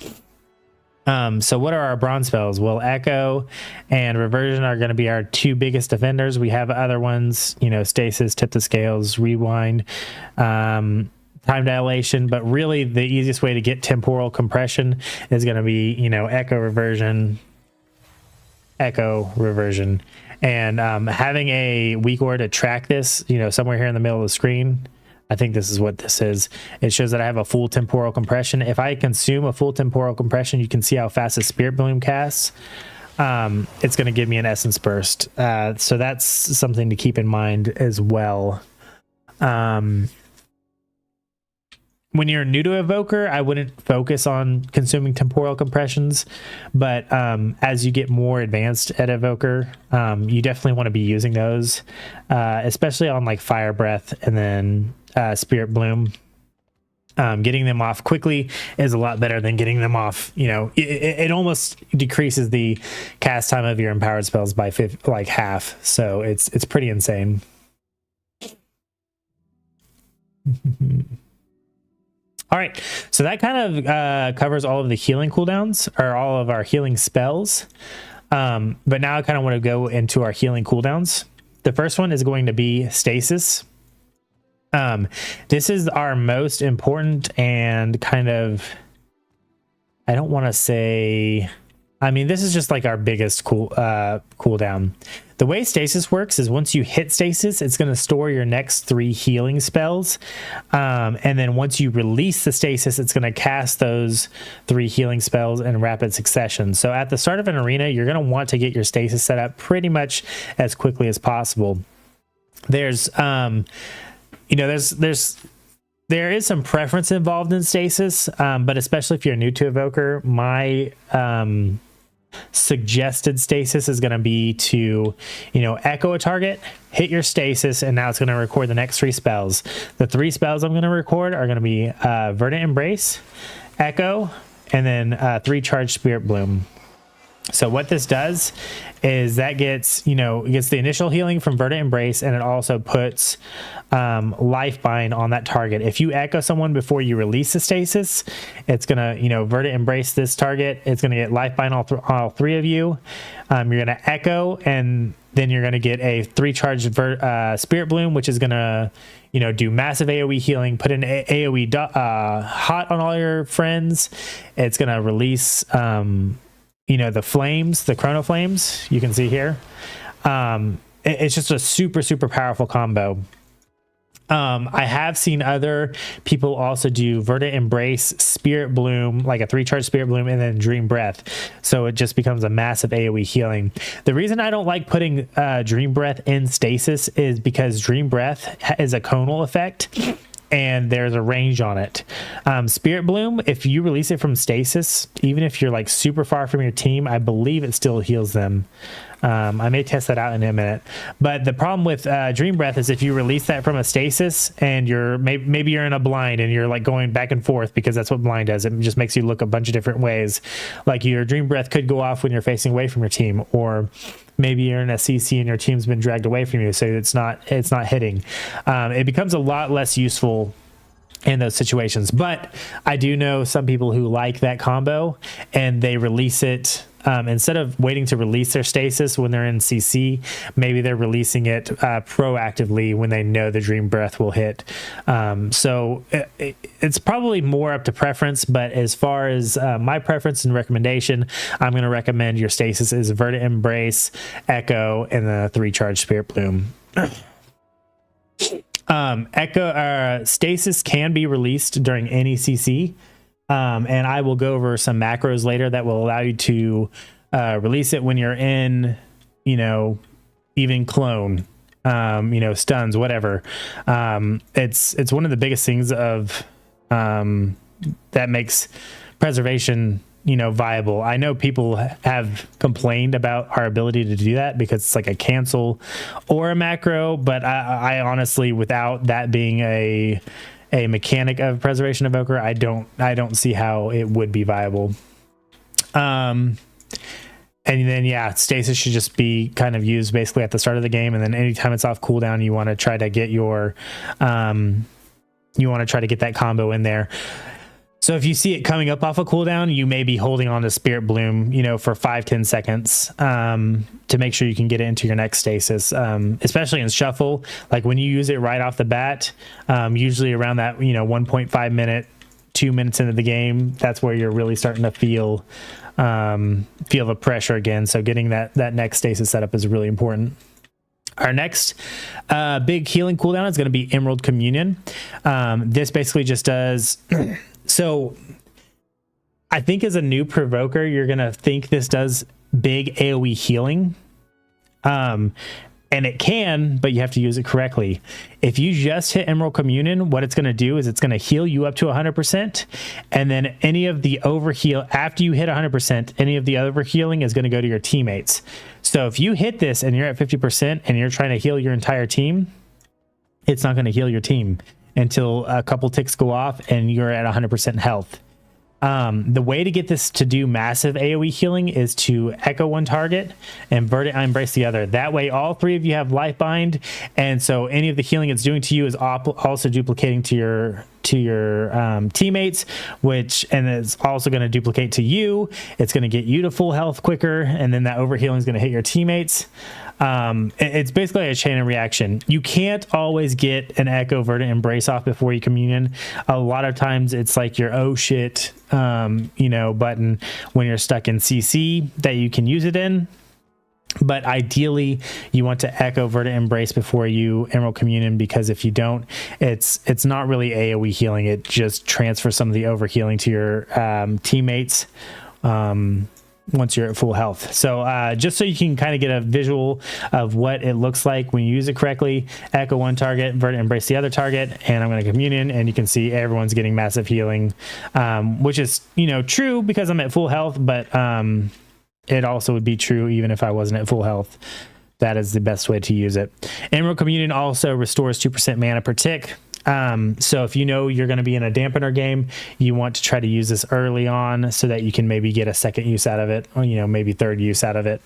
So what are our bronze spells? Well, Echo and Reversion are going to be our two biggest defenders. We have other ones, Stasis, Tip the Scales, Rewind, Time Dilation, but really the easiest way to get temporal compression is going to be, Echo Reversion, and having a weak aura to track this, somewhere here in the middle of the screen. I think this is what this is. It shows that I have a full temporal compression. If I consume a full temporal compression, you can see how fast the Spirit Bloom casts. It's going to give me an Essence Burst. So that's something to keep in mind as well. When you're new to Evoker, I wouldn't focus on consuming temporal compressions, but as you get more advanced at Evoker, you definitely want to be using those, especially on like Fire Breath and then Spirit Bloom. Getting them off quickly is a lot better than getting them off. It almost decreases the cast time of your empowered spells by half. So it's pretty insane. All right, so that kind of covers all of the healing cooldowns, or all of our healing spells. But now I kind of want to go into our healing cooldowns. The first one is going to be Stasis. This is our most important and kind of, I don't want to say, this is just like our biggest cooldown. The way Stasis works is once you hit Stasis, it's going to store your next 3 healing spells. And then once you release the Stasis, it's going to cast those 3 healing spells in rapid succession. So at the start of an arena, you're going to want to get your Stasis set up pretty much as quickly as possible. There is some preference involved in Stasis, but especially if you're new to Evoker, my suggested Stasis is going to be to, echo a target, hit your Stasis, and now it's going to record the next 3 spells. The 3 spells I'm going to record are going to be Verdant Embrace, Echo, and then 3 charged Spirit Bloom. So what this does is that gets the initial healing from Verdant Embrace, and it also puts Life Bind on that target. If you echo someone before you release the Stasis, it's gonna Verdant Embrace this target. It's gonna get Life Bind all 3 of you. You're gonna echo, and then you're gonna get a 3 charged Spirit Bloom, which is gonna do massive AoE healing, put an AoE hot on all your friends. It's gonna release the flames, the Chrono Flames, you can see here. It's just a super, super powerful combo. I have seen other people also do Verdant Embrace, Spirit Bloom, like a 3-charge Spirit Bloom, and then Dream Breath. So it just becomes a massive AoE healing. The reason I don't like putting Dream Breath in Stasis is because Dream Breath is a conal effect. and there's a range on it. Spirit Bloom, if you release it from stasis, even if you're like super far from your team, I believe it still heals them. I may test that out in a minute. But the problem with Dream Breath is if you release that from a stasis and you're maybe you're in a blind and you're like going back and forth, because that's what blind does. It just makes you look a bunch of different ways. Like your Dream Breath could go off when you're facing away from your team, or maybe you're in a CC and your team's been dragged away from you, so it's not hitting. It becomes a lot less useful in those situations. But I do know some people who like that combo, and they release it instead of waiting to release their stasis when they're in CC. Maybe they're releasing it proactively when they know the Dream Breath will hit. So it's probably more up to preference, but as far as my preference and recommendation, I'm going to recommend your stasis is Verdant Embrace, Echo, and the 3-charge Spirit Bloom. Stasis can be released during any CC, and I will go over some macros later that will allow you to release it when you're in, even clone, stuns, whatever. It's one of the biggest things of that makes preservation viable. I know people have complained about our ability to do that because it's like a cancel or a macro, but I honestly, without that being a mechanic of Preservation Evoker, I don't see how it would be viable. And then stasis should just be kind of used basically at the start of the game, and then anytime it's off cooldown, you want to try to get your that combo in there. So if you see it coming up off a cooldown, you may be holding on to Spirit Bloom, for 5-10 seconds to make sure you can get it into your next stasis, especially in Shuffle. Like when you use it right off the bat, usually around that 1.5 minute, 2 minutes into the game, that's where you're really starting to feel the pressure again. So getting that next stasis setup is really important. Our next big healing cooldown is going to be Emerald Communion. This basically just does... So I think as a new provoker, you're going to think this does big AoE healing. And it can, but you have to use it correctly. If you just hit Emerald Communion, what it's going to do is it's going to heal you up to 100%. And then any of the overheal, after you hit 100%, any of the overhealing is going to go to your teammates. So if you hit this and you're at 50% and you're trying to heal your entire team, it's not going to heal your team until a couple ticks go off and you're at 100% health. The way to get this to do massive AoE healing is to Echo one target and Verdant Embrace the other. That way all three of you have life bind, and so any of the healing it's doing to you is also duplicating to your teammates, and it's also going to duplicate to you. It's going to get you to full health quicker, and then that overhealing is going to hit your teammates. It's basically a chain of reaction. You can't always get an Echo Verdant Embrace off before you communion. A lot of times it's like your oh shit button when you're stuck in CC that you can use it in. But ideally you want to Echo Verdant Embrace before you Emerald Communion, because if you don't, it's not really AoE healing. It just transfers some of the overhealing to your teammates once you're at full health. So just so you can kind of get a visual of what it looks like when you use it correctly, Echo one target, Verdant Embrace the other target, and I'm going to Communion, and you can see everyone's getting massive healing, which is true because I'm at full health, but it also would be true even if I wasn't at full health. That is the best way to use it. Emerald Communion also restores 2% mana per tick. So if you're going to be in a dampener game, you want to try to use this early on so that you can maybe get a second use out of it, or maybe third use out of it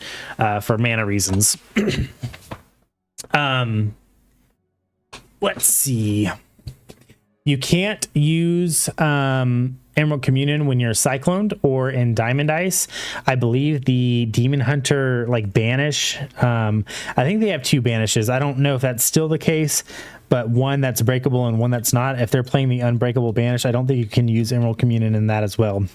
for mana reasons. Let's see. You can't use Emerald Communion when you're cycloned or in Diamond Ice. I believe the Demon Hunter banish. I think they have 2 banishes. I don't know if that's still the case, but one that's breakable and one that's not. If they're playing the unbreakable banish, I don't think you can use Emerald Communion in that as well.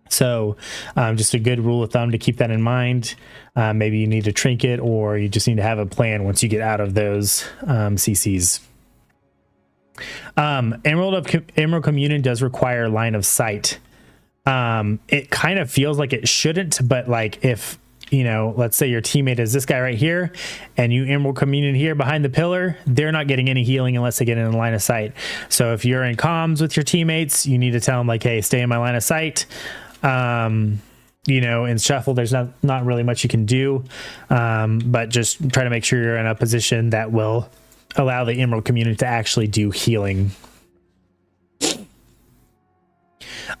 So just a good rule of thumb to keep that in mind. Maybe you need a trinket, or you just need to have a plan once you get out of those CCs. Emerald Communion does require line of sight. It kind of feels like it shouldn't, but if you know, let's say your teammate is this guy right here and you Emerald Communion here behind the pillar, they're not getting any healing unless they get in the line of sight. So if you're in comms with your teammates, you need to tell them like, hey, stay in my line of sight. You know, in shuffle, there's not really much you can do, but just try to make sure you're in a position that will allow the Emerald Community to actually do healing.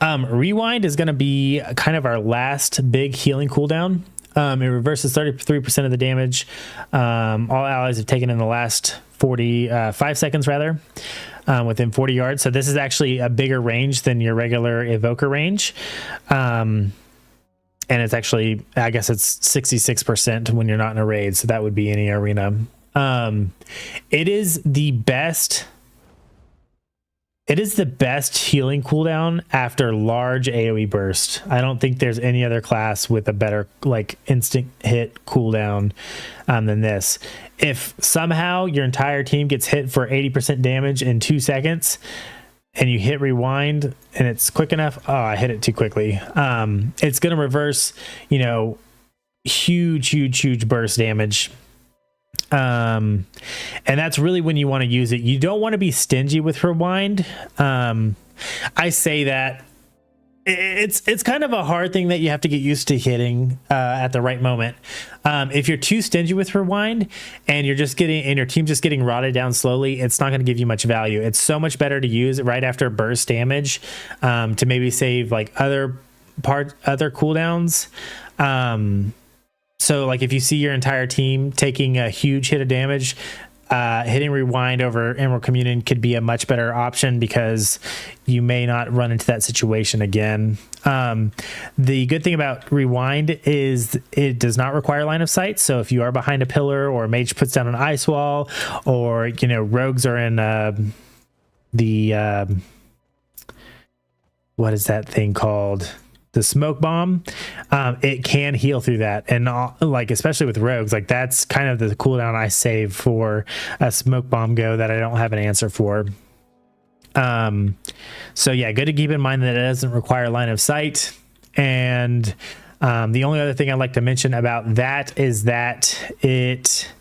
Rewind is going to be kind of our last big healing cooldown. It reverses 33% of the damage all allies have taken in the last 5 seconds rather, within 40 yards. So this is actually a bigger range than your regular evoker range. And it's actually, I guess it's 66% when you're not in a raid. So that would be any arena. It is the best healing cooldown after large AoE burst. I don't think there's any other class with a better like instant hit cooldown than this. If somehow your entire team gets hit for 80% damage in 2 seconds and you hit rewind and it's quick enough, oh, I hit it too quickly. It's going to reverse, you know, huge burst damage. And that's really when you want to use it. You don't want to be stingy with rewind. I say that it's kind of a hard thing that you have to get used to hitting at the right moment. If you're too stingy with rewind and your team's just getting rotted down slowly, it's not going to give you much value. It's so much better to use it right after burst damage, to maybe save like other cooldowns. So like if you see your entire team taking a huge hit of damage, hitting rewind over Emerald Communion could be a much better option because you may not run into that situation again. The good thing about rewind is it does not require line of sight. So if you are behind a pillar or a mage puts down an ice wall, or, you know, rogues are in what is that thing called? The smoke bomb, it can heal through that. And like, especially with rogues, like that's kind of the cooldown I save for a smoke bomb go that I don't have an answer for. So yeah, good to keep in mind that it doesn't require line of sight. And the only other thing I'd like to mention about that is that it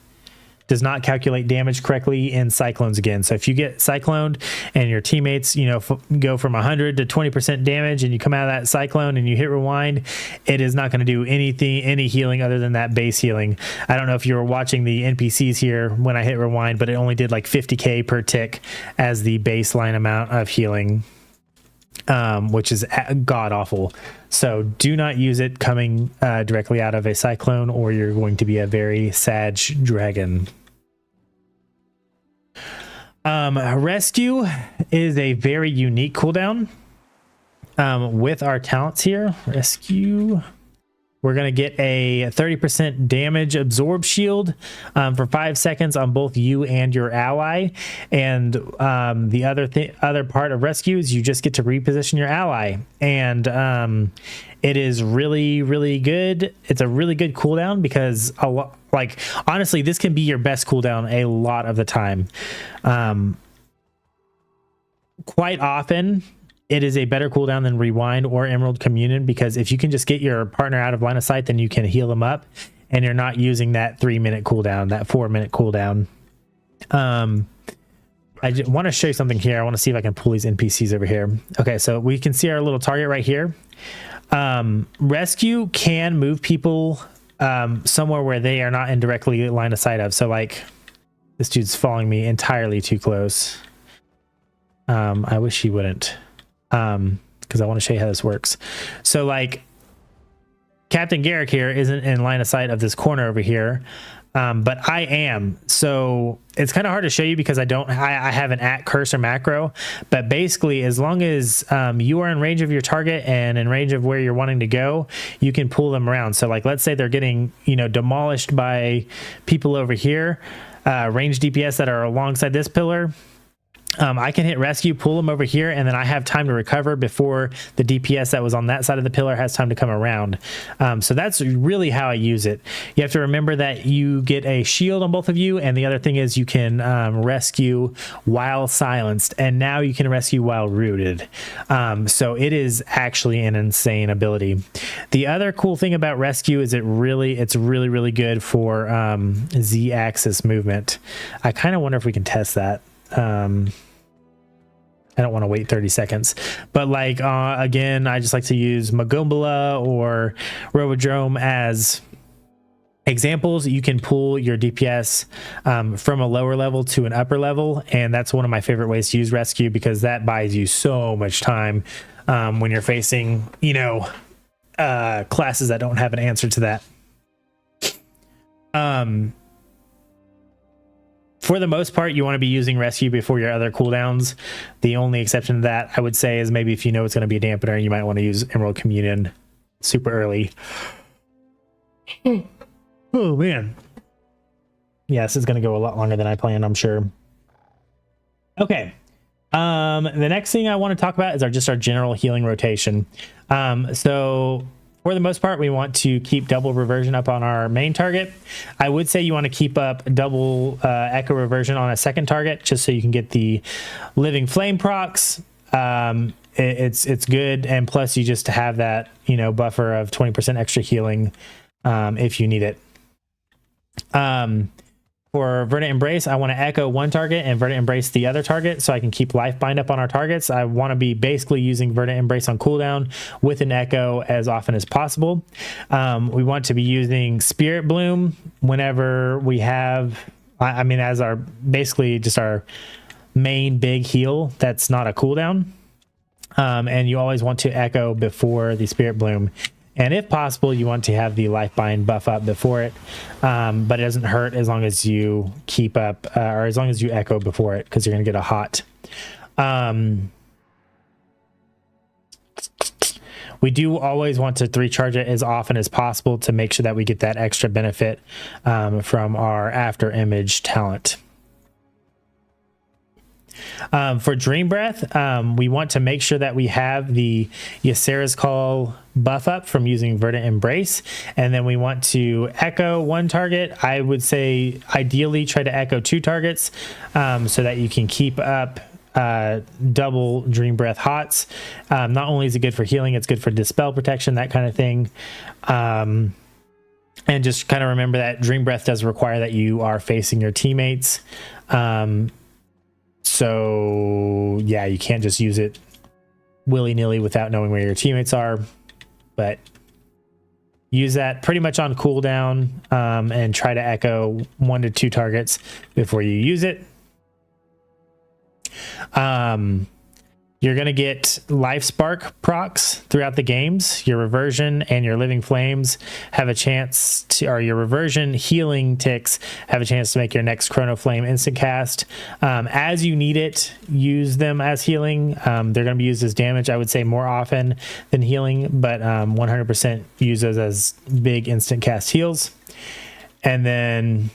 does not calculate damage correctly in cyclones again. So if you get cycloned and your teammates, you know, go from 100 to 20% damage and you come out of that cyclone and you hit rewind, it is not going to do any healing other than that base healing. I don't know if you were watching the NPCs here when I hit rewind, but it only did like 50k per tick as the baseline amount of healing, which is god awful. So do not use it coming directly out of a cyclone, or you're going to be a very sad dragon. Rescue is a very unique cooldown with our talents here. Rescue, we're going to get a 30% damage absorb shield for 5 seconds on both you and your ally. And the other part of rescue is you just get to reposition your ally. And it is really good. It's a really good cooldown because like honestly, this can be your best cooldown a lot of the time. Quite often, it is a better cooldown than rewind or Emerald Communion, because if you can just get your partner out of line of sight, then you can heal them up and you're not using that 3-minute cooldown, that 4-minute cooldown. I want to show you something here. I want to see if I can pull these NPCs over here. Okay, so we can see our little target right here. Rescue can move people somewhere where they are not in directly line of sight of. So like this dude's following me entirely too close. I wish he wouldn't, because I want to show you how this works. So like Captain Garrick here isn't in line of sight of this corner over here, but I am. So it's kind of hard to show you because I have an at cursor macro, but basically as long as you are in range of your target and in range of where you're wanting to go, you can pull them around. So like, let's say they're getting, you know, demolished by people over here, range DPS that are alongside this pillar. I can hit rescue, pull them over here, and then I have time to recover before the DPS that was on that side of the pillar has time to come around. So that's really how I use it. You have to remember that you get a shield on both of you, and the other thing is you can rescue while silenced, and now you can rescue while rooted. So it is actually an insane ability. The other cool thing about rescue is it's really good for Z-axis movement. I kind of wonder if we can test that. I don't want to wait 30 seconds, but like, again, I just like to use Magumbala or Robodrome as examples. You can pull your DPS from a lower level to an upper level. And that's one of my favorite ways to use rescue, because that buys you so much time when you're facing, you know, classes that don't have an answer to that. For the most part, you want to be using rescue before your other cooldowns. The only exception to that, I would say, is maybe if you know it's going to be a dampener, you might want to use Emerald Communion super early. Oh, man. Yeah, this is going to go a lot longer than I planned, I'm sure. Okay. The next thing I want to talk about is just our general healing rotation. So for the most part, we want to keep double reversion up on our main target. I would say you want to keep up double echo reversion on a second target, just so you can get the living flame procs. It's good, and plus you just have that, you know, buffer of 20% extra healing if you need it. For Verdant Embrace, I want to echo one target and Verdant Embrace the other target, so I can keep life bind up on our targets. I want to be basically using Verdant Embrace on cooldown with an echo as often as possible. We want to be using Spirit Bloom whenever we have, I mean, as our basically just our main big heal that's not a cooldown. And you always want to echo before the Spirit Bloom. And if possible, you want to have the life bind buff up before it, but it doesn't hurt as long as you keep up, or as long as you echo before it, because you're going to get a hot. We do always want to recharge it as often as possible to make sure that we get that extra benefit from our after image talent. For Dream Breath, we want to make sure that we have the Ysera's Call buff up from using Verdant Embrace, and then we want to echo one target. I would say ideally try to echo two targets so that you can keep up double Dream Breath hots. Not only is it good for healing, it's good for dispel protection, that kind of thing. And just kind of remember that Dream Breath does require that you are facing your teammates. So yeah, you can't just use it willy-nilly without knowing where your teammates are, but use that pretty much on cooldown, and try to echo 1 to 2 targets before you use it. You're going to get life spark procs throughout the games. Your reversion and your living flames have a chance to, or your reversion healing ticks have a chance to make your next chrono flame instant cast. As you need it, use them as healing. They're going to be used as damage, I would say, more often than healing, but 100% use those as big instant cast heals. And then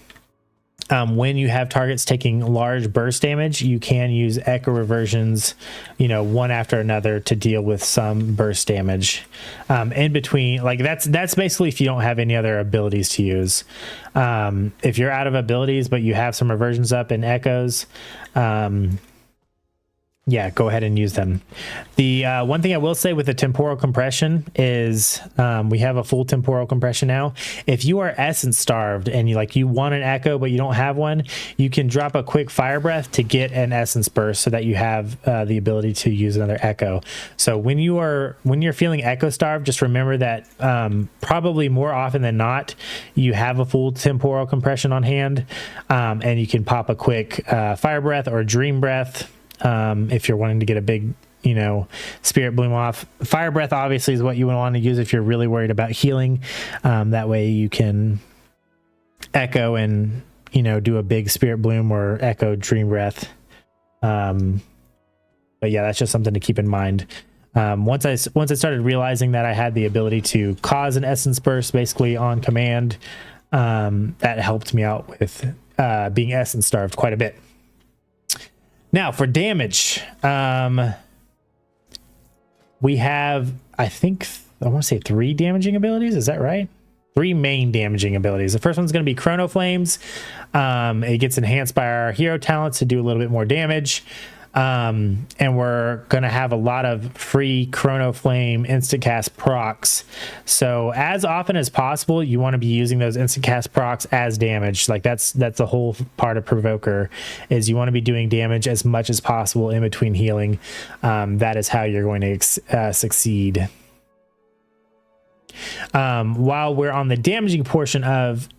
when you have targets taking large burst damage, you can use echo reversions, you know, one after another to deal with some burst damage. In between, like that's basically if you don't have any other abilities to use. If you're out of abilities but you have some reversions up and echoes, yeah, go ahead and use them. The one thing I will say with the temporal compression is we have a full temporal compression now. If you are essence starved and you want an echo but you don't have one, you can drop a quick fire breath to get an essence burst so that you have the ability to use another echo. So when you're feeling echo starved, just remember that probably more often than not you have a full temporal compression on hand, and you can pop a quick fire breath or dream breath. If you're wanting to get a big, spirit bloom off. Fire breath obviously is what you would want to use if you're really worried about healing. That way you can echo and, do a big spirit bloom or echo dream breath. But yeah, that's just something to keep in mind. Once I started realizing that I had the ability to cause an essence burst basically on command, that helped me out with being essence starved quite a bit. Now for damage, we have, I think, I want to say 3 damaging abilities. Is that right? 3 main damaging abilities. The first one's going to be Chrono Flames. It gets enhanced by our hero talents to do a little bit more damage. And we're going to have a lot of free Chrono Flame instant cast procs. So as often as possible, you want to be using those instant cast procs as damage. Like that's the whole part of Provoker, is you want to be doing damage as much as possible in between healing. That is how you're going to succeed. While we're on the damaging portion of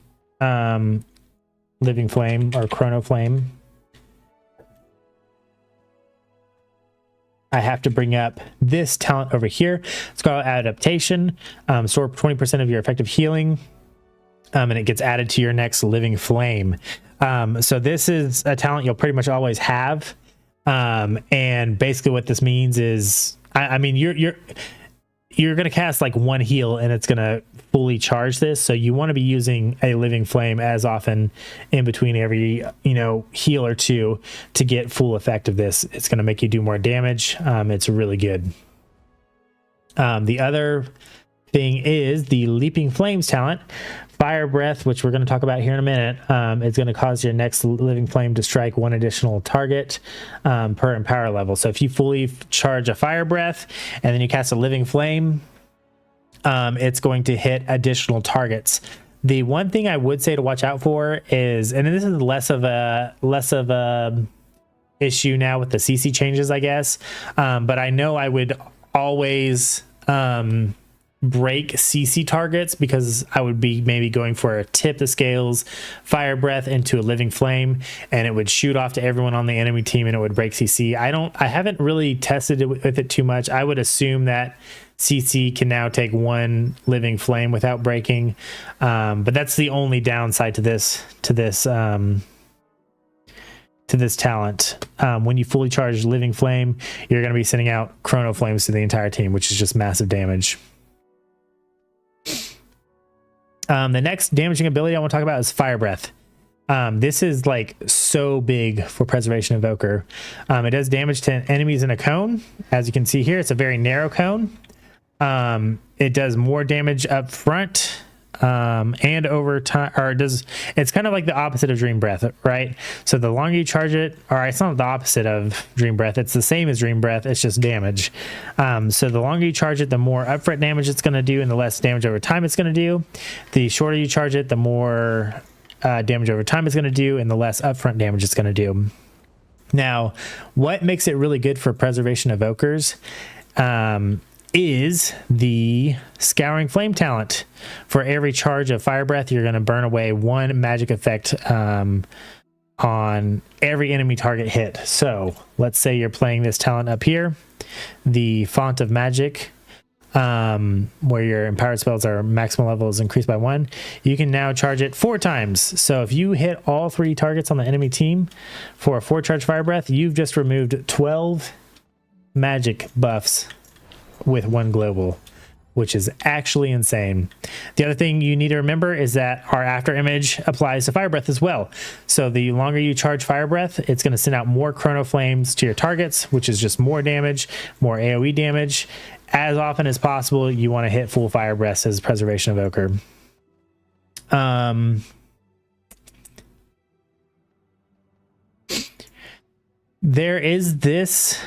Living Flame or Chrono Flame, I have to bring up this talent over here. It's called Adaptation. Store 20% of your effective healing, and it gets added to your next Living Flame. So this is a talent you'll pretty much always have. And basically what this means is, I mean, you're going to cast like 1 heal and it's going to fully charge this. So you want to be using a Living Flame as often in between every, heal or 2 to get full effect of this. It's going to make you do more damage. It's really good. The other thing is the Leaping Flames talent. Fire Breath, which we're going to talk about here in a minute, is going to cause your next Living Flame to strike 1 additional target per empower level. So if you fully charge a Fire Breath and then you cast a Living Flame, it's going to hit additional targets. The one thing I would say to watch out for is, and this is less of a issue now with the CC changes, I guess, but I know I would always break CC targets, because I would be maybe going for a tip the scales Fire Breath into a Living Flame, and it would shoot off to everyone on the enemy team and it would break CC. I haven't really tested it with it too much. I would assume that CC can now take 1 Living Flame without breaking, but that's the only downside to this talent. When you fully charge Living Flame, you're going to be sending out Chrono Flames to the entire team, which is just massive damage. The next damaging ability I want to talk about is Fire Breath. This is like so big for Preservation Invoker. It does damage to enemies in a cone. As you can see here, it's a very narrow cone. It does more damage up front and over time, or it's kind of like the opposite of Dream Breath, right? So the longer you charge it, or it's not the opposite of Dream Breath, it's the same as Dream Breath, it's just damage. So the longer you charge it, the more upfront damage it's going to do and the less damage over time it's going to do. The shorter you charge it, the more damage over time it's going to do and the less upfront damage it's going to do. Now, what makes it really good for Preservation Evokers is the Scouring Flame talent. For every charge of Fire Breath, you're going to burn away 1 magic effect on every enemy target hit. So let's say you're playing this talent up here, the Font of Magic, where your empowered spells are maximum level is increased by 1. You can now charge it 4 times. So if you hit all 3 targets on the enemy team for a 4 charge Fire Breath, you've just removed 12 magic buffs with 1 global, which is actually insane. The other thing you need to remember is that our after image applies to Fire Breath as well. So the longer you charge Fire Breath, it's going to send out more Chrono Flames to your targets, which is just more damage, more AoE damage. As often as possible, you want to hit full Fire Breath as Preservation Evoker. There is this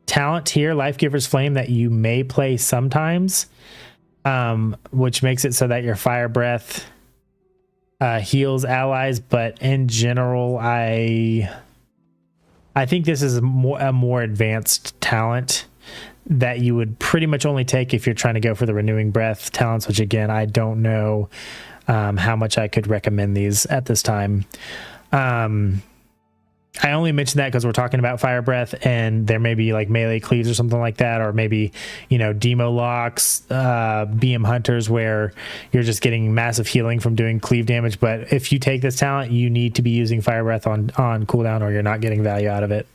talent here, Life Giver's Flame, that you may play sometimes, which makes it so that your Fire Breath heals allies, but in general, I think this is a more advanced talent that you would pretty much only take if you're trying to go for the Renewing Breath talents, which again, I don't know how much I could recommend these at this time. I only mentioned that because we're talking about Fire Breath, and there may be like melee cleaves or something like that, or maybe, demo locks, BM hunters, where you're just getting massive healing from doing cleave damage. But if you take this talent, you need to be using Fire Breath on cooldown, or you're not getting value out of it.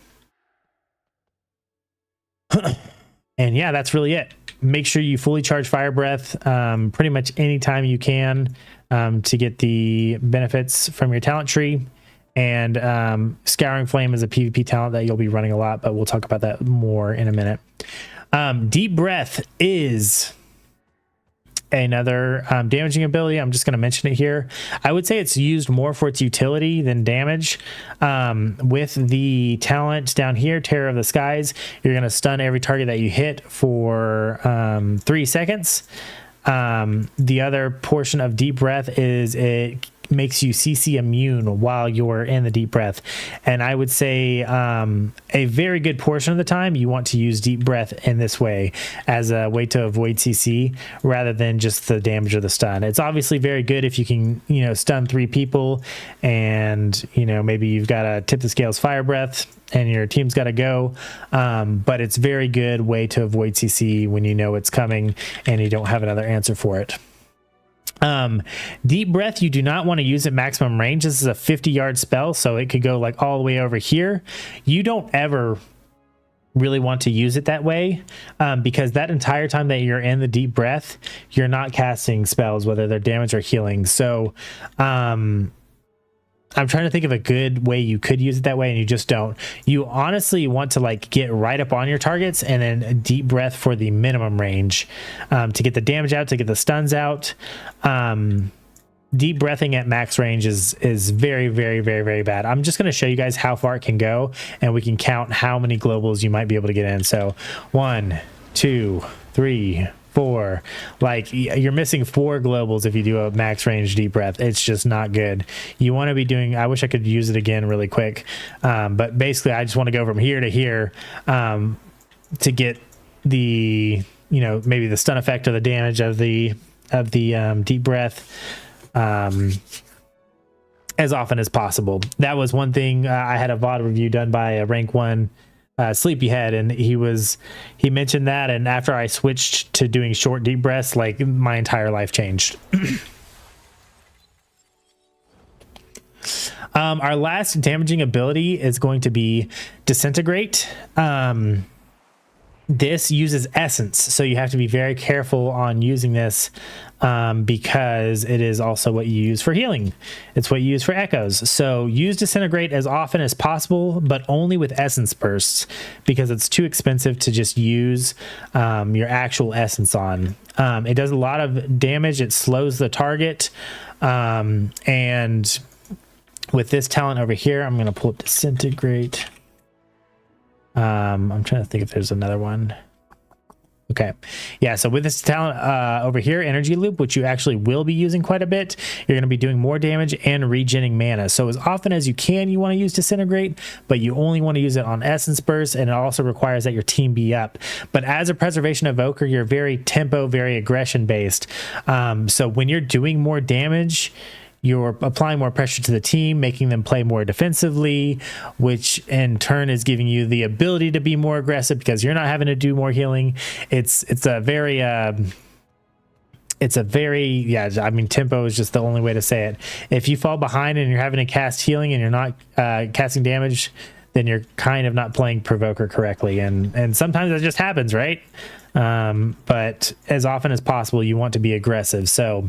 And yeah, that's really it. Make sure you fully charge Fire Breath pretty much anytime you can to get the benefits from your talent tree. And Scouring Flame is a PvP talent that you'll be running a lot, but we'll talk about that more in a minute. Deep Breath is another damaging ability. I'm just going to mention it here. I would say it's used more for its utility than damage. With the talent down here, Terror of the Skies, you're going to stun every target that you hit for 3 seconds. The other portion of Deep Breath is it makes you CC immune while you're in the Deep Breath, and I would say a very good portion of the time you want to use Deep Breath in this way as a way to avoid CC rather than just the damage of the stun. It's obviously very good if you can, you know, stun 3 people and, you know, maybe you've got a Tip the Scales Fire Breath and your team's got to go, but it's very good way to avoid CC when you know it's coming and you don't have another answer for it. Deep Breath, you do not want to use at maximum range. This is a 50-yard spell, so it could go like all the way over here. You don't ever really want to use it that way, because that entire time that you're in the Deep Breath, you're not casting spells, whether they're damage or healing. So I'm trying to think of a good way you could use it that way, and you just don't. You honestly want to like get right up on your targets and then a Deep Breath for the minimum range, to get the damage out, to get the stuns out. Deep breathing at max range is very, very, very, very bad. I'm just going to show you guys how far it can go, and we can count how many globals you might be able to get in. So 1, 2, 3, 4. Like, you're missing 4 globals if you do a max range Deep Breath. It's just not good. You want to be doing, I wish I could use it again really quick, but basically I just want to go from here to here to get the, you know, maybe the stun effect or the damage of the Deep Breath as often as possible. That was one thing. I had a VOD review done by a rank 1 Sleepyhead, and he mentioned that, and after I switched to doing short deep breaths, like, my entire life changed. Our last damaging ability is going to be Disintegrate. This uses essence, so you have to be very careful on using this, because it is also what you use for healing. It's what you use for echoes. So use Disintegrate as often as possible, but only with essence bursts, because it's too expensive to just use your actual essence on. It does a lot of damage. It slows the target, and with this talent over here, I'm going to pull up Disintegrate. I'm trying to think if there's another one. Okay. Yeah, so with this talent over here, Energy Loop, which you actually will be using quite a bit, you're going to be doing more damage and regenning mana. So as often as you can, you want to use Disintegrate, but you only want to use it on Essence Burst, and it also requires that your team be up. But as a Preservation Evoker, you're very tempo, very aggression based. So when you're doing more damage, you're applying more pressure to the team, making them play more defensively, which in turn is giving you the ability to be more aggressive because you're not having to do more healing. It's a very I mean, tempo is just the only way to say it. If you fall behind and you're having to cast healing and you're not casting damage, then you're kind of not playing Provoker correctly, and sometimes that just happens, right? But as often as possible, you want to be aggressive. So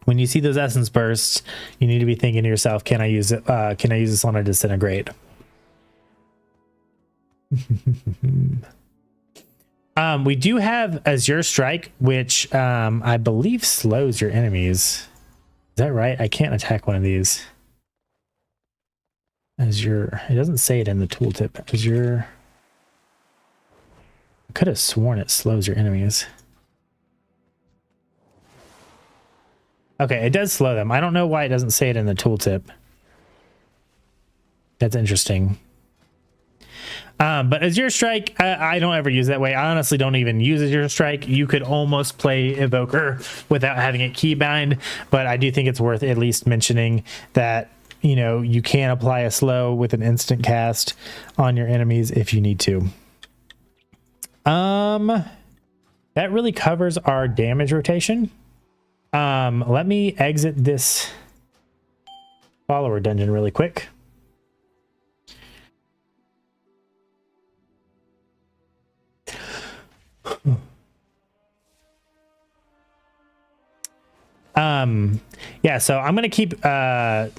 when you see those essence bursts, you need to be thinking to yourself, can I use it? Can I use this on a Disintegrate? We do have Azure Strike, which I believe slows your enemies. Is that right? I can't attack one of these. Azure, it doesn't say it in the tooltip. Azure, I could have sworn it slows your enemies. Okay, it does slow them. I don't know why it doesn't say it in the tooltip. That's interesting. But Azure Strike, I don't ever use that way. I honestly don't even use Azure Strike. You could almost play Evoker without having it keybind, but I do think it's worth at least mentioning that, you know, you can apply a slow with an instant cast on your enemies if you need to. That really covers our damage rotation. Let me exit this follower dungeon really quick. Yeah, so I'm going to keep Echo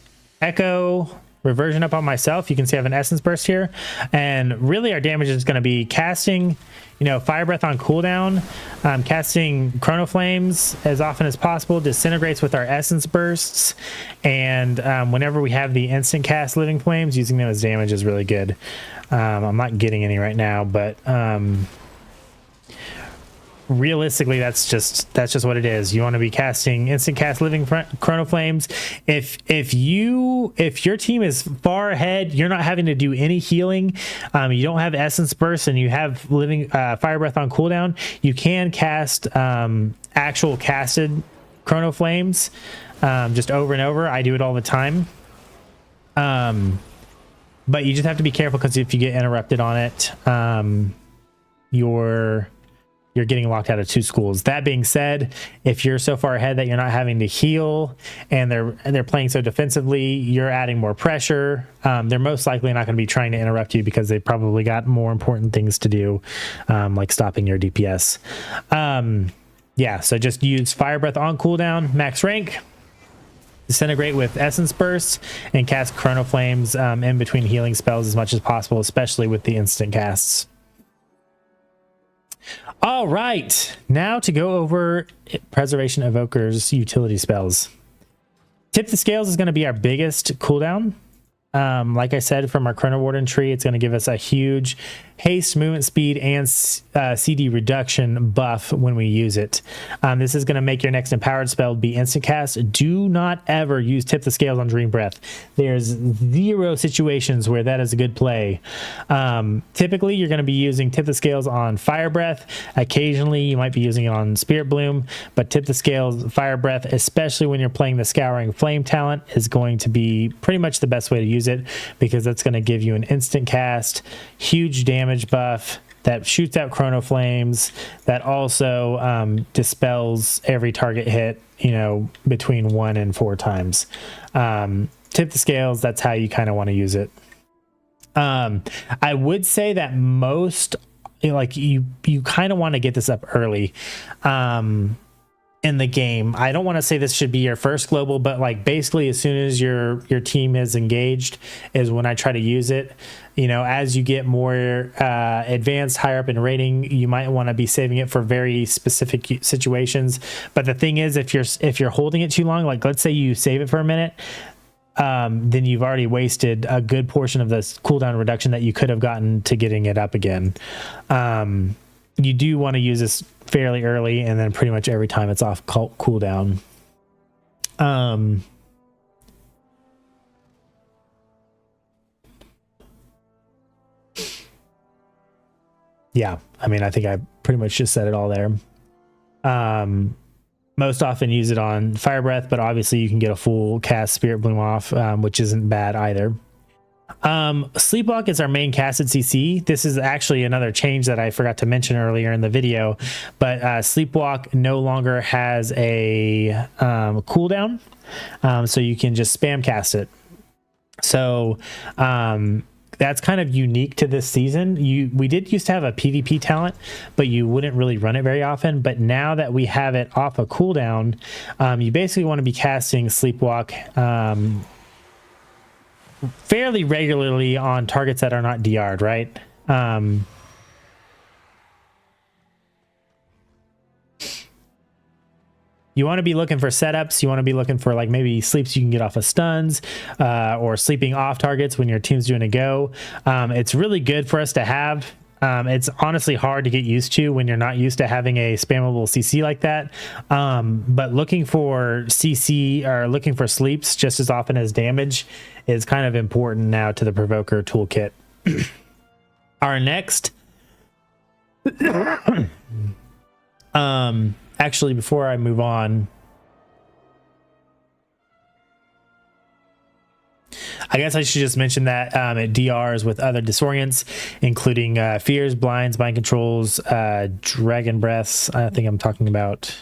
reversion up on myself, you can see I have an essence burst here, and really our damage is going to be casting, you know, fire breath on cooldown, casting chrono flames as often as possible, disintegrates with our essence bursts, and whenever we have the instant cast living flames, using them as damage is really good. I'm not getting any right now, but realistically that's just what it is. You want to be casting instant cast living chrono flames. If your team is far ahead, you're not having to do any healing, you don't have essence burst, and you have living fire breath on cooldown, you can cast actual casted chrono flames just over and over. I do it all the time, but you just have to be careful, because if you get interrupted on it, you're getting locked out of 2 schools. That being said, if you're so far ahead that you're not having to heal, and they're playing so defensively, you're adding more pressure. They're most likely not going to be trying to interrupt you, because they probably got more important things to do, like stopping your DPS. Yeah, so just use fire breath on cooldown, max rank, disintegrate with essence bursts, and cast chrono flames in between healing spells as much as possible, especially with the instant casts. All right, now to go over Preservation Evoker's utility spells. Tip the Scales is going to be our biggest cooldown. Like I said, from our Chrono Warden tree, it's going to give us a huge haste, movement speed, and CD reduction buff when we use it. This is going to make your next empowered spell be instant cast. Do not ever use Tip the Scales on Dream Breath. There's 0 situations where that is a good play. Typically, you're going to be using Tip the Scales on Fire Breath. Occasionally, you might be using it on Spirit Bloom, but Tip the Scales, Fire Breath, especially when you're playing the Scouring Flame talent, is going to be pretty much the best way to use it, because that's going to give you an instant cast, huge damage buff that shoots out chrono flames, that also dispels every target hit, you know, between 1 and 4 times. Tip the Scales, that's how you kind of want to use it. I would say that most, like, you kind of want to get this up early in the game. I don't want to say this should be your first global, but like basically as soon as your team is engaged is when I try to use it. You know, as you get more advanced, higher up in rating, you might want to be saving it for very specific situations. But the thing is, if you're holding it too long, like let's say you save it for a minute, then you've already wasted a good portion of this cooldown reduction that you could have gotten to getting it up again. You do want to use this fairly early, and then pretty much every time it's off cooldown. Yeah, I mean, I think I pretty much just said it all there. Most often use it on Fire Breath, but obviously you can get a full cast Spirit Bloom off, which isn't bad either. Sleepwalk is our main casted CC. This is actually another change that I forgot to mention earlier in the video, but Sleepwalk no longer has a cooldown, so you can just spam cast it. So that's kind of unique to this season. We did used to have a PvP talent, but you wouldn't really run it very often. But now that we have it off a cooldown, you basically want to be casting Sleepwalk fairly regularly on targets that are not DR'd, right? You want to be looking for setups. You want to be looking for like maybe sleeps you can get off of stuns, or sleeping off targets when your team's doing a go. It's really good for us to have. It's honestly hard to get used to when you're not used to having a spammable CC like that. But looking for CC or looking for sleeps just as often as damage is kind of important now to the Provoker toolkit. Our next... actually, before I move on, I guess I should just mention that it DRs with other disorients, including fears, blinds, mind controls, dragon breaths. I think I'm talking about,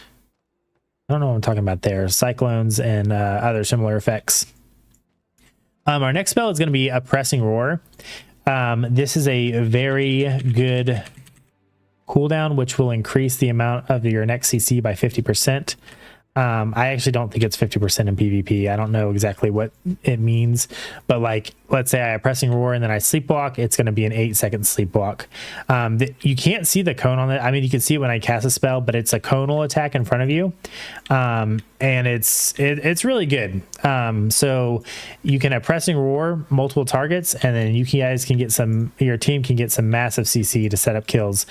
I don't know what I'm talking about there, cyclones, and other similar effects. Our next spell is going to be Oppressing Roar. This is a very good cooldown, which will increase the amount of your next CC by 50%. I actually don't think it's 50% in PvP. I don't know exactly what it means, but like, let's say I have pressing roar and then I sleepwalk, it's going to be an 8-second sleepwalk. You can't see the cone on it. I mean, you can see it when I cast a spell, but it's a conal attack in front of you. And it's really good. So you can have pressing roar, multiple targets, and then you guys can get your team can get some massive CC to set up kills.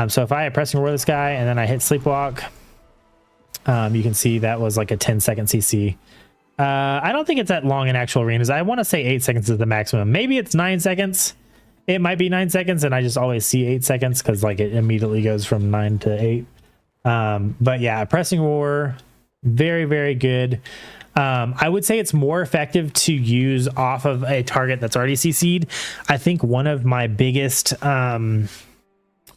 So if I have pressing roar this guy and then I hit sleepwalk, you can see that was like a 10-second CC. I don't think it's that long in actual arenas. I want to say 8 seconds is the maximum. Maybe it's 9 seconds. It might be 9 seconds, and I just always see 8 seconds because like it immediately goes from 9 to 8. But yeah, pressing roar, very, very good. I would say it's more effective to use off of a target that's already CC'd. I think one of my biggest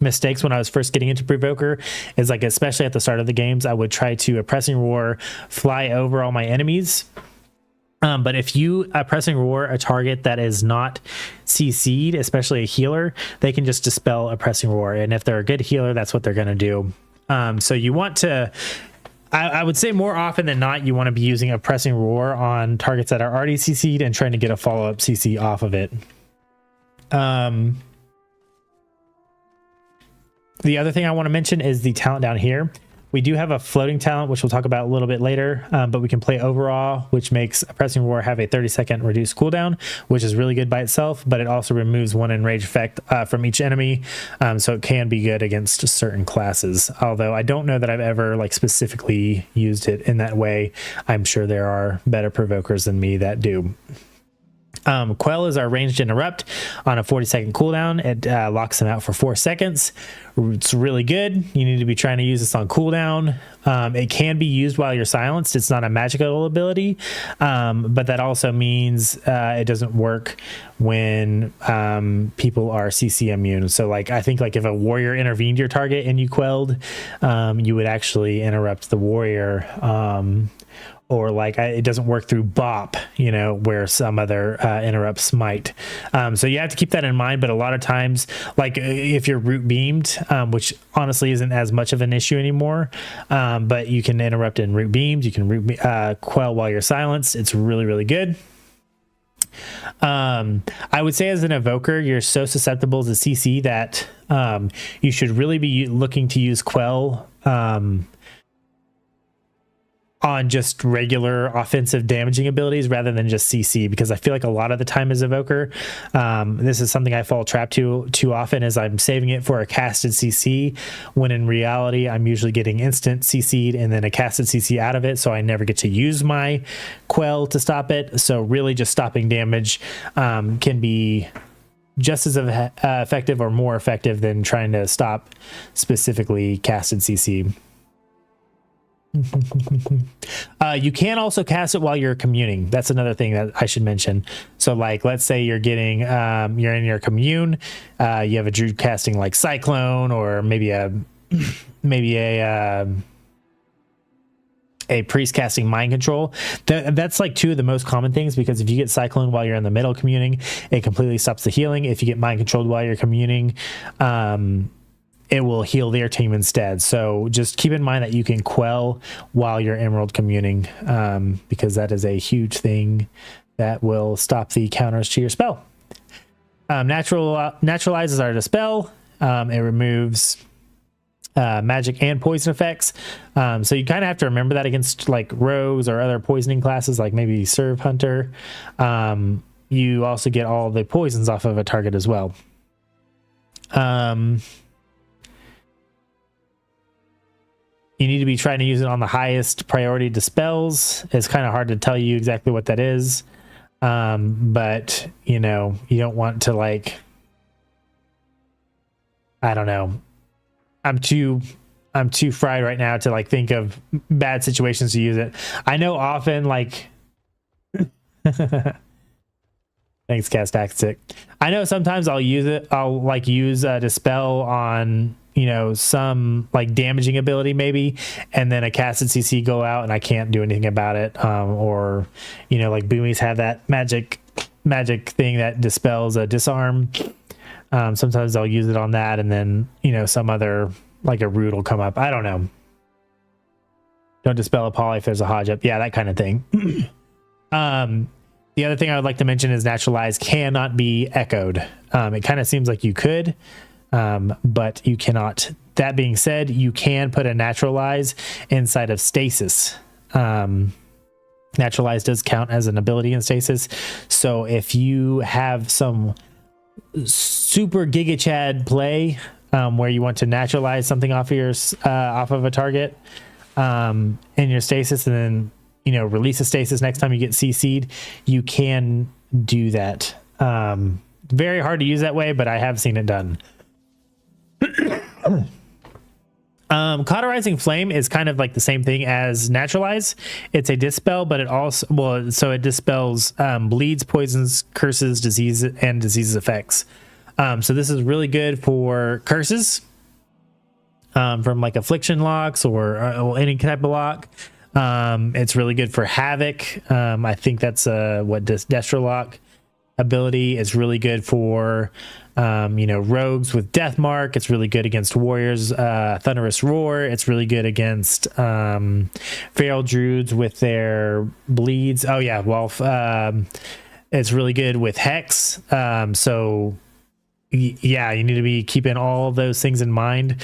mistakes when I was first getting into Provoker is like, especially at the start of the games, I would try to pressing roar, fly over all my enemies. But if you pressing roar a target that is not CC'd, especially a healer, they can just dispel a pressing roar. And if they're a good healer, that's what they're going to do. So you want to, I would say more often than not, you want to be using a pressing roar on targets that are already CC'd and trying to get a follow-up CC off of it. The other thing I want to mention is the talent down here. We do have a floating talent, which we'll talk about a little bit later, but we can play overall, which makes a pressing roar have a 30-second reduced cooldown, which is really good by itself, but it also removes one enrage effect from each enemy, so it can be good against certain classes. Although I don't know that I've ever like specifically used it in that way. I'm sure there are better provokers than me that do. Quell is our ranged interrupt on a 40-second cooldown. It locks them out for 4 seconds. It's really good. You need to be trying to use this on cooldown. It can be used while you're silenced. It's not a magical ability, but that also means it doesn't work when people are CC immune. So like, I think like if a warrior intervened your target and you quelled, you would actually interrupt the warrior. Or like it doesn't work through BOP, you know, where some other interrupts might. So you have to keep that in mind. But a lot of times, like if you're root beamed, which honestly isn't as much of an issue anymore, but you can interrupt in root beamed. You can quell while you're silenced. It's really, really good. I would say as an evoker, you're so susceptible to CC that you should really be looking to use quell on just regular offensive damaging abilities rather than just CC, because I feel like a lot of the time as evoker, this is something I fall trapped to too often, is I'm saving it for a casted CC, when in reality I'm usually getting instant CC'd and then a casted CC out of it, so I never get to use my quell to stop it. So really just stopping damage can be just as effective or more effective than trying to stop specifically casted CC. You can also cast it while you're communing. That's another thing that I should mention. So like, let's say you're getting you're in your commune, you have a druid casting like Cyclone, or maybe a priest casting Mind Control. That's like two of the most common things, because if you get Cyclone while you're in the middle communing, it completely stops the healing. If you get Mind Controlled while you're communing, it will heal their team instead. So just keep in mind that you can quell while you're Emerald communing, because that is a huge thing that will stop the counters to your spell. Naturalizes our dispel. It removes magic and poison effects. So you kind of have to remember that against like rogues or other poisoning classes, like maybe Serve Hunter. You also get all the poisons off of a target as well. You need to be trying to use it on the highest priority dispels. It's kind of hard to tell you exactly what that is. But you know, you don't want to like, I don't know. I'm too fried right now to like think of bad situations to use it. I know often like thanks, Castastic. I know sometimes I'll use it. I'll like use a dispel on, you know, some like damaging ability maybe, and then a casted CC go out and I can't do anything about it. Or, you know, like Boomies have that magic thing that dispels a disarm. Sometimes I'll use it on that, and then, you know, some other like a root will come up. I don't know. Don't dispel a poly if there's a Hodge up. Yeah, that kind of thing. The other thing I would like to mention is naturalize cannot be echoed. It kind of seems like you could, but you cannot. That being said, you can put a naturalize inside of stasis. Naturalize does count as an ability in stasis. So if you have some super Giga Chad play where you want to naturalize something off of a target in your stasis, and then release a stasis next time you get CC'd, you can do that. Very hard to use that way, but I have seen it done. Cauterizing Flame is kind of like the same thing as Naturalize. It's a dispel, but it also, so it dispels bleeds, poisons, curses, diseases, and diseases effects. So this is really good for curses from like affliction locks or any type of lock. It's really good for Havoc. I think that's what Destro Lock ability is really good for. Rogues with Death Mark. It's really good against warriors. Thunderous Roar. It's really good against feral druids with their bleeds. Oh yeah, Wolf. It's really good with Hex. So yeah, you need to be keeping all of those things in mind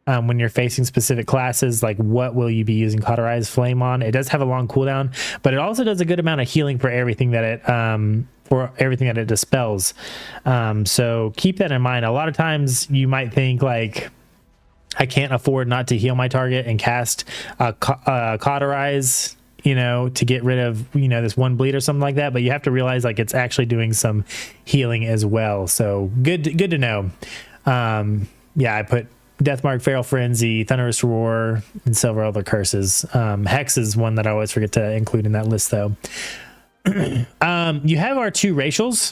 when you're facing specific classes. Like, what will you be using Cauterized Flame on? It does have a long cooldown, but it also does a good amount of healing for everything that it dispels. So keep that in mind. A lot of times you might think like, I can't afford not to heal my target and cast Cauterize, to get rid of, this one bleed or something like that. But you have to realize like it's actually doing some healing as well. So good to know. I put Deathmark, Feral Frenzy, Thunderous Roar, and several other curses. Hex is one that I always forget to include in that list though. You have our two racials.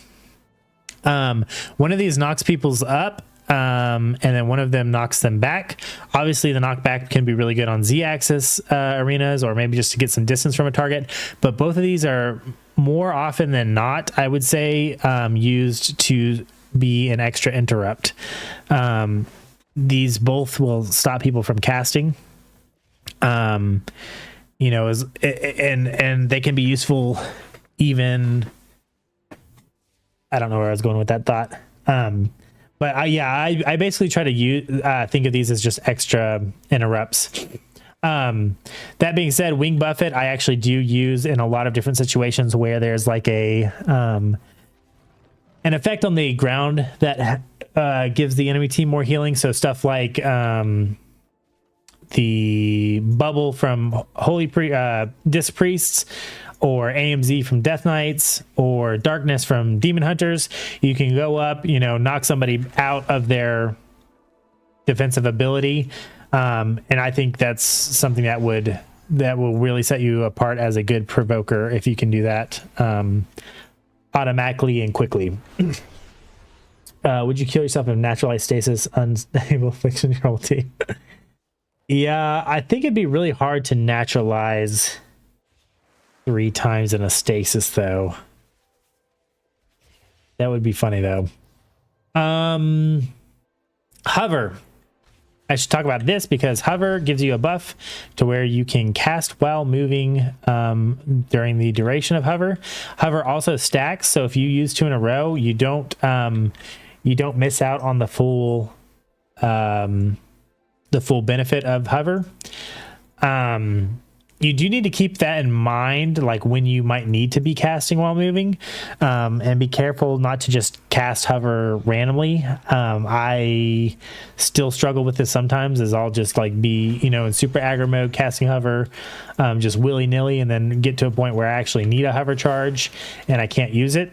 One of these knocks people's up, and then one of them knocks them back. Obviously the knockback can be really good on Z-axis arenas, or maybe just to get some distance from a target, but both of these are more often than not, I would say, used to be an extra interrupt. These both will stop people from casting. And they can be useful even, I don't know where I was going with that thought. But I basically try to think of these as just extra interrupts. That being said, Wing Buffet I actually do use in a lot of different situations where there's like an effect on the ground that gives the enemy team more healing. So stuff like the bubble from Holy Disc Priests, or AMZ from Death Knights, or Darkness from Demon Hunters. You can go up, knock somebody out of their defensive ability. And I think that's something that will really set you apart as a good provoker if you can do that automatically and quickly. Would you kill yourself in naturalized stasis, unstable affliction cruelty? Yeah, I think it'd be really hard to naturalize 3 times in a stasis, though. That would be funny, though. Hover. I should talk about this because Hover gives you a buff to where you can cast while moving during the duration of Hover. Hover also stacks, so if you use 2 in a row, you don't miss out on the full benefit of Hover. You do need to keep that in mind, like when you might need to be casting while moving, and be careful not to just cast Hover randomly. I still struggle with this sometimes, as I'll just like be, in super aggro mode casting Hover, just willy-nilly, and then get to a point where I actually need a Hover charge and I can't use it.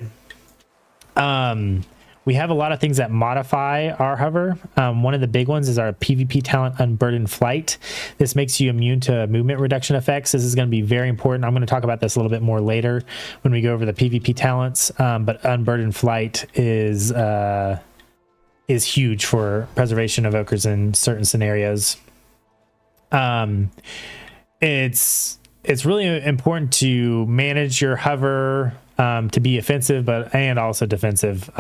We have a lot of things that modify our Hover. One of the big ones is our PvP talent, Unburdened Flight. This makes you immune to movement reduction effects. This is going to be very important. I'm going to talk about this a little bit more later when we go over the PvP talents. But Unburdened Flight is huge for preservation of evokers in certain scenarios. It's really important to manage your Hover to be offensive, and also defensive.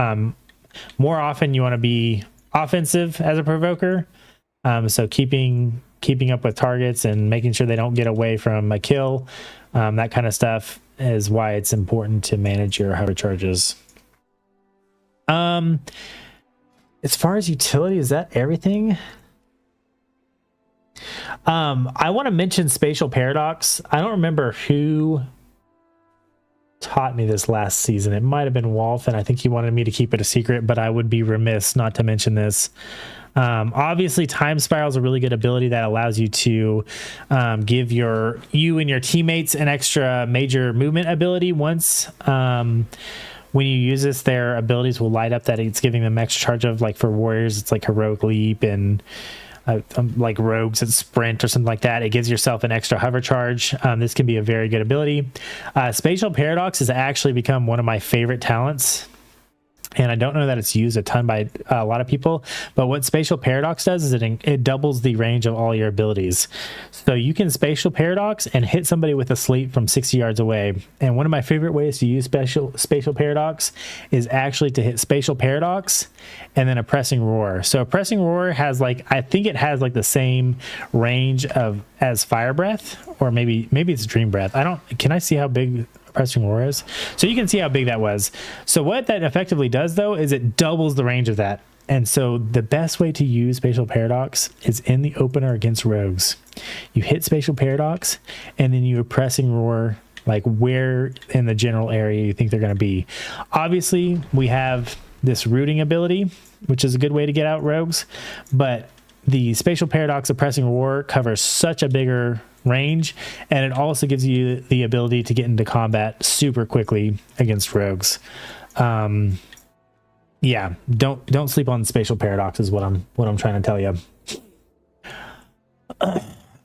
More often you want to be offensive as a provoker. So keeping keeping up with targets and making sure they don't get away from a kill. That kind of stuff is why it's important to manage your hover charges. As far as utility, is that everything? I want to mention spatial paradox. I don't remember who taught me this last season. It might have been Wolf, and I think he wanted me to keep it a secret, but I would be remiss not to mention this. Obviously, time spiral is a really good ability that allows you to give you and your teammates an extra major movement ability. Once when you use this, their abilities will light up that it's giving them extra charge of, like for warriors, it's like heroic leap, and like rogues, it's sprint or something like that. It gives yourself an extra hover charge. This can be a very good ability. Spatial paradox has actually become one of my favorite talents, and I don't know that it's used a ton by a lot of people, but what spatial paradox does is it doubles the range of all your abilities. So you can spatial paradox and hit somebody with a sleep from 60 yards away. And one of my favorite ways to use spatial paradox is actually to hit spatial paradox and then a pressing roar. So a pressing roar has I think it has the same range as fire breath, or maybe it's dream breath. Can I see how big pressing roar is? So you can see how big that was. So what that effectively does though is it doubles the range of that. And so the best way to use spatial paradox is in the opener against rogues. You hit spatial paradox and then you pressing roar where in the general area you think they're going to be. Obviously we have this rooting ability, which is a good way to get out rogues, but the spatial paradox of pressing roar covers such a bigger range, and it also gives you the ability to get into combat super quickly against rogues. Yeah, don't sleep on spatial paradox is what I'm trying to tell you.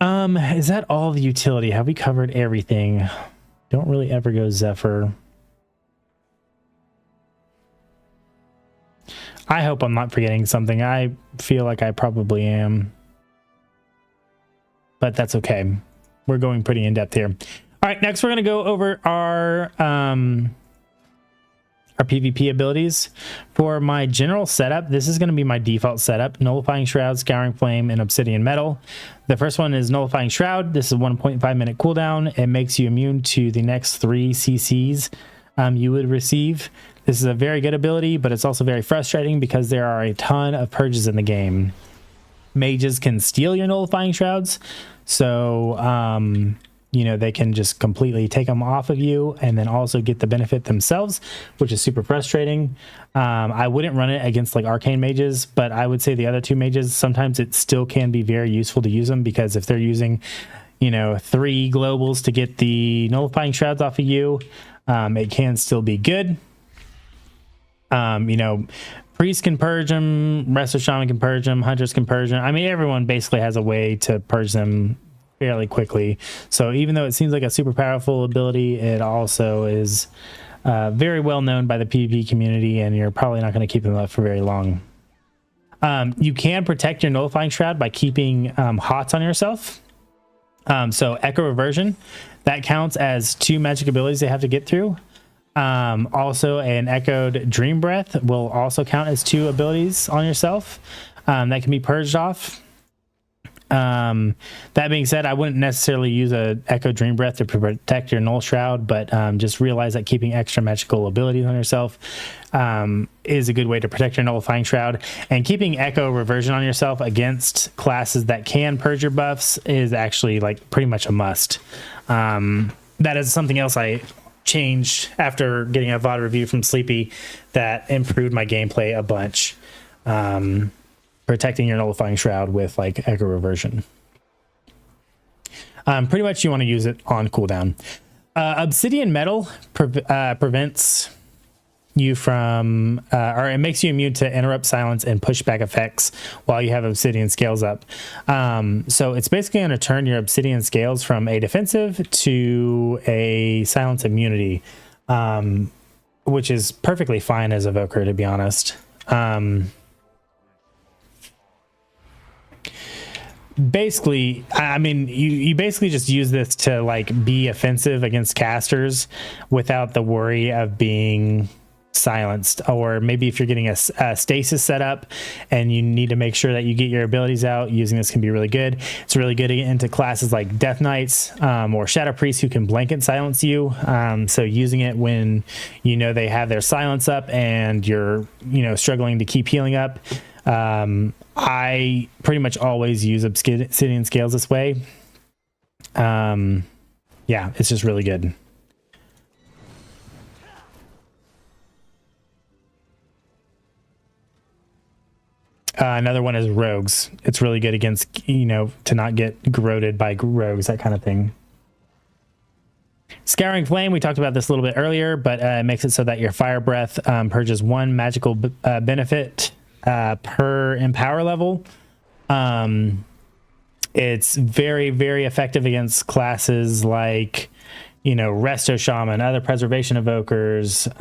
Is that all the utility? Have we covered everything? Don't really ever go Zephyr. I hope I'm not forgetting something. I feel like I probably am, but that's okay. We're going pretty in depth here. All right, next we're going to go over our PvP abilities. For my general setup, this is going to be my default setup: Nullifying Shroud, Scouring Flame, and Obsidian Metal. The first one is Nullifying Shroud. This is a 1.5 minute cooldown. It makes you immune to the next 3 CCs you would receive. This is a very good ability, but it's also very frustrating because there are a ton of purges in the game. Mages can steal your Nullifying Shrouds, so they can just completely take them off of you and then also get the benefit themselves, which is super frustrating. I wouldn't run it against arcane mages, but I would say the other 2 mages, sometimes it still can be very useful to use them, because if they're using 3 globals to get the Nullifying Shrouds off of you, it can still be good. Priest can purge them, Resto Shaman can purge them, Hunters can purge them. I mean, everyone basically has a way to purge them fairly quickly. So even though it seems like a super powerful ability, it also is very well known by the PvP community, and you're probably not going to keep them up for very long. You can protect your Nullifying Shroud by keeping HOTS on yourself. So Echo Reversion, that counts as 2 magic abilities they have to get through. Also, an Echoed Dream Breath will also count as 2 abilities on yourself that can be purged off. That being said, I wouldn't necessarily use a Echo Dream Breath to protect your Null Shroud, but just realize that keeping extra magical abilities on yourself is a good way to protect your Nullifying Shroud. And keeping Echo Reversion on yourself against classes that can purge your buffs is actually pretty much a must. That is something else I changed after getting a VOD review from Sleepy that improved my gameplay a bunch. Protecting your Nullifying Shroud with Echo Reversion. Pretty much you want to use it on cooldown. Obsidian Metal prevents you from, or it makes you immune to interrupt, silence, and pushback effects while you have Obsidian Scales up. So it's basically going to turn your Obsidian Scales from a defensive to a silence immunity, which is perfectly fine as Evoker, to be honest. Basically, I mean, you basically just use this to be offensive against casters without the worry of being silenced, or maybe if you're getting a stasis set up and you need to make sure that you get your abilities out, using this can be really good. It's really good to get into classes like Death Knights or Shadow Priests who can blanket silence you. So using it when you know they have their silence up and you're struggling to keep healing up. I pretty much always use Obsidian Scales this way. Yeah, it's just really good. Another one is rogues. It's really good against, to not get corroded by rogues, that kind of thing. Scouring Flame, we talked about this a little bit earlier, but it makes it so that your fire breath purges 1 magical benefit per empower level. It's very, very effective against classes like, Resto Shaman, other preservation evokers,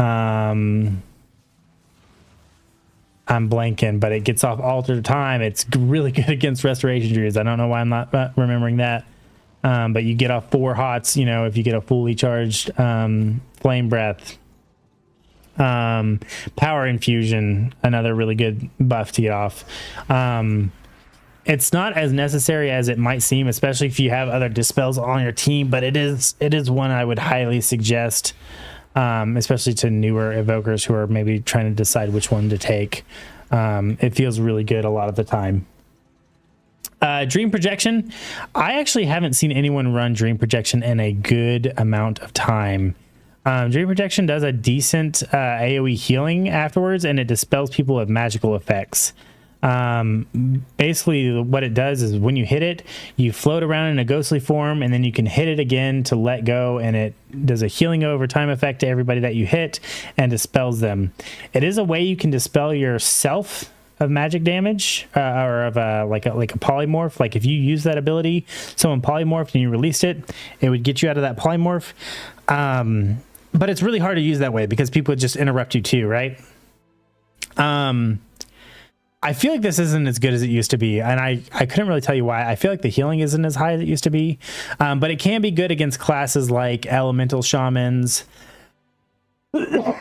I'm blanking, but it gets off Altered Time. It's really good against Restoration Druids. I don't know why I'm not remembering that. But you get off 4 hots, if you get a fully charged Flame Breath. Power Infusion, another really good buff to get off. It's not as necessary as it might seem, especially if you have other Dispels on your team, but it is one I would highly suggest. Especially to newer evokers who are maybe trying to decide which one to take. It feels really good a lot of the time. Dream Projection. I actually haven't seen anyone run Dream Projection in a good amount of time. Dream Projection does a decent AoE healing afterwards, and it dispels people with magical effects. Basically what it does is when you hit it, you float around in a ghostly form, and then you can hit it again to let go, and it does a healing over time effect to everybody that you hit and dispels them. It is a way you can dispel yourself of magic damage, or of like a polymorph. Like if you use that ability, someone polymorphed and you released it, it would get you out of that polymorph. But it's really hard to use that way because people would just interrupt you too, right? I feel like this isn't as good as it used to be, and I couldn't really tell you why. I feel like the healing isn't as high as it used to be, but it can be good against classes like Elemental Shamans, or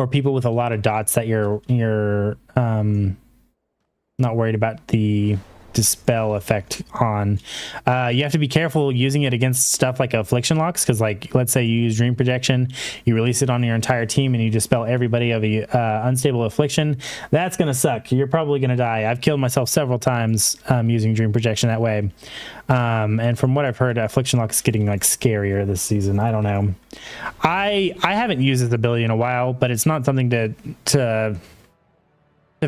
people with a lot of dots that you're not worried about the dispel effect on. You have to be careful using it against stuff like affliction locks, because like let's say you use Dream Projection, you release it on your entire team and you dispel everybody of a unstable affliction. That's gonna suck. You're probably gonna die. I've killed myself several times using Dream Projection that way. And from what I've heard, affliction lock is getting like scarier this season. I don't know. I haven't used this ability in a while, but it's not something to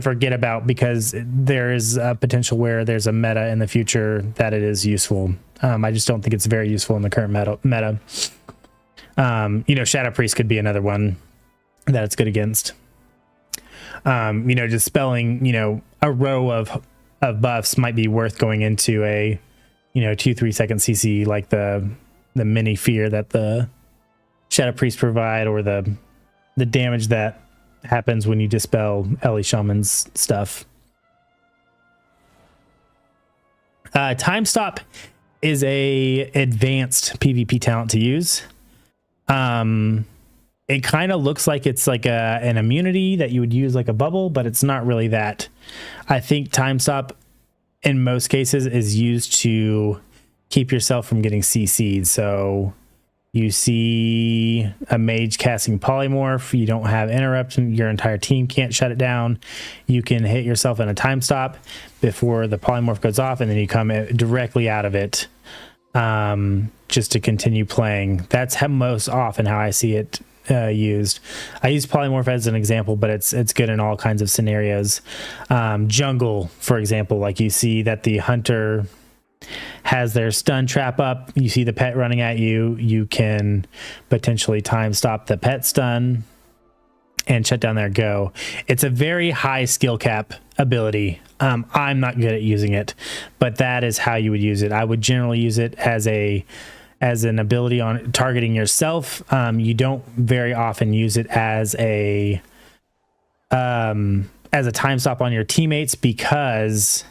forget about, because there is a potential where there's a meta in the future that it is useful. I just don't think it's very useful in the current meta. Shadow Priest could be another one that it's good against. Dispelling, a row of buffs might be worth going into a, 2-3 second CC, like the mini fear that the Shadow Priest provide, or the damage that happens when you dispel Ellie Shaman's stuff. Time Stop is a advanced PvP talent to use. It kind of looks like it's like an immunity that you would use like a bubble, but it's not really that. I think Time Stop in most cases is used to keep yourself from getting CC'd. So you see a mage casting polymorph, you don't have interrupt, and your entire team can't shut it down. You can hit yourself in a time stop before the polymorph goes off, and then you come directly out of it just to continue playing. That's most often how I see it used. I use polymorph as an example, but it's good in all kinds of scenarios. Jungle, for example, like you see that the hunter has their stun trap up, you see the pet running at you, you can potentially time stop the pet stun and shut down their go. It's a very high skill cap ability. I'm not good at using it, but that is how you would use it. I would generally use it as an ability on targeting yourself. You don't very often use it as a time stop on your teammates, because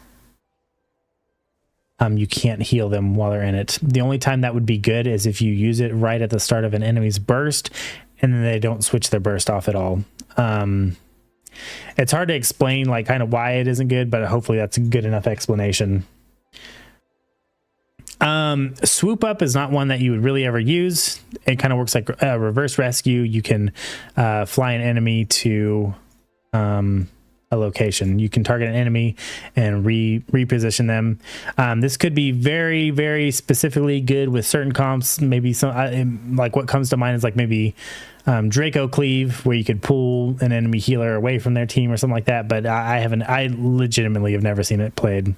you can't heal them while they're in it. The only time that would be good is if you use it right at the start of an enemy's burst, and then they don't switch their burst off at all. It's hard to explain like kind of why it isn't good, but hopefully that's a good enough explanation. Swoop up is not one that you would really ever use. It kind of works like a reverse rescue. You can fly an enemy to a location. You can target an enemy and reposition them. This could be very, very specifically good with certain comps. Maybe some like what comes to mind is like maybe Draco Cleave, where you could pull an enemy healer away from their team or something like that. But I legitimately have never seen it played.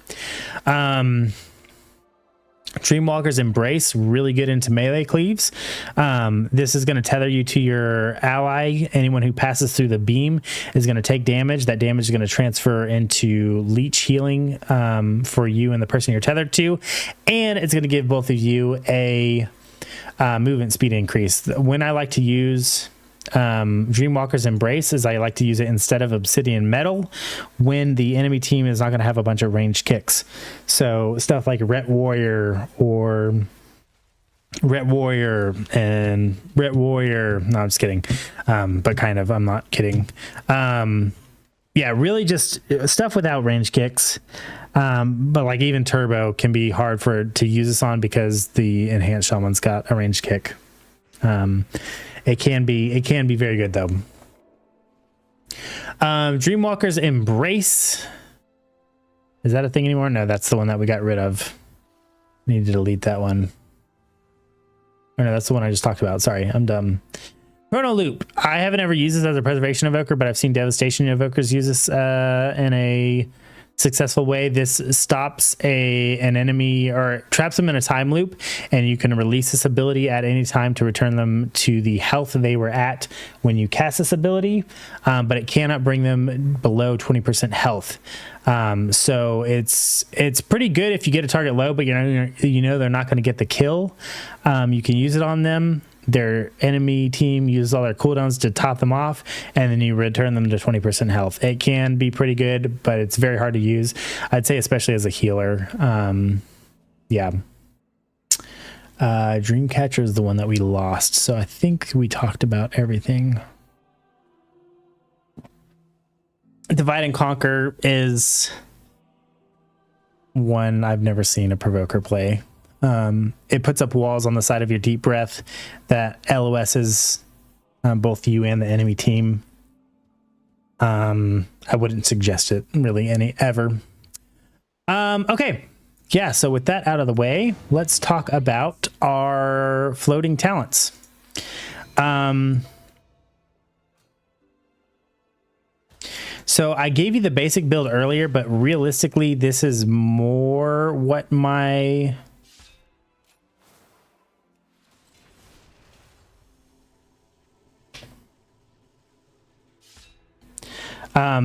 Dreamwalker's Embrace, really good into melee cleaves. This is going to tether you to your ally. Anyone who passes through the beam is going to take damage. That damage is going to transfer into leech healing for you and the person you're tethered to. And it's going to give both of you a movement speed increase. When I like to use Dreamwalker's Embrace is I like to use it instead of Obsidian Metal when the enemy team is not going to have a bunch of ranged kicks. So stuff like Ret Warrior or Ret Warrior and Ret Warrior. No, I'm just kidding. But kind of, I'm not kidding. Yeah, really just stuff without ranged kicks. But like even Turbo can be hard to use this on because the Enhanced Shaman's got a ranged kick. It can be very good though. Dreamwalker's Embrace. Is that a thing anymore? No, that's the one that we got rid of. Need to delete that one. Oh no, that's the one I just talked about. Sorry, I'm dumb. Chrono Loop. I haven't ever used this as a preservation evoker, but I've seen Devastation evokers use this in a successful way. This stops an enemy or traps them in a time loop, and you can release this ability at any time to return them to the health they were at when you cast this ability, but it cannot bring them below 20% health. So it's pretty good if you get a target low, but you know they're not going to get the kill. You can use it on them. Their enemy team uses all their cooldowns to top them off, and then you return them to 20% health. It can be pretty good, but it's very hard to use. I'd say especially as a healer. Yeah. Dreamcatcher is the one that we lost, so I think we talked about everything. Divide and Conquer is one I've never seen a Provoker play. It puts up walls on the side of your Deep Breath that LOSs both you and the enemy team. I wouldn't suggest it really ever. Okay. Yeah, so with that out of the way, let's talk about our floating talents. So I gave you the basic build earlier, but realistically, this is more what my...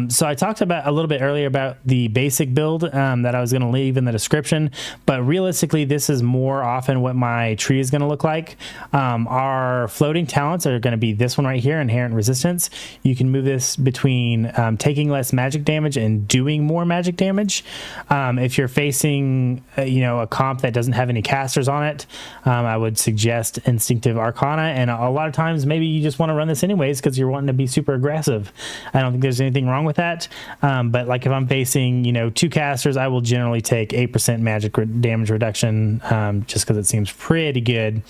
So I talked about a little bit earlier about the basic build that I was going to leave in the description, but realistically, this is more often what my tree is going to look like. Our floating talents are going to be this one right here, Inherent Resistance. You can move this between taking less magic damage and doing more magic damage. If you're facing, a comp that doesn't have any casters on it, I would suggest Instinctive Arcana, and a lot of times maybe you just want to run this anyways because you're wanting to be super aggressive. I don't think there's anything wrong with that, but like if I'm facing 2 casters, I will generally take 8% magic damage reduction, just because it seems pretty good.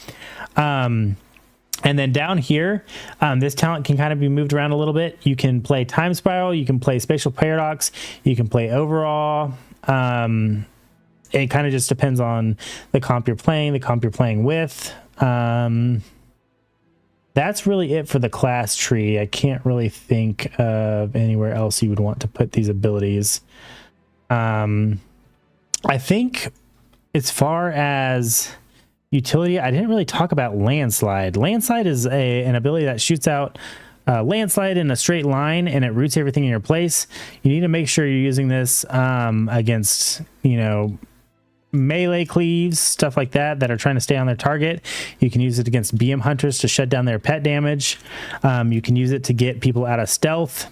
And then down here, this talent can kind of be moved around a little bit. You can play Time Spiral, you can play Spatial Paradox, you can play Overall. It kind of just depends on the comp you're playing with. That's really it for the class tree. I can't really think of anywhere else you would want to put these abilities. I think as far as utility, I didn't really talk about Landslide. Landslide is an ability that shoots out landslide in a straight line, and it roots everything in your place. You need to make sure you're using this against, melee cleaves, stuff like that are trying to stay on their target. You can use it against BM hunters to shut down their pet damage. You can use it to get people out of stealth.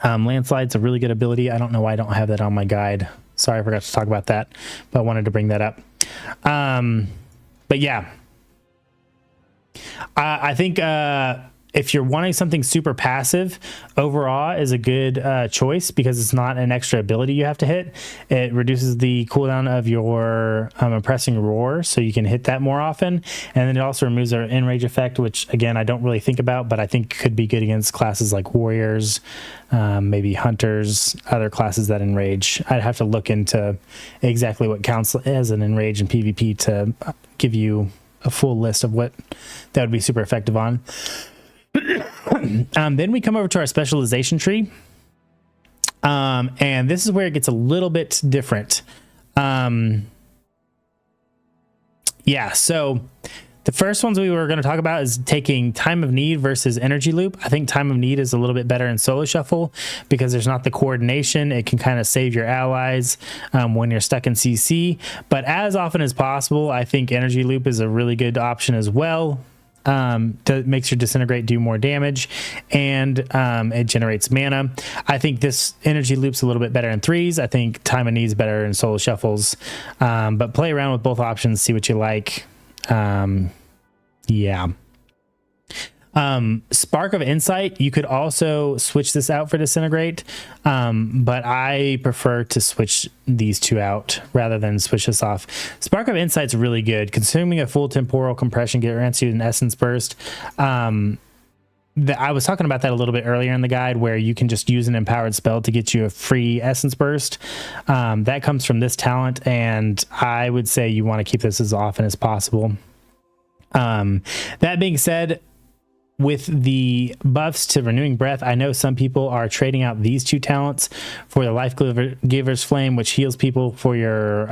Landslide's a really good ability. I don't know why I don't have that on my guide. Sorry, I forgot to talk about that, but I wanted to bring that up. But yeah, I think if you're wanting something super passive, Overawe is a good choice because it's not an extra ability you have to hit. It reduces the cooldown of your Impressing Roar, so you can hit that more often. And then it also removes our Enrage effect, which, again, I don't really think about, but I think could be good against classes like Warriors, maybe Hunters, other classes that Enrage. I'd have to look into exactly what counts as an Enrage in PvP to give you a full list of what that would be super effective on. Then we come over to our specialization tree. And this is where it gets a little bit different. Yeah, so the first ones we were going to talk about is taking Time of Need versus Energy Loop. I think Time of Need is a little bit better in Solo Shuffle because there's not the coordination. It can kind of save your allies when you're stuck in CC. But as often as possible, I think Energy Loop is a really good option as well. Makes your Disintegrate do more damage, and it generates mana. I think this Energy Loop's a little bit better in threes. I think Time of Need's better in Solo Shuffles. But play around with both options, see what you like. Yeah. Spark of Insight, you could also switch this out for Disintegrate, but I prefer to switch these two out rather than switch this off. Spark of Insight's really good. Consuming a full temporal compression grants you an Essence Burst. I was talking about that a little bit earlier in the guide, where you can just use an empowered spell to get you a free Essence Burst. That comes from this talent, and I would say you want to keep this as often as possible. That being said, with the buffs to Renewing Breath, I know some people are trading out these two talents for the Life Giver's Flame, which heals people for your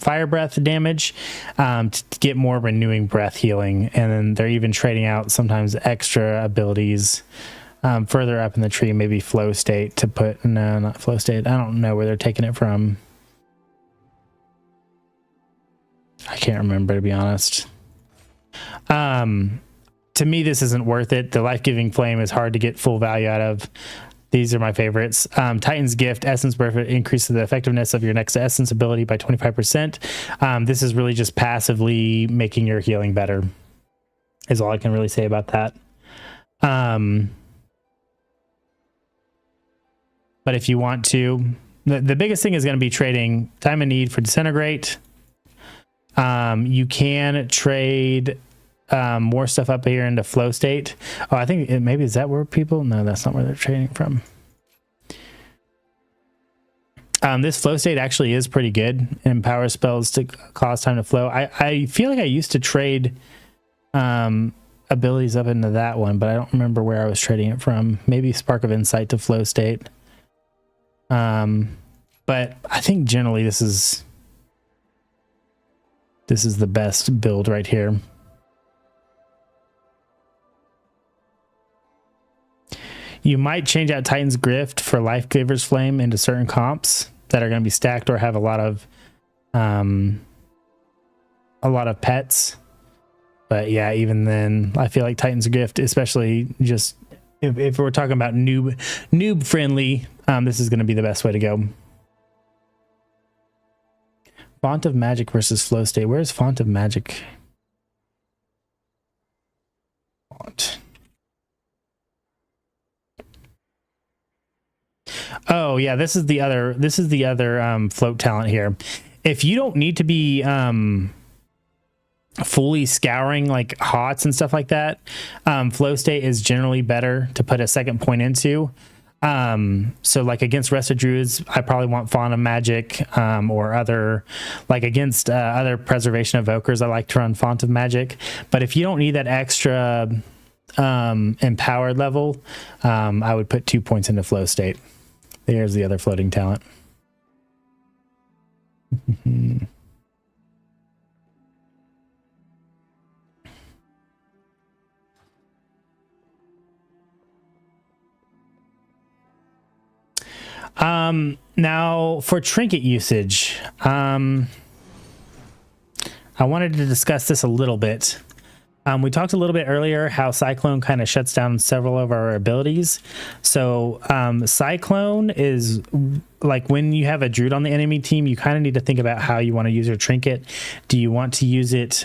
Fire Breath damage, to get more Renewing Breath healing. And then they're even trading out sometimes extra abilities further up in the tree, maybe Flow State to put... No, not Flow State. I don't know where they're taking it from. I can't remember, to be honest. To me, this isn't worth it. The Life-Giving Flame is hard to get full value out of. These are my favorites. Titan's Gift, Essence Burst increases the effectiveness of your next Essence ability by 25%. This is really just passively making your healing better, is all I can really say about that. But if you want to, the biggest thing is going to be trading Time of Need for Disintegrate. You can trade more stuff up here into Flow State. Oh, I think maybe, is that where people... No, that's not where they're trading from. This Flow State actually is pretty good. Empower spells to cause time to flow. I feel like I used to trade abilities up into that one, but I don't remember where I was trading it from. Maybe Spark of Insight to Flow State. But I think generally this is the best build right here. You might change out Titan's Gift for Life Giver's Flame into certain comps that are going to be stacked or have a lot of pets. But yeah, even then, I feel like Titan's Gift, especially just if we're talking about noob friendly, this is going to be the best way to go. Font of Magic versus Flow State. Where's Font of Magic? Font. Oh yeah, this is the other float talent here. If you don't need to be fully scouring like HOTS and stuff like that, Flow State is generally better to put a second point into. So like against Rested Druids, I probably want Font of Magic, or other, like against other Preservation Evokers, I like to run Font of Magic. But if you don't need that extra empowered level, I would put 2 points into Flow State. There's the other floating talent. Now for trinket usage, I wanted to discuss this a little bit. We talked a little bit earlier how Cyclone kind of shuts down several of our abilities. So Cyclone is like when you have a Druid on the enemy team, you kind of need to think about how you want to use your trinket. Do you want to use it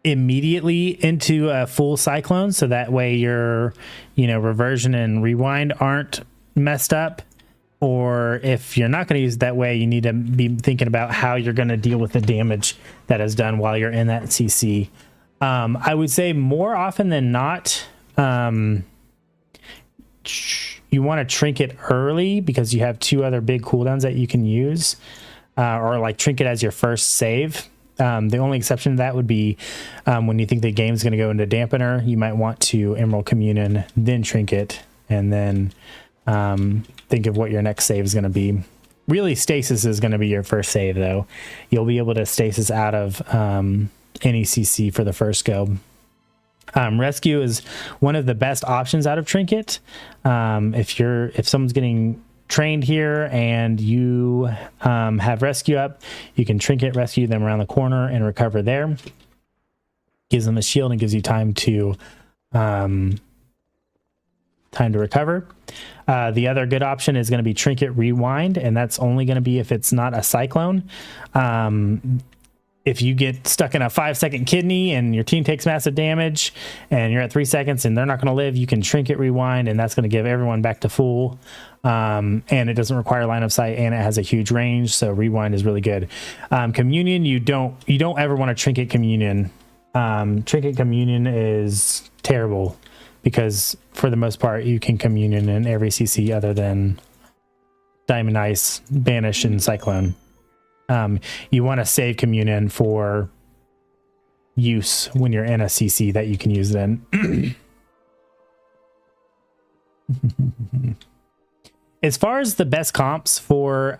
immediately into a full cyclone, so that way your reversion and rewind aren't messed up. Or if you're not going to use it that way, you need to be thinking about how you're going to deal with the damage that is done while you're in that CC. I would say more often than not, you want to trinket early because you have 2 other big cooldowns that you can use, or like trinket as your first save. The only exception to that would be when you think the game's going to go into dampener, you might want to Emerald Communion, then trinket, and then think of what your next save is going to be. Really, stasis is going to be your first save, though. You'll be able to stasis out of any CC for the first go. Rescue is one of the best options out of trinket. If someone's getting trained here and you have rescue up, you can trinket rescue them around the corner and recover there. Gives them a shield and gives you time to recover. The other good option is going to be trinket rewind, and that's only going to be if it's not a cyclone. If you get stuck in a 5-second kidney and your team takes massive damage and you're at 3 seconds and they're not going to live, you can trinket rewind, and that's going to give everyone back to full. And it doesn't require line of sight, and it has a huge range, so rewind is really good. Communion, you don't ever want to trinket communion. Trinket communion is terrible because for the most part you can communion in every CC other than Diamond Ice, Banish, and Cyclone. You want to save communion for use when you're in a CC that you can use it in. As far as the best comps for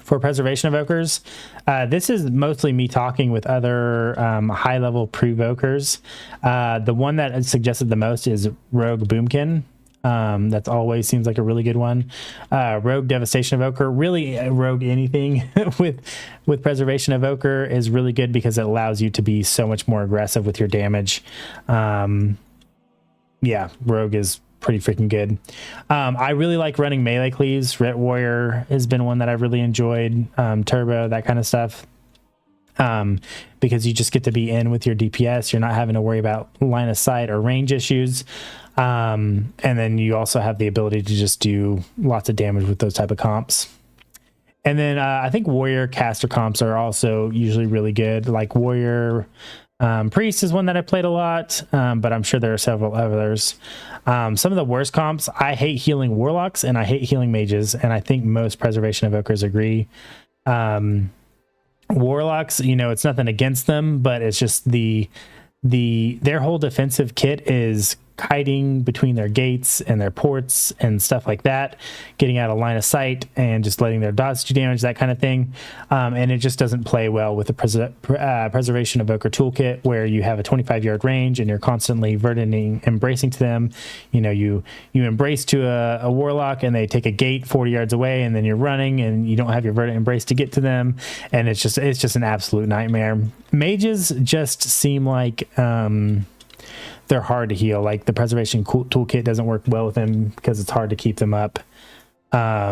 preservation evokers, this is mostly me talking with other high-level prevokers. The one that is suggested the most is Rogue Boomkin. That always seems like a really good one. Rogue Devastation Evoker, really rogue anything with Preservation Evoker is really good because it allows you to be so much more aggressive with your damage. Yeah, Rogue is pretty freaking good. I really like running melee cleaves. Ret Warrior has been one that I've really enjoyed. Turbo, that kind of stuff. Because you just get to be in with your DPS. You're not having to worry about line of sight or range issues. And then you also have the ability to just do lots of damage with those type of comps. And then I think Warrior caster comps are also usually really good. Like Warrior Priest is one that I played a lot, but I'm sure there are several others. Some of the worst comps, I hate healing Warlocks and I hate healing Mages, and I think most Preservation Evokers agree. Warlocks, it's nothing against them, but it's just their whole defensive kit is kiting between their gates and their ports and stuff like that, getting out of line of sight and just letting their dots do damage, that kind of thing. And it just doesn't play well with the Preservation Evoker toolkit, where you have a 25-yard range and you're constantly verdining, embracing to them. You embrace to a Warlock and they take a gate 40 yards away, and then you're running and you don't have your verdant embrace to get to them, and it's just an absolute nightmare. Mages just seem like they're hard to heal. Like the Preservation toolkit doesn't work well with them because it's hard to keep them up. I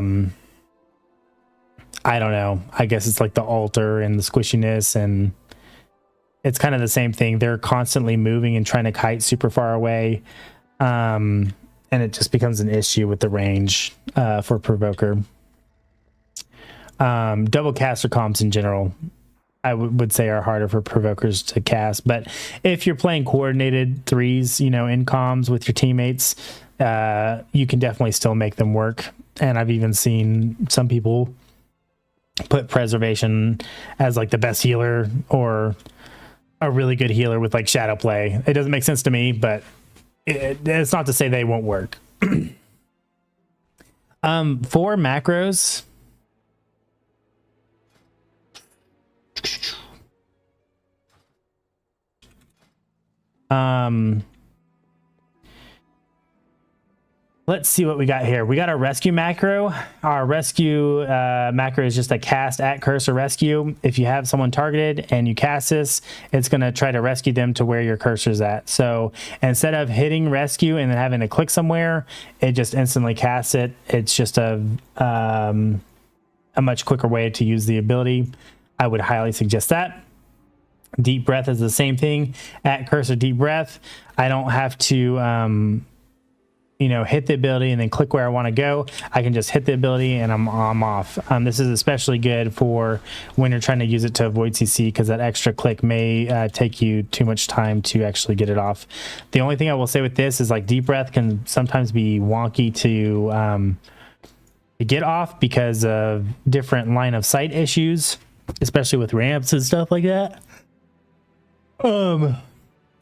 don't know. I guess it's like the altar and the squishiness, and it's kind of the same thing. They're constantly moving and trying to kite super far away. And it just becomes an issue with the range for Provoker. Double caster comps in general, I would say, are harder for provokers to cast. But if you're playing coordinated threes, in comms with your teammates, you can definitely still make them work. And I've even seen some people put Preservation as like the best healer or a really good healer with like shadow play. It doesn't make sense to me, but it's not to say they won't work. For macros, let's see what we got here. We got our rescue macro. Our rescue macro is just a cast at cursor rescue. If you have someone targeted and you cast this, it's going to try to rescue them to where your cursor's at. So instead of hitting rescue and then having to click somewhere, it just instantly casts it. It's just a much quicker way to use the ability. I would highly suggest that. Deep breath is the same thing. At cursor deep breath, I don't have to hit the ability and then click where I want to go. I can just hit the ability and I'm off. This is especially good for when you're trying to use it to avoid CC, because that extra click may take you too much time to actually get it off. The only thing I will say with this is, like, deep breath can sometimes be wonky to get off because of different line of sight issues, especially with ramps and stuff like that.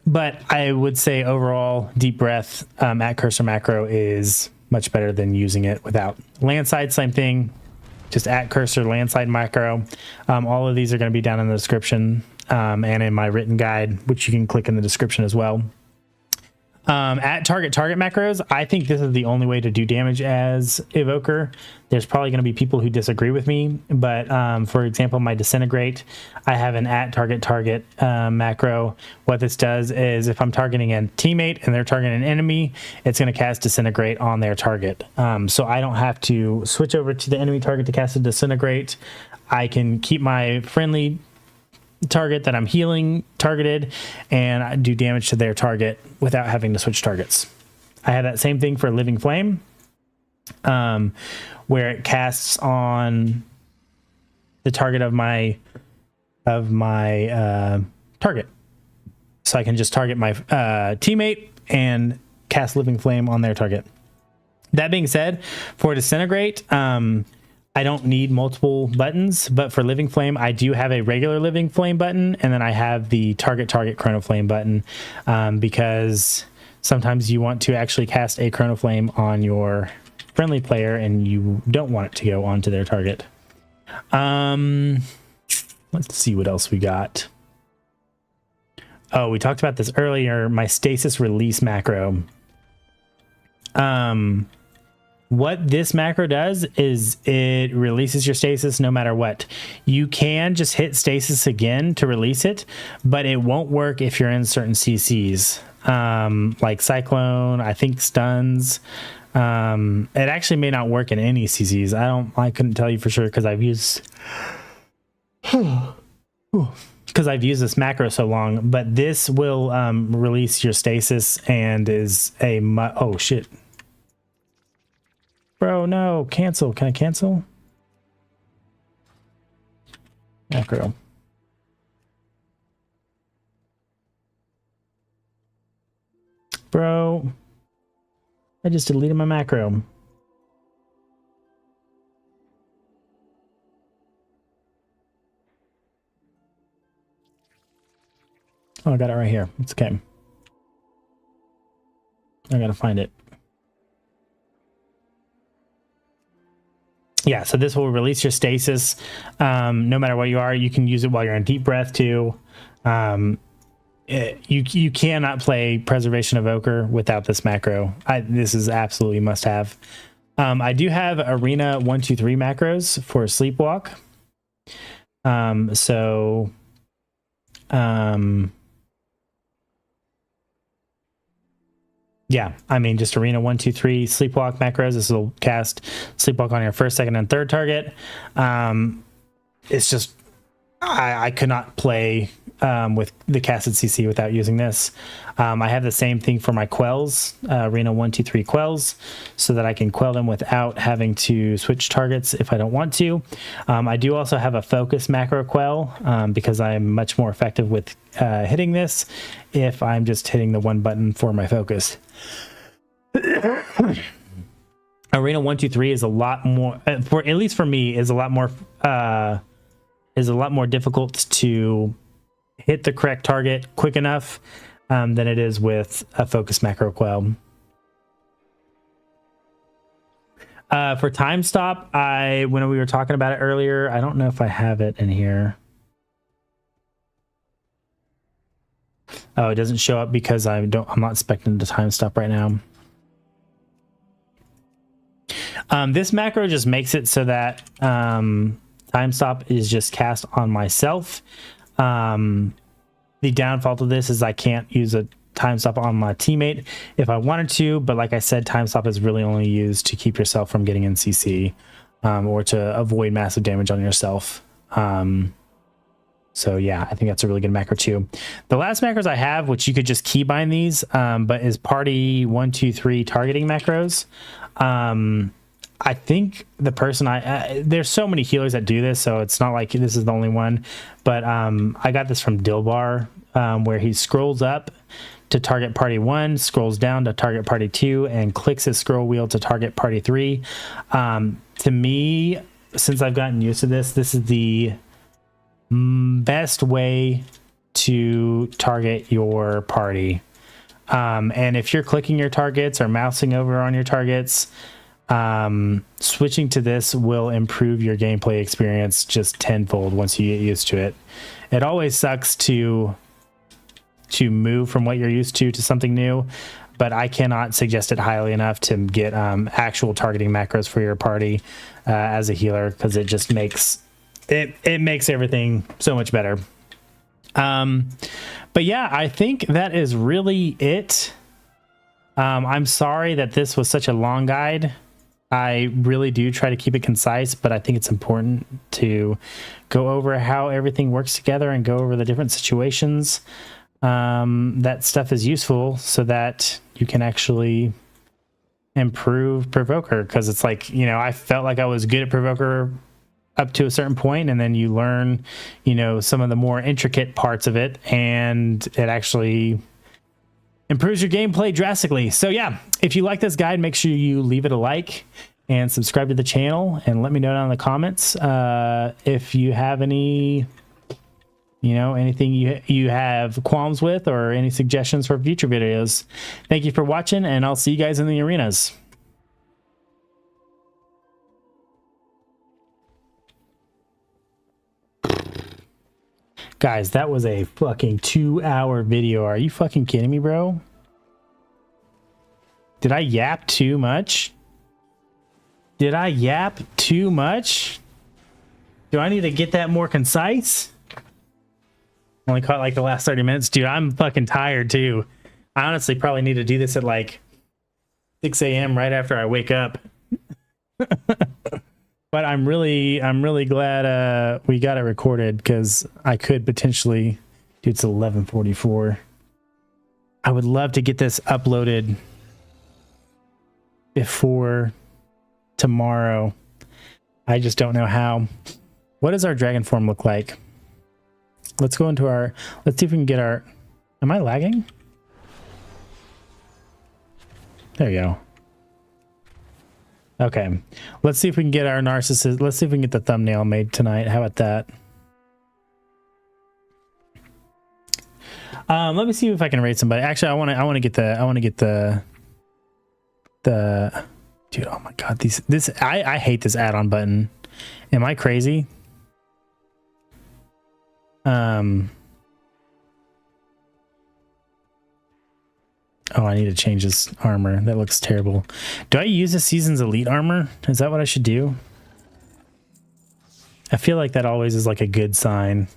But I would say overall, deep breath at cursor macro is much better than using it without. Landside, same thing. Just at cursor landside macro. All of these are going to be down in the description and in my written guide, which you can click in the description as well. At target macros, I think this is the only way to do damage as Evoker. There's probably going to be people who disagree with me, but for example, my Disintegrate, I have an at target macro. What this does is, if I'm targeting a teammate and they're targeting an enemy, it's going to cast Disintegrate on their target. So I don't have to switch over to the enemy target to cast a Disintegrate. I can keep my friendly target that I'm healing targeted and I do damage to their target without having to switch targets. I have that same thing for Living Flame, where it casts on the target of my target. So I can just target my teammate and cast Living Flame on their target. That being said, for Disintegrate, I don't need multiple buttons, but for Living Flame, I do have a regular Living Flame button, and then I have the target Chrono Flame button, because sometimes you want to actually cast a Chrono Flame on your friendly player, and you don't want it to go onto their target. Let's see what else we got. Oh, we talked about this earlier, my stasis release macro. What this macro does is it releases your stasis no matter what. You can just hit stasis again to release it, but it won't work if you're in certain CCs. Like Cyclone, I think stuns. It actually may not work in any CCs. I couldn't tell you for sure because I've used this macro so long, but this will release your stasis and is a oh shit. Bro, no, cancel. Can I cancel? Macro. Bro, I just deleted my macro. Oh, I got it right here. It's okay. I gotta find it. Yeah, so this will release your stasis. No matter where you are, you can use it while you're in deep breath too. You cannot play Preservation Evoker without this macro. This is absolutely must have. I do have Arena 1, 2, 3 macros for Sleepwalk. Yeah, I mean, just Arena 1, 2, 3 Sleepwalk macros. This will cast Sleepwalk on your first, second, and third target. It's just, I could not play with the casted CC without using this. I have the same thing for my quells, Arena 1, 2, 3 quells, so that I can quell them without having to switch targets if I don't want to. I do also have a focus macro quell because I'm much more effective with hitting this if I'm just hitting the one button for my focus. Arena 1, 2, 3 is a lot more, for at least for me, is a lot more difficult to hit the correct target quick enough than it is with a focus macro quell. For time stop, when we were talking about it earlier, I don't know if I have it in here. Oh, it doesn't show up because I'm not expecting the time stop right now. This macro just makes it so that time stop is just cast on myself. The downfall to this is I can't use a time stop on my teammate if I wanted to, but like I said, time stop is really only used to keep yourself from getting in CC or to avoid massive damage on yourself. So yeah, I think that's a really good macro too. The last macros I have, which you could just keybind these, but is party 1, 2, 3 targeting macros. I think the person there's so many healers that do this, so it's not like this is the only one. But I got this from Dilbar, where he scrolls up to target party 1, scrolls down to target party 2, and clicks his scroll wheel to target party 3. To me, since I've gotten used to this, this is the best way to target your party. And if you're clicking your targets or mousing over on your targets, switching to this will improve your gameplay experience just tenfold once you get used to it. It always sucks to move from what you're used to something new, but I cannot suggest it highly enough to get actual targeting macros for your party as a healer, because it just makes it makes everything so much better. But yeah, I think that is really it. I'm sorry that this was such a long guide. I really do try to keep it concise, but I think it's important to go over how everything works together and go over the different situations. That stuff is useful so that you can actually improve Provoker, because it's like, you know, I felt like I was good at Provoker up to a certain point, and then you learn, you know, some of the more intricate parts of it, and it actually improves your gameplay drastically. So yeah, if you like this guide, make sure you leave it a like and subscribe to the channel, and let me know down in the comments if you have any, you know, anything you have qualms with, or any suggestions for future videos. Thank you for watching, and I'll see you guys in the arenas. Guys, that was a fucking 2-hour video. Are you fucking kidding me, bro? Did I yap too much? Did I yap too much? Do I need to get that more concise? Only caught like the last 30 minutes. Dude, I'm fucking tired too. I honestly probably need to do this at like 6 a.m. right after I wake up. But I'm really glad we got it recorded, because I could potentially, dude, it's 11:44. I would love to get this uploaded before tomorrow. I just don't know how. What does our dragon form look like? Let's go into our, let's see if we can get our, am I lagging? There you go. Okay, let's see if we can get our narcissist. Let's see if we can get the thumbnail made tonight. How about that? Let me see if I can rate somebody. Actually, I want to get the dude. Oh my god, I hate this add-on button. Am I crazy? Oh, I need to change this armor. That looks terrible. Do I use the season's elite armor? Is that what I should do? I feel like that always is like a good sign.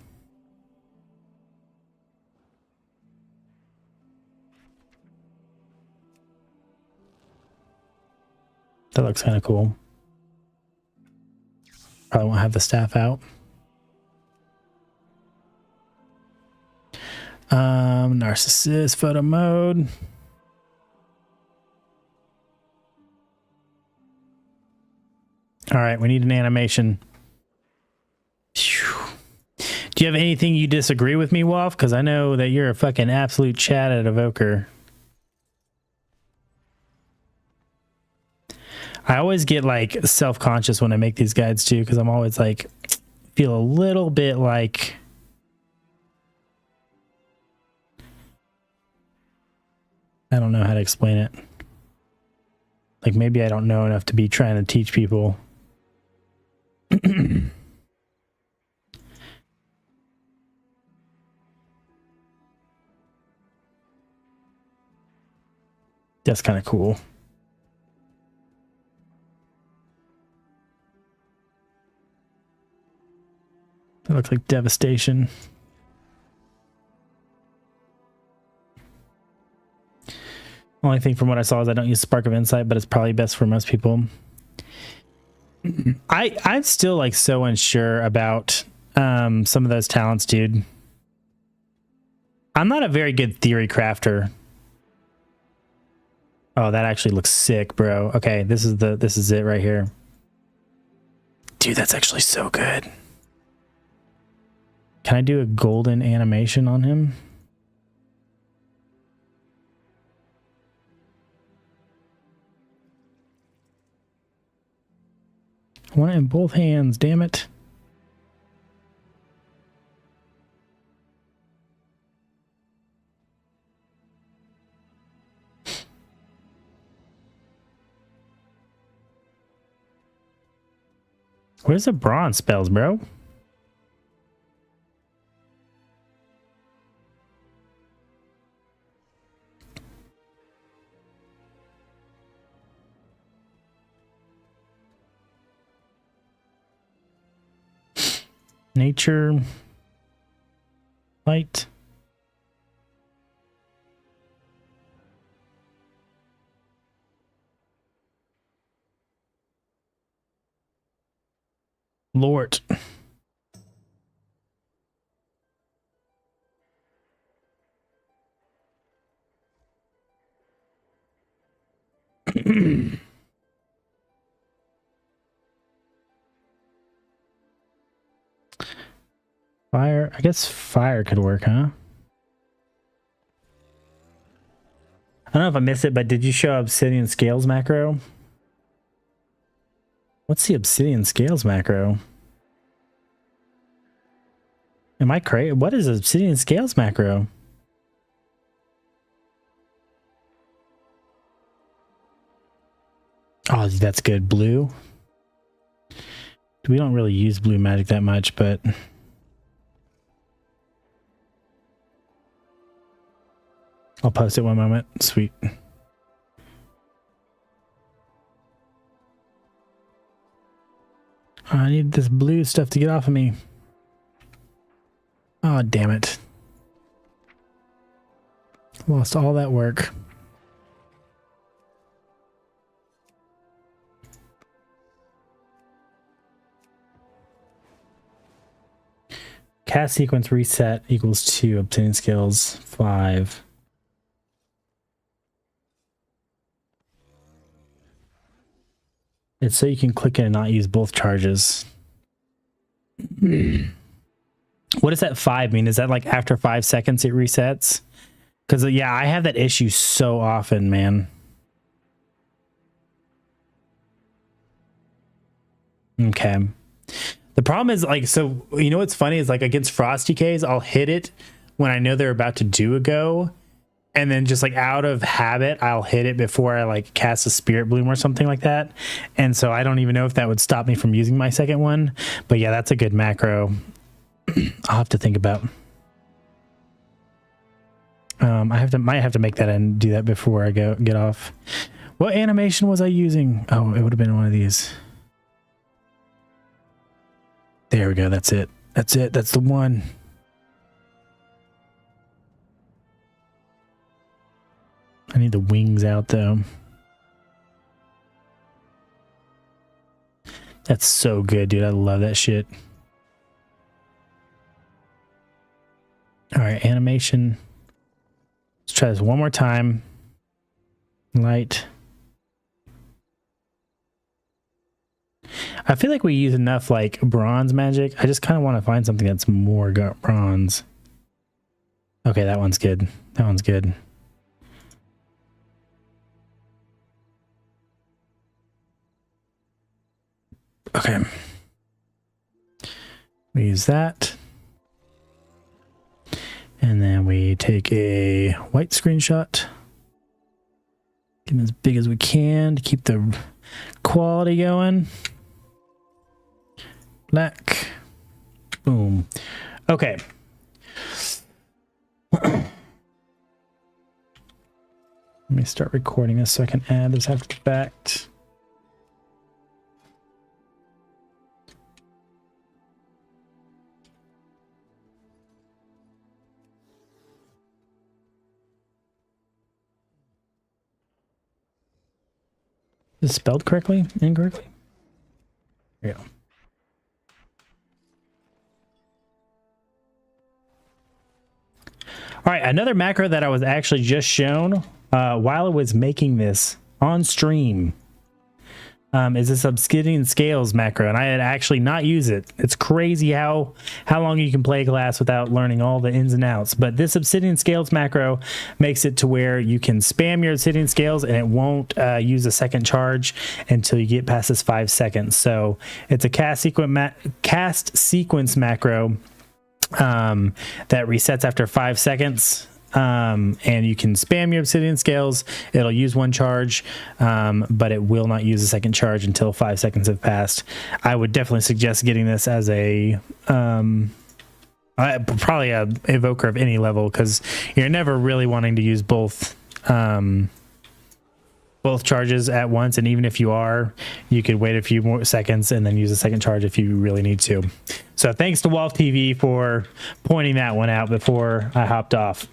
That looks kind of cool. Probably won't have the staff out. Narcissist photo mode. All right, we need an animation. Phew. Do you have anything you disagree with me, Wolf? Because I know that you're a fucking absolute chat at Evoker. I always get like self-conscious when I make these guides too, because I'm always like, feel a little bit like, I don't know how to explain it. Like maybe I don't know enough to be trying to teach people. That's kind of cool. That looks like devastation. Only thing from what I saw is I don't use Spark of Insight, but it's probably best for most people. I'm still like so unsure about some of those talents, dude. I'm not a very good theory crafter. Oh, that actually looks sick, bro. Okay, this is it right here. Dude, that's actually so good. Can I do a golden animation on him? I want it in both hands, damn it. Where's the bronze spells, bro? Nature. Light. Lord. Fire. I guess fire could work, huh? I don't know if I missed it, but did you show obsidian scales macro? What's the obsidian scales macro? Am I crazy? What is obsidian scales macro? Oh, that's good. Blue. We don't really use blue magic that much, but I'll post it one moment. Sweet. I need this blue stuff to get off of me. Oh, damn it. Lost all that work. Cast sequence reset equals 2. Obtaining skills 5. It's so you can click it and not use both charges. What does that 5 mean? Is that like after 5 seconds it resets? Because yeah, I have that issue so often, man. Okay. The problem is like, so you know what's funny is like against Frosty K's, I'll hit it when I know they're about to do a go, and then just like out of habit, I'll hit it before I like cast a Spirit Bloom or something like that. And so I don't even know if that would stop me from using my second one. But yeah, that's a good macro. I'll have to think about. Might have to make that and do that before I get off. What animation was I using? Oh, it would have been one of these. There we go. That's it. That's it. That's the one. I need the wings out though. That's so good, dude. I love that shit. All right, animation. Let's try this one more time. Light. I feel like we use enough like bronze magic. I just kind of want to find something that's more bronze. Okay, that one's good. That one's good. Okay. We use that. And then we take a white screenshot. Get them as big as we can to keep the quality going. Black. Boom. Okay. Let me start recording this so I can add this after the fact. Is it spelled correctly? Incorrectly? There you go. All right, another macro that I was actually just shown while I was making this on stream is this obsidian scales macro, and I had actually not used it. It's crazy how long you can play glass without learning all the ins and outs. But this obsidian scales macro makes it to where you can spam your obsidian scales and it won't use a second charge until you get past this 5 seconds. So it's a cast sequence macro that resets after 5 seconds. And you can spam your obsidian scales. It'll use 1 charge, but it will not use a second charge until 5 seconds have passed. I would definitely suggest getting this as a probably a evoker of any level, because you're never really wanting to use both charges at once, and even if you are, you could wait a few more seconds and then use a second charge if you really need to. So thanks to Wolf TV for pointing that one out before I hopped off.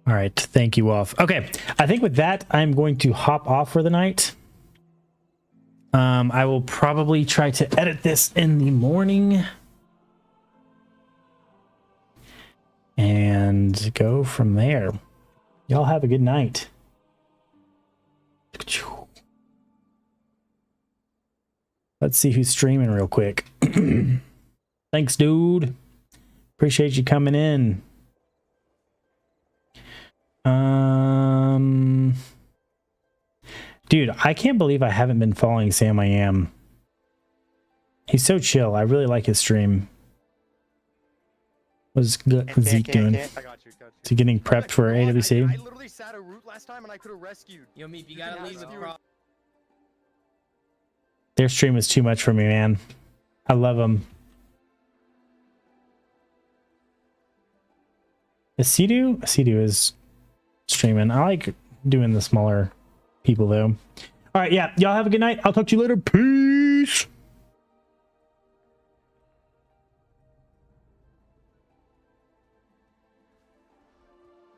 All right, thank you, Wolf. Okay, I think with that, I'm going to hop off for the night. I will probably try to edit this in the morning and go from there. Y'all have a good night. Let's see who's streaming real quick. Thanks, dude. Appreciate you coming in. Dude, I can't believe I haven't been following Sam I Am. He's so chill. I really like his stream. What's Zeke doing? Is he getting prepped for AWC? I literally sat a route last time and I could have rescued. Yo, Meep, you gotta leave with Their stream is too much for me, man. I love them. Is Sidu? Sidu is streaming. I like doing the smaller people, though. All right, yeah. Y'all have a good night. I'll talk to you later. Peace.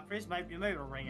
Chris might be ring it.